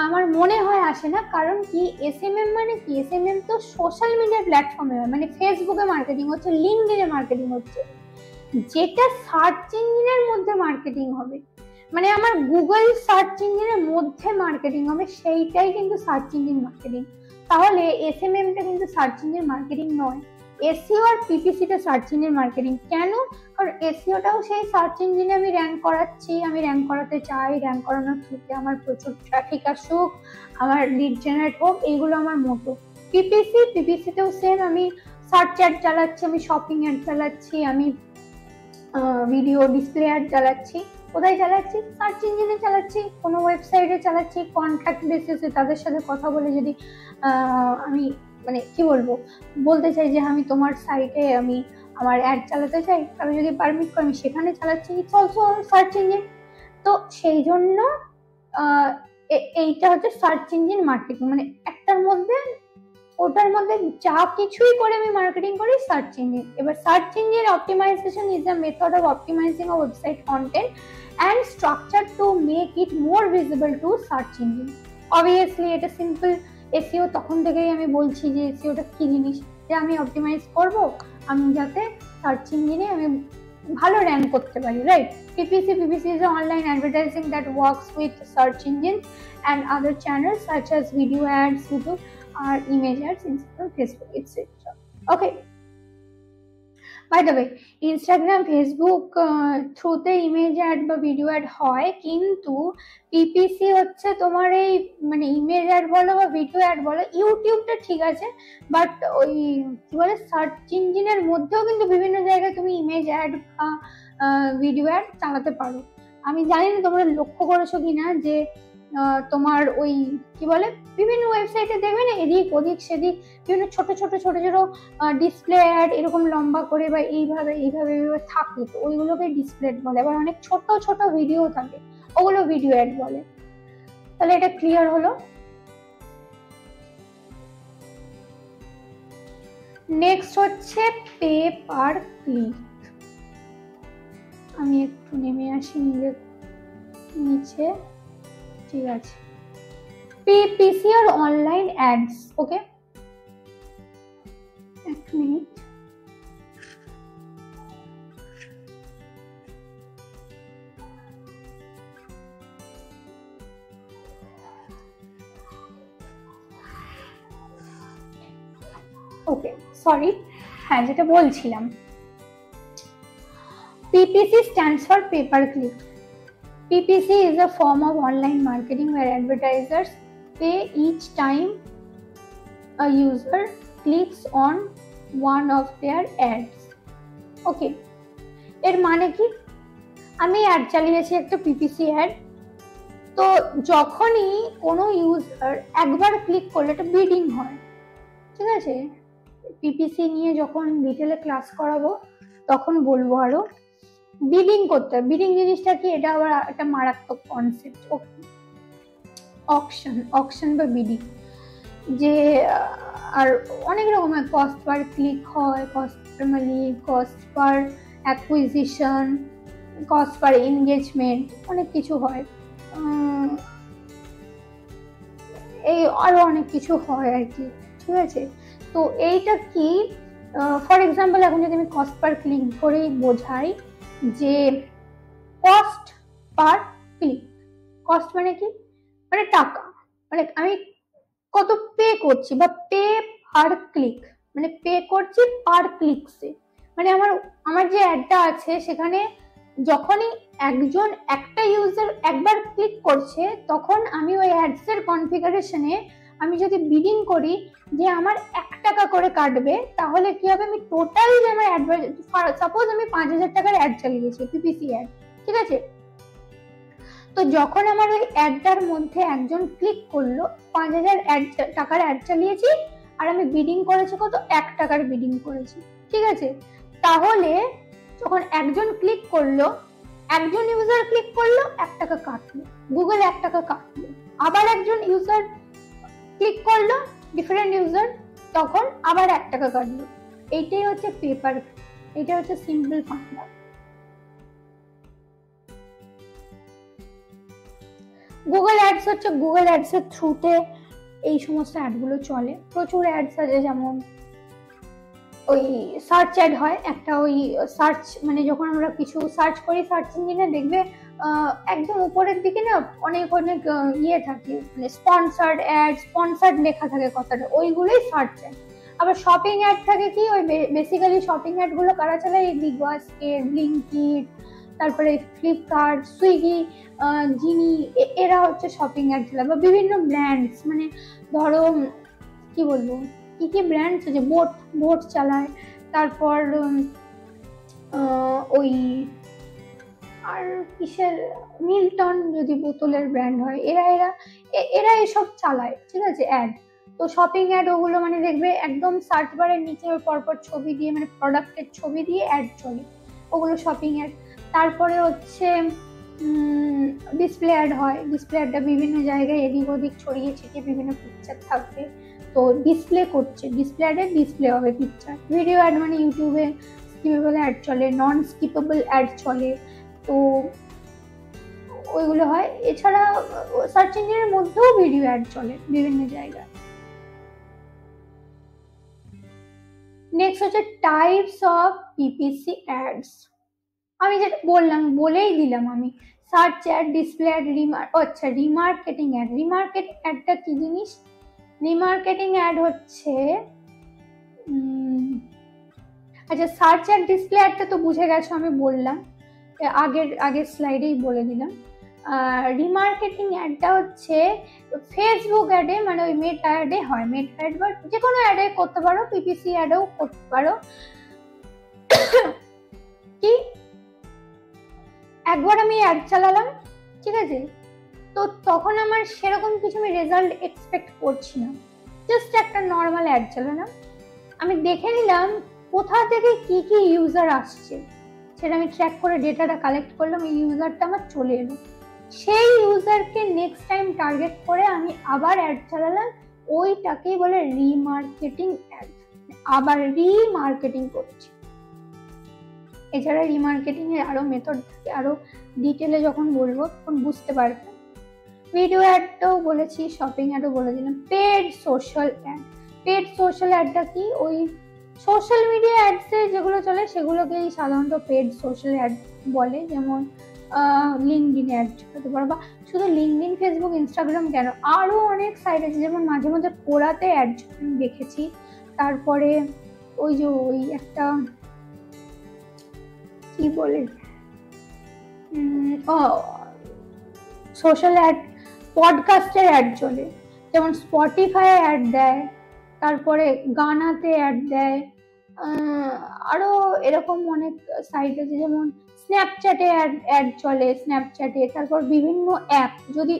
A: আমার মনে হয় আসে না। কারণ কি, এসএমএম মানে কি, এসএমএম তো সোশ্যাল মিডিয়া প্ল্যাটফর্মে হয়, মানে ফেসবুকে মার্কেটিং হচ্ছে, লিঙ্কডইনে মার্কেটিং হচ্ছে। যেটা সার্চ ইঞ্জিনের মধ্যে মার্কেটিং হবে, মানে আমার গুগল সার্চ ইঞ্জিনের মধ্যে মার্কেটিং হবে, সেইটাই কিন্তু সার্চ ইঞ্জিন মার্কেটিং। তাহলে এসএমএমটা কিন্তু সার্চ ইঞ্জিন মার্কেটিং নয়, এসইও আর পিপিসিটা সার্চ ইঞ্জিন মার্কেটিং। কেন? কারণ এসইওটাও সেই সার্চ ইঞ্জিনে আমি র্যাঙ্ক করাচ্ছি, আমি র্যাঙ্ক করাতে চাই, র্যাঙ্ক করানোর থ্রুতে আমার প্রচুর ট্রাফিক আসুক, আমার লিড জেনারেট হোক, এইগুলো আমার মোটো। পিপিসিতেও সেম, আমি সার্চ অ্যাড চালাচ্ছি, আমি শপিং অ্যাড চালাচ্ছি, আমি ভিডিও ডিসপ্লে অ্যাড চালাচ্ছি, কোথায় চালাচ্ছি? সার্চ ইঞ্জিনে চালাচ্ছি, কোনো ওয়েবসাইটে চালাচ্ছি, কন্ট্রাক্ট বেসিসে তাদের সাথে কথা বলে যদি আমি মানে কি বলবো, বলতে চাই যে আমি তোমার সাইটে আমি আমার অ্যাড চালাতে চাই, আমি যদি পারমিট করি আমি সেখানে চালাচ্ছি, ইটস অলসো সার্চ ইঞ্জিন। তো সেই জন্য এইটা হচ্ছে সার্চ ইঞ্জিন মার্কেটিং, মানে একটার মধ্যে ওটার মধ্যে যা কিছুই করে আমি মার্কেটিং করি সার্চ ইঞ্জিন। এবার search engine optimisation is a method of optimising a website content and structure to make it more visible to search engine. Obviously এটা সিম্পল এসইও, তখন থেকেই আমি বলছি যে এসইওটা কি জিনিস, যে আমি অপটিমাইজ করব আমি যাতে সার্চ ইঞ্জিনে আমি ভালো র্যাঙ্ক করতে পারি, right? PPC is an online advertising that works with search engines and other channels such as video ads, YouTube or image ads, Instagram, Facebook, etc. Okay. By the way, Instagram, Facebook থ্রুতে image ad বা video ad হয়, কিন্তু PPC হচ্ছে তোমার এই মানে image add বলো বা ভিডিও অ্যাড বলো, ইউটিউবটা ঠিক আছে, বাট ওই কি বলে সার্চ ইঞ্জিনের মধ্যেও কিন্তু বিভিন্ন জায়গায় তুমি ইমেজ অ্যাড বা ভিডিও অ্যাড চালাতে পারো। আমি জানি না তোমরা লক্ষ্য করেছো কিনা যে তোমার ওই কি বলে বিভিন্ন ওয়েবসাইটে দেখবে না এদিক ওদিক সেদিক বিভিন্ন ছোট ছোট ডিসপ্লে অ্যাড এরকম লম্বা করে বা এইভাবে থাকে, তো ওইগুলোকে ডিসপ্লে বলে। আবার অনেক ছোট ছোট ভিডিও থাকে, ওগুলো ভিডিও অ্যাড বলে। তাহলে এটা ক্লিয়ার হলো। নেক্সট হচ্ছে পে পার ক্লিক। আমি একটু নেমে আসি নিচে, ঠিক আছে। PPC or online ads, okay? এক মিনিট। ওকে, সরি, হ্যাঁ যেটা বলছিলাম, PPC stands for pay per click. PPC is a form of online marketing where advertisers pay each time a user clicks on one of their ads. Okay, এর মানে কি, আমি add চালিয়েছি একটা পিপিসি অ্যাড, তো যখনই কোনো ইউজার একবার ক্লিক করলে একটা বিডিং হয়, ঠিক আছে? পিপিসি নিয়ে যখন ডিটেলে ক্লাস করাবো তখন বলবো আরো। বিডিং করতে হয়, বিডিং জিনিসটা কি, এটা আবার একটা মারাত্মক কনসেপ্ট। অকশন বা বিডিং, যে আর অনেক রকমের কস্ট পার ক্লিক হয়, cost per lead, cost per acquisition, cost per engagement, অনেক কিছু হয়, এই আরো অনেক কিছু হয় আর কি, ঠিক আছে? তো এইটা কি, ফর এক্সাম্পল এখন যদি আমি কস্ট পার ক্লিক করেই বোঝাই, যে কস্ট পার ক্লিক, কস্ট মানে কি, মানে টাকা, মানে আমি কত পে করছি, বা পে পার ক্লিক মানে পে করছি পার ক্লিকসে, মানে আমার যে অ্যাডটা আছে সেখানে যখনই একজন একটা ইউজার একবার ক্লিক করছে, তখন আমি ওই অ্যাডস এর কনফিগারেশনে আমি যদি বিডিং করি যে আমার 1 টাকা করে কাটবে, তাহলে কি হবে, আমি টোটাল যে আমার অ্যাড, সাপোজ আমি 5,000 টাকার অ্যাড চালিয়েছি পিপিসি অ্যাড, ঠিক আছে? তো যখন আমার ওই অ্যাডটার মধ্যে একজন ক্লিক করলো, 5,000 টাকার অ্যাড চালিয়েছি, আর আমি বিডিং করেছি কত, 1 টাকার বিডিং করেছি, ঠিক আছে? তাহলে যখন একজন ক্লিক করলো, একজন ইউজার ক্লিক করলো, 1 টাকা কাটলো, গুগল 1 টাকা কাটলো, আবার একজন ইউজার ক্লিক করলো, ডিফারেন্ট ইউজার, তখন আবার 1 টাকা কাটলো। এইটাই হচ্ছে পেপার, এটা হচ্ছে সিম্পল ফান্ডা। গুগল অ্যাডস হচ্ছে গুগল অ্যাডস এর থ্রুতে এই সমস্ত অ্যাডগুলো চলে, প্রচুর অ্যাডস আছে, যেমন ওই সার্চ অ্যাড হয় একটা, ওই সার্চ মানে যখন আমরা কিছু সার্চ করি সার্চ ইঞ্জিনে দেখবে একদম উপরের দিকে না অনেক ইয়ে থাকে, মানে স্পন্সার্ড অ্যাড, স্পন্সার্ড লেখা থাকে কথাটা, ওইগুলোই সার্চ অ্যাড। আবার শপিং অ্যাড থাকে কি, ওই বেসিক্যালি শপিং অ্যাড গুলো কারা চালায়, বিগ বাস্কেট, ব্লিঙ্কিট, তারপরে ফ্লিপকার্ট, সুইগি, জিনি, এরা হচ্ছে শপিং অ্যাড চালায়, বা বিভিন্ন ব্র্যান্ডস, মানে ধরো কি বলবো, কি ব্র্যান্ডস আছে, বোট চালায়, তারপর ওই আর কিসের, মিল্টন যদি বোতলের ব্র্যান্ড হয়, এরা এরা এরা এসব চালায়, ঠিক আছে, অ্যাড। তো শপিং অ্যাড ওগুলো মানে দেখবে একদম সার্চ বারের নিচে পরপর ছবি দিয়ে, মানে প্রোডাক্টের ছবি দিয়ে অ্যাড চলে, ওগুলো শপিং অ্যাড। তারপরে হচ্ছে ডিসপ্লে অ্যাড হয়, ডিসপ্লে অ্যাডটা বিভিন্ন জায়গায় এদিক ওদিক ছড়িয়ে ছিটিয়ে বিভিন্ন পিকচার থাকবে, তো ডিসপ্লে করছে, ডিসপ্লে অ্যাডে ডিসপ্লে হবে পিকচার। ভিডিও অ্যাড মানে ইউটিউবে স্কিপেবল অ্যাড চলে, নন স্কিপেবল অ্যাড চলে, তো ওইগুলো হয়। এছাড়া সার্চ ইঞ্জিনের মধ্যেও ভিডিও অ্যাড চলে বিভিন্ন জায়গায়। নেক্সট হচ্ছে টাইপস অফ পিপিসি অ্যাডস। আমি যেটা বললাম, বলেই দিলাম আমি, সার্চ অ্যাড, ডিসপ্লে অ্যাড, আচ্ছা রিমার্কেটিং অ্যাড। রিমার্কেটিং অ্যাডটা কি জিনিস? রিমার্কেটিং অ্যাড হচ্ছে আচ্ছা, সার্চ অ্যাড ডিসপ্লে অ্যাডটা তো বুঝে গেছো, আমি বললাম আগের স্লাইডেই বলে দিলাম। রিমার্কেটিং অ্যাডটা হচ্ছে ফেসবুক অ্যাডে, মানে ওই মেটা অ্যাডে হয়, মেটা অ্যাড বা যে কোনো অ্যাডে করতে পারো, পিপিসি অ্যাডেও করতে পারো। কি একবার আমি অ্যাড চালালাম, ঠিক আছে, তো তখন আমার সেরকম কিছু আমি রেজাল্ট এক্সপেক্ট করছি না, জাস্ট একটা নর্মাল অ্যাড চালালাম, আমি দেখে নিলাম কোথা থেকে কি কি ইউজার আসছে, সেটা আমি ট্র্যাক করে ডেটাটা কালেক্ট করলাম, এই ইউজারটা আমার চলে এলো, সেই ইউজারকে নেক্সট টাইম টার্গেট করে আমি আবার অ্যাড চালালাম, ওইটাকেই বলে রিমার্কেটিং অ্যাড, আবার রিমার্কেটিং করছি। এছাড়া রিমার্কেটিং এর আরো মেথড থাকে, আরো ডিটেলে যখন বলবো তখন বুঝতে পারবে। ভিডিও অ্যাডটাও বলেছি, শপিং অ্যাডও বলে দিলাম। Paid social ad, paid social অ্যাডটা কি? ওই সোশ্যাল মিডিয়া অ্যাডসে যেগুলো চলে সেগুলোকেই সাধারণত পেড সোশ্যাল অ্যাড বলে, যেমন লিঙ্কডিন অ্যাড হতে পারো, বা শুধু লিঙ্কডিন, ফেসবুক, ইনস্টাগ্রাম কেন, আরো অনেক সাইট আছে, যেমন মাঝে মধ্যে কোরাতে অ্যাড আমি দেখেছি। তারপরে ওই যে ওই একটা কি বলে সোশ্যাল অ্যাড, পডকাস্টের অ্যাড চলে, যেমন স্পটিফাই অ্যাড দেয়, তারপরে গানাতে অ্যাড দেয়, আরো এরকম অনেক সাইট আছে, যেমন স্ন্যাপচ্যাটে অ্যাড চলে, স্ন্যাপচ্যাটে। তারপর বিভিন্ন অ্যাপ, যদি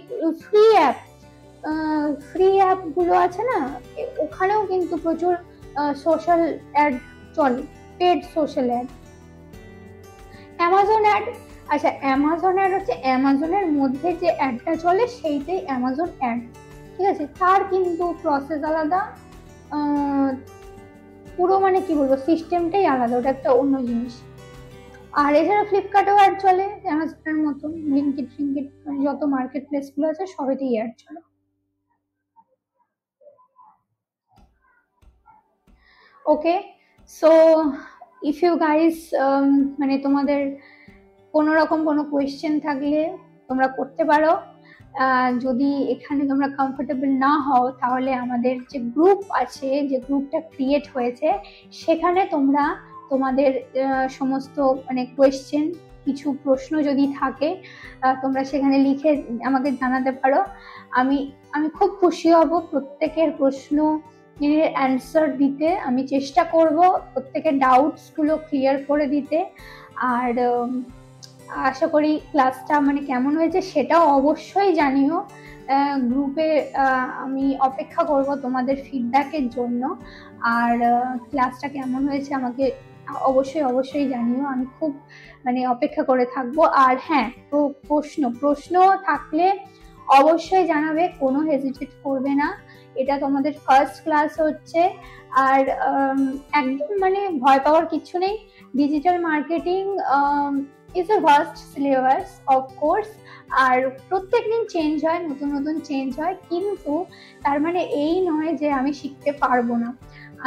A: ফ্রি অ্যাপগুলো আছে না, ওখানেও কিন্তু প্রচুর সোশ্যাল অ্যাড চলে, paid social ad. Amazon ad, আচ্ছা অ্যামাজন অ্যাড হচ্ছে অ্যামাজনের মধ্যে যে অ্যাডটা চলে সেইটাই অ্যামাজন অ্যাড, ঠিক আছে, তার কিন্তু প্রসেস আলাদা, পুরো মানে কি বলবো সিস্টেমটাই আলাদা, ওটা একটা অন্য জিনিস। আর এছাড়া ফ্লিপকার্টেও অ্যাড চলে অ্যামাজনের মতো, ব্লিঙ্কিট ফ্লিঙ্কিট যত মার্কেট প্লেস গুলো আছে সবেতেই অ্যাড চলে। ওকে, সো ইফ ইউ গাইস, মানে তোমাদের কোনো রকম কোনো কোয়েশ্চেন থাকলে তোমরা করতে পারো, যদি এখানে তোমরা কমফোর্টেবল না হও তাহলে আমাদের যে গ্রুপ আছে, যে গ্রুপটা ক্রিয়েট হয়েছে, সেখানে তোমরা তোমাদের সমস্ত মানে কোয়েশ্চেন, কিছু প্রশ্ন যদি থাকে তোমরা সেখানে লিখে আমাকে জানাতে পারো। আমি আমি খুব খুশি হব প্রত্যেকের প্রশ্ন অ্যান্সার দিতে, আমি চেষ্টা করব প্রত্যেকের ডাউটস গুলো ক্লিয়ার করে দিতে। আর আশা করি ক্লাসটা মানে কেমন হয়েছে সেটাও অবশ্যই জানিও, গ্রুপে আমি অপেক্ষা করব তোমাদের ফিডব্যাকের জন্য। আর ক্লাসটা কেমন হয়েছে আমাকে অবশ্যই জানিও, আমি খুব মানে অপেক্ষা করে থাকবো। আর হ্যাঁ, প্রশ্ন থাকলে অবশ্যই জানাবে, কোনো হেজিটেট করবে না, এটা তোমাদের ফার্স্ট ক্লাস হচ্ছে। আর একদম মানে ভয় পাওয়ার কিছু নেই, digital marketing is a vast syllabus of course, আর প্রত্যেকদিন চেঞ্জ হয়, নতুন নতুন চেঞ্জ হয়, কিন্তু তার মানে এই নয় যে আমি শিখতে পারবো না।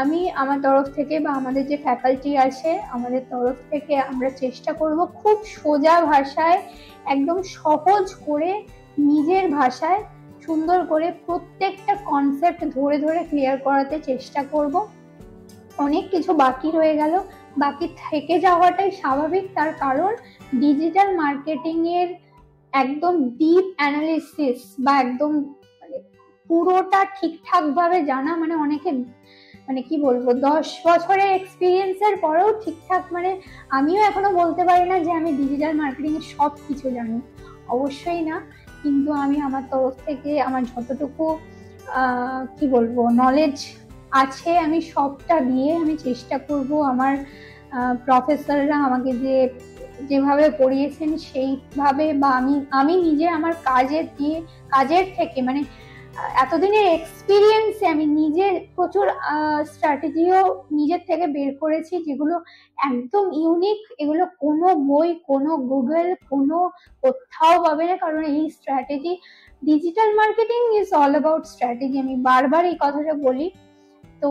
A: আমি আমার তরফ থেকে বা আমাদের যে ফ্যাকাল্টি আছে আমাদের তরফ থেকে আমরা চেষ্টা করব খুব সোজা ভাষায়, একদম সহজ করে, নিজের ভাষায় সুন্দর করে প্রত্যেকটা কনসেপ্ট ধরে ধরে ক্লিয়ার করাতে চেষ্টা করব। অনেক কিছু বাকি রয়ে গেল, বাকি থেকে যাওয়াটাই স্বাভাবিক, তার কারণ ডিজিটাল মার্কেটিং এর একদম ডিপ অ্যানালিসিস বা একদম মানে পুরোটা ঠিকঠাক ভাবে জানা, মানে অনেকে মানে কি বলবো, 10 বছরের এক্সপিরিয়েন্সের পরেও ঠিকঠাক মানে আমিও এখনো বলতে পারি না যে আমি ডিজিটাল মার্কেটিং এর সব কিছু জানি, অবশ্যই না। কিন্তু আমি আমার তরফ থেকে আমার যতটুকু কি বলবো নলেজ আছে আমি সবটা দিয়ে আমি চেষ্টা করব আমার প্রফেসররা আমাকে যেভাবে পড়িয়েছেন সেইভাবে, বা আমি নিজে আমার কাজের থেকে মানে এতদিনের এক্সপিরিয়েন্সে আমি নিজে প্রচুর স্ট্র্যাটেজিও নিজের থেকে বের করেছি, যেগুলো একদম ইউনিক। এগুলো কোনো বই, কোনো গুগল, কোনো কোথাও পাবে না, কারণ এই strategy, digital marketing is all about strategy. আমি বারবার এই কথাটা বলি। তো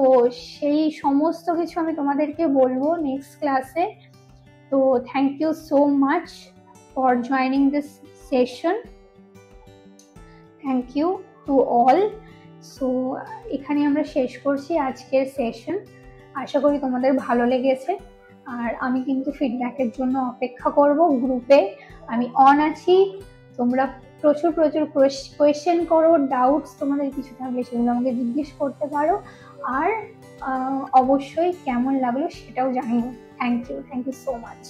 A: সেই সমস্ত কিছু আমি তোমাদেরকে বলবো নেক্সট ক্লাসে। তো thank you so much for joining this session. Thank you to all. So এখানে আমরা শেষ করছি আজকের সেশন। আশা করি তোমাদের ভালো লেগেছে, আর আমি কিন্তু ফিডব্যাকের জন্য অপেক্ষা করব। গ্রুপে আমি অন আছি, তোমরা প্রচুর প্রচুর কোয়েশ্চেন করো, ডাউটস তোমাদের কিছু থাকলে সেগুলো আমাকে জিজ্ঞেস করতে পারো, আর অবশ্যই কেমন লাগলো সেটাও জানিও। Thank you so much.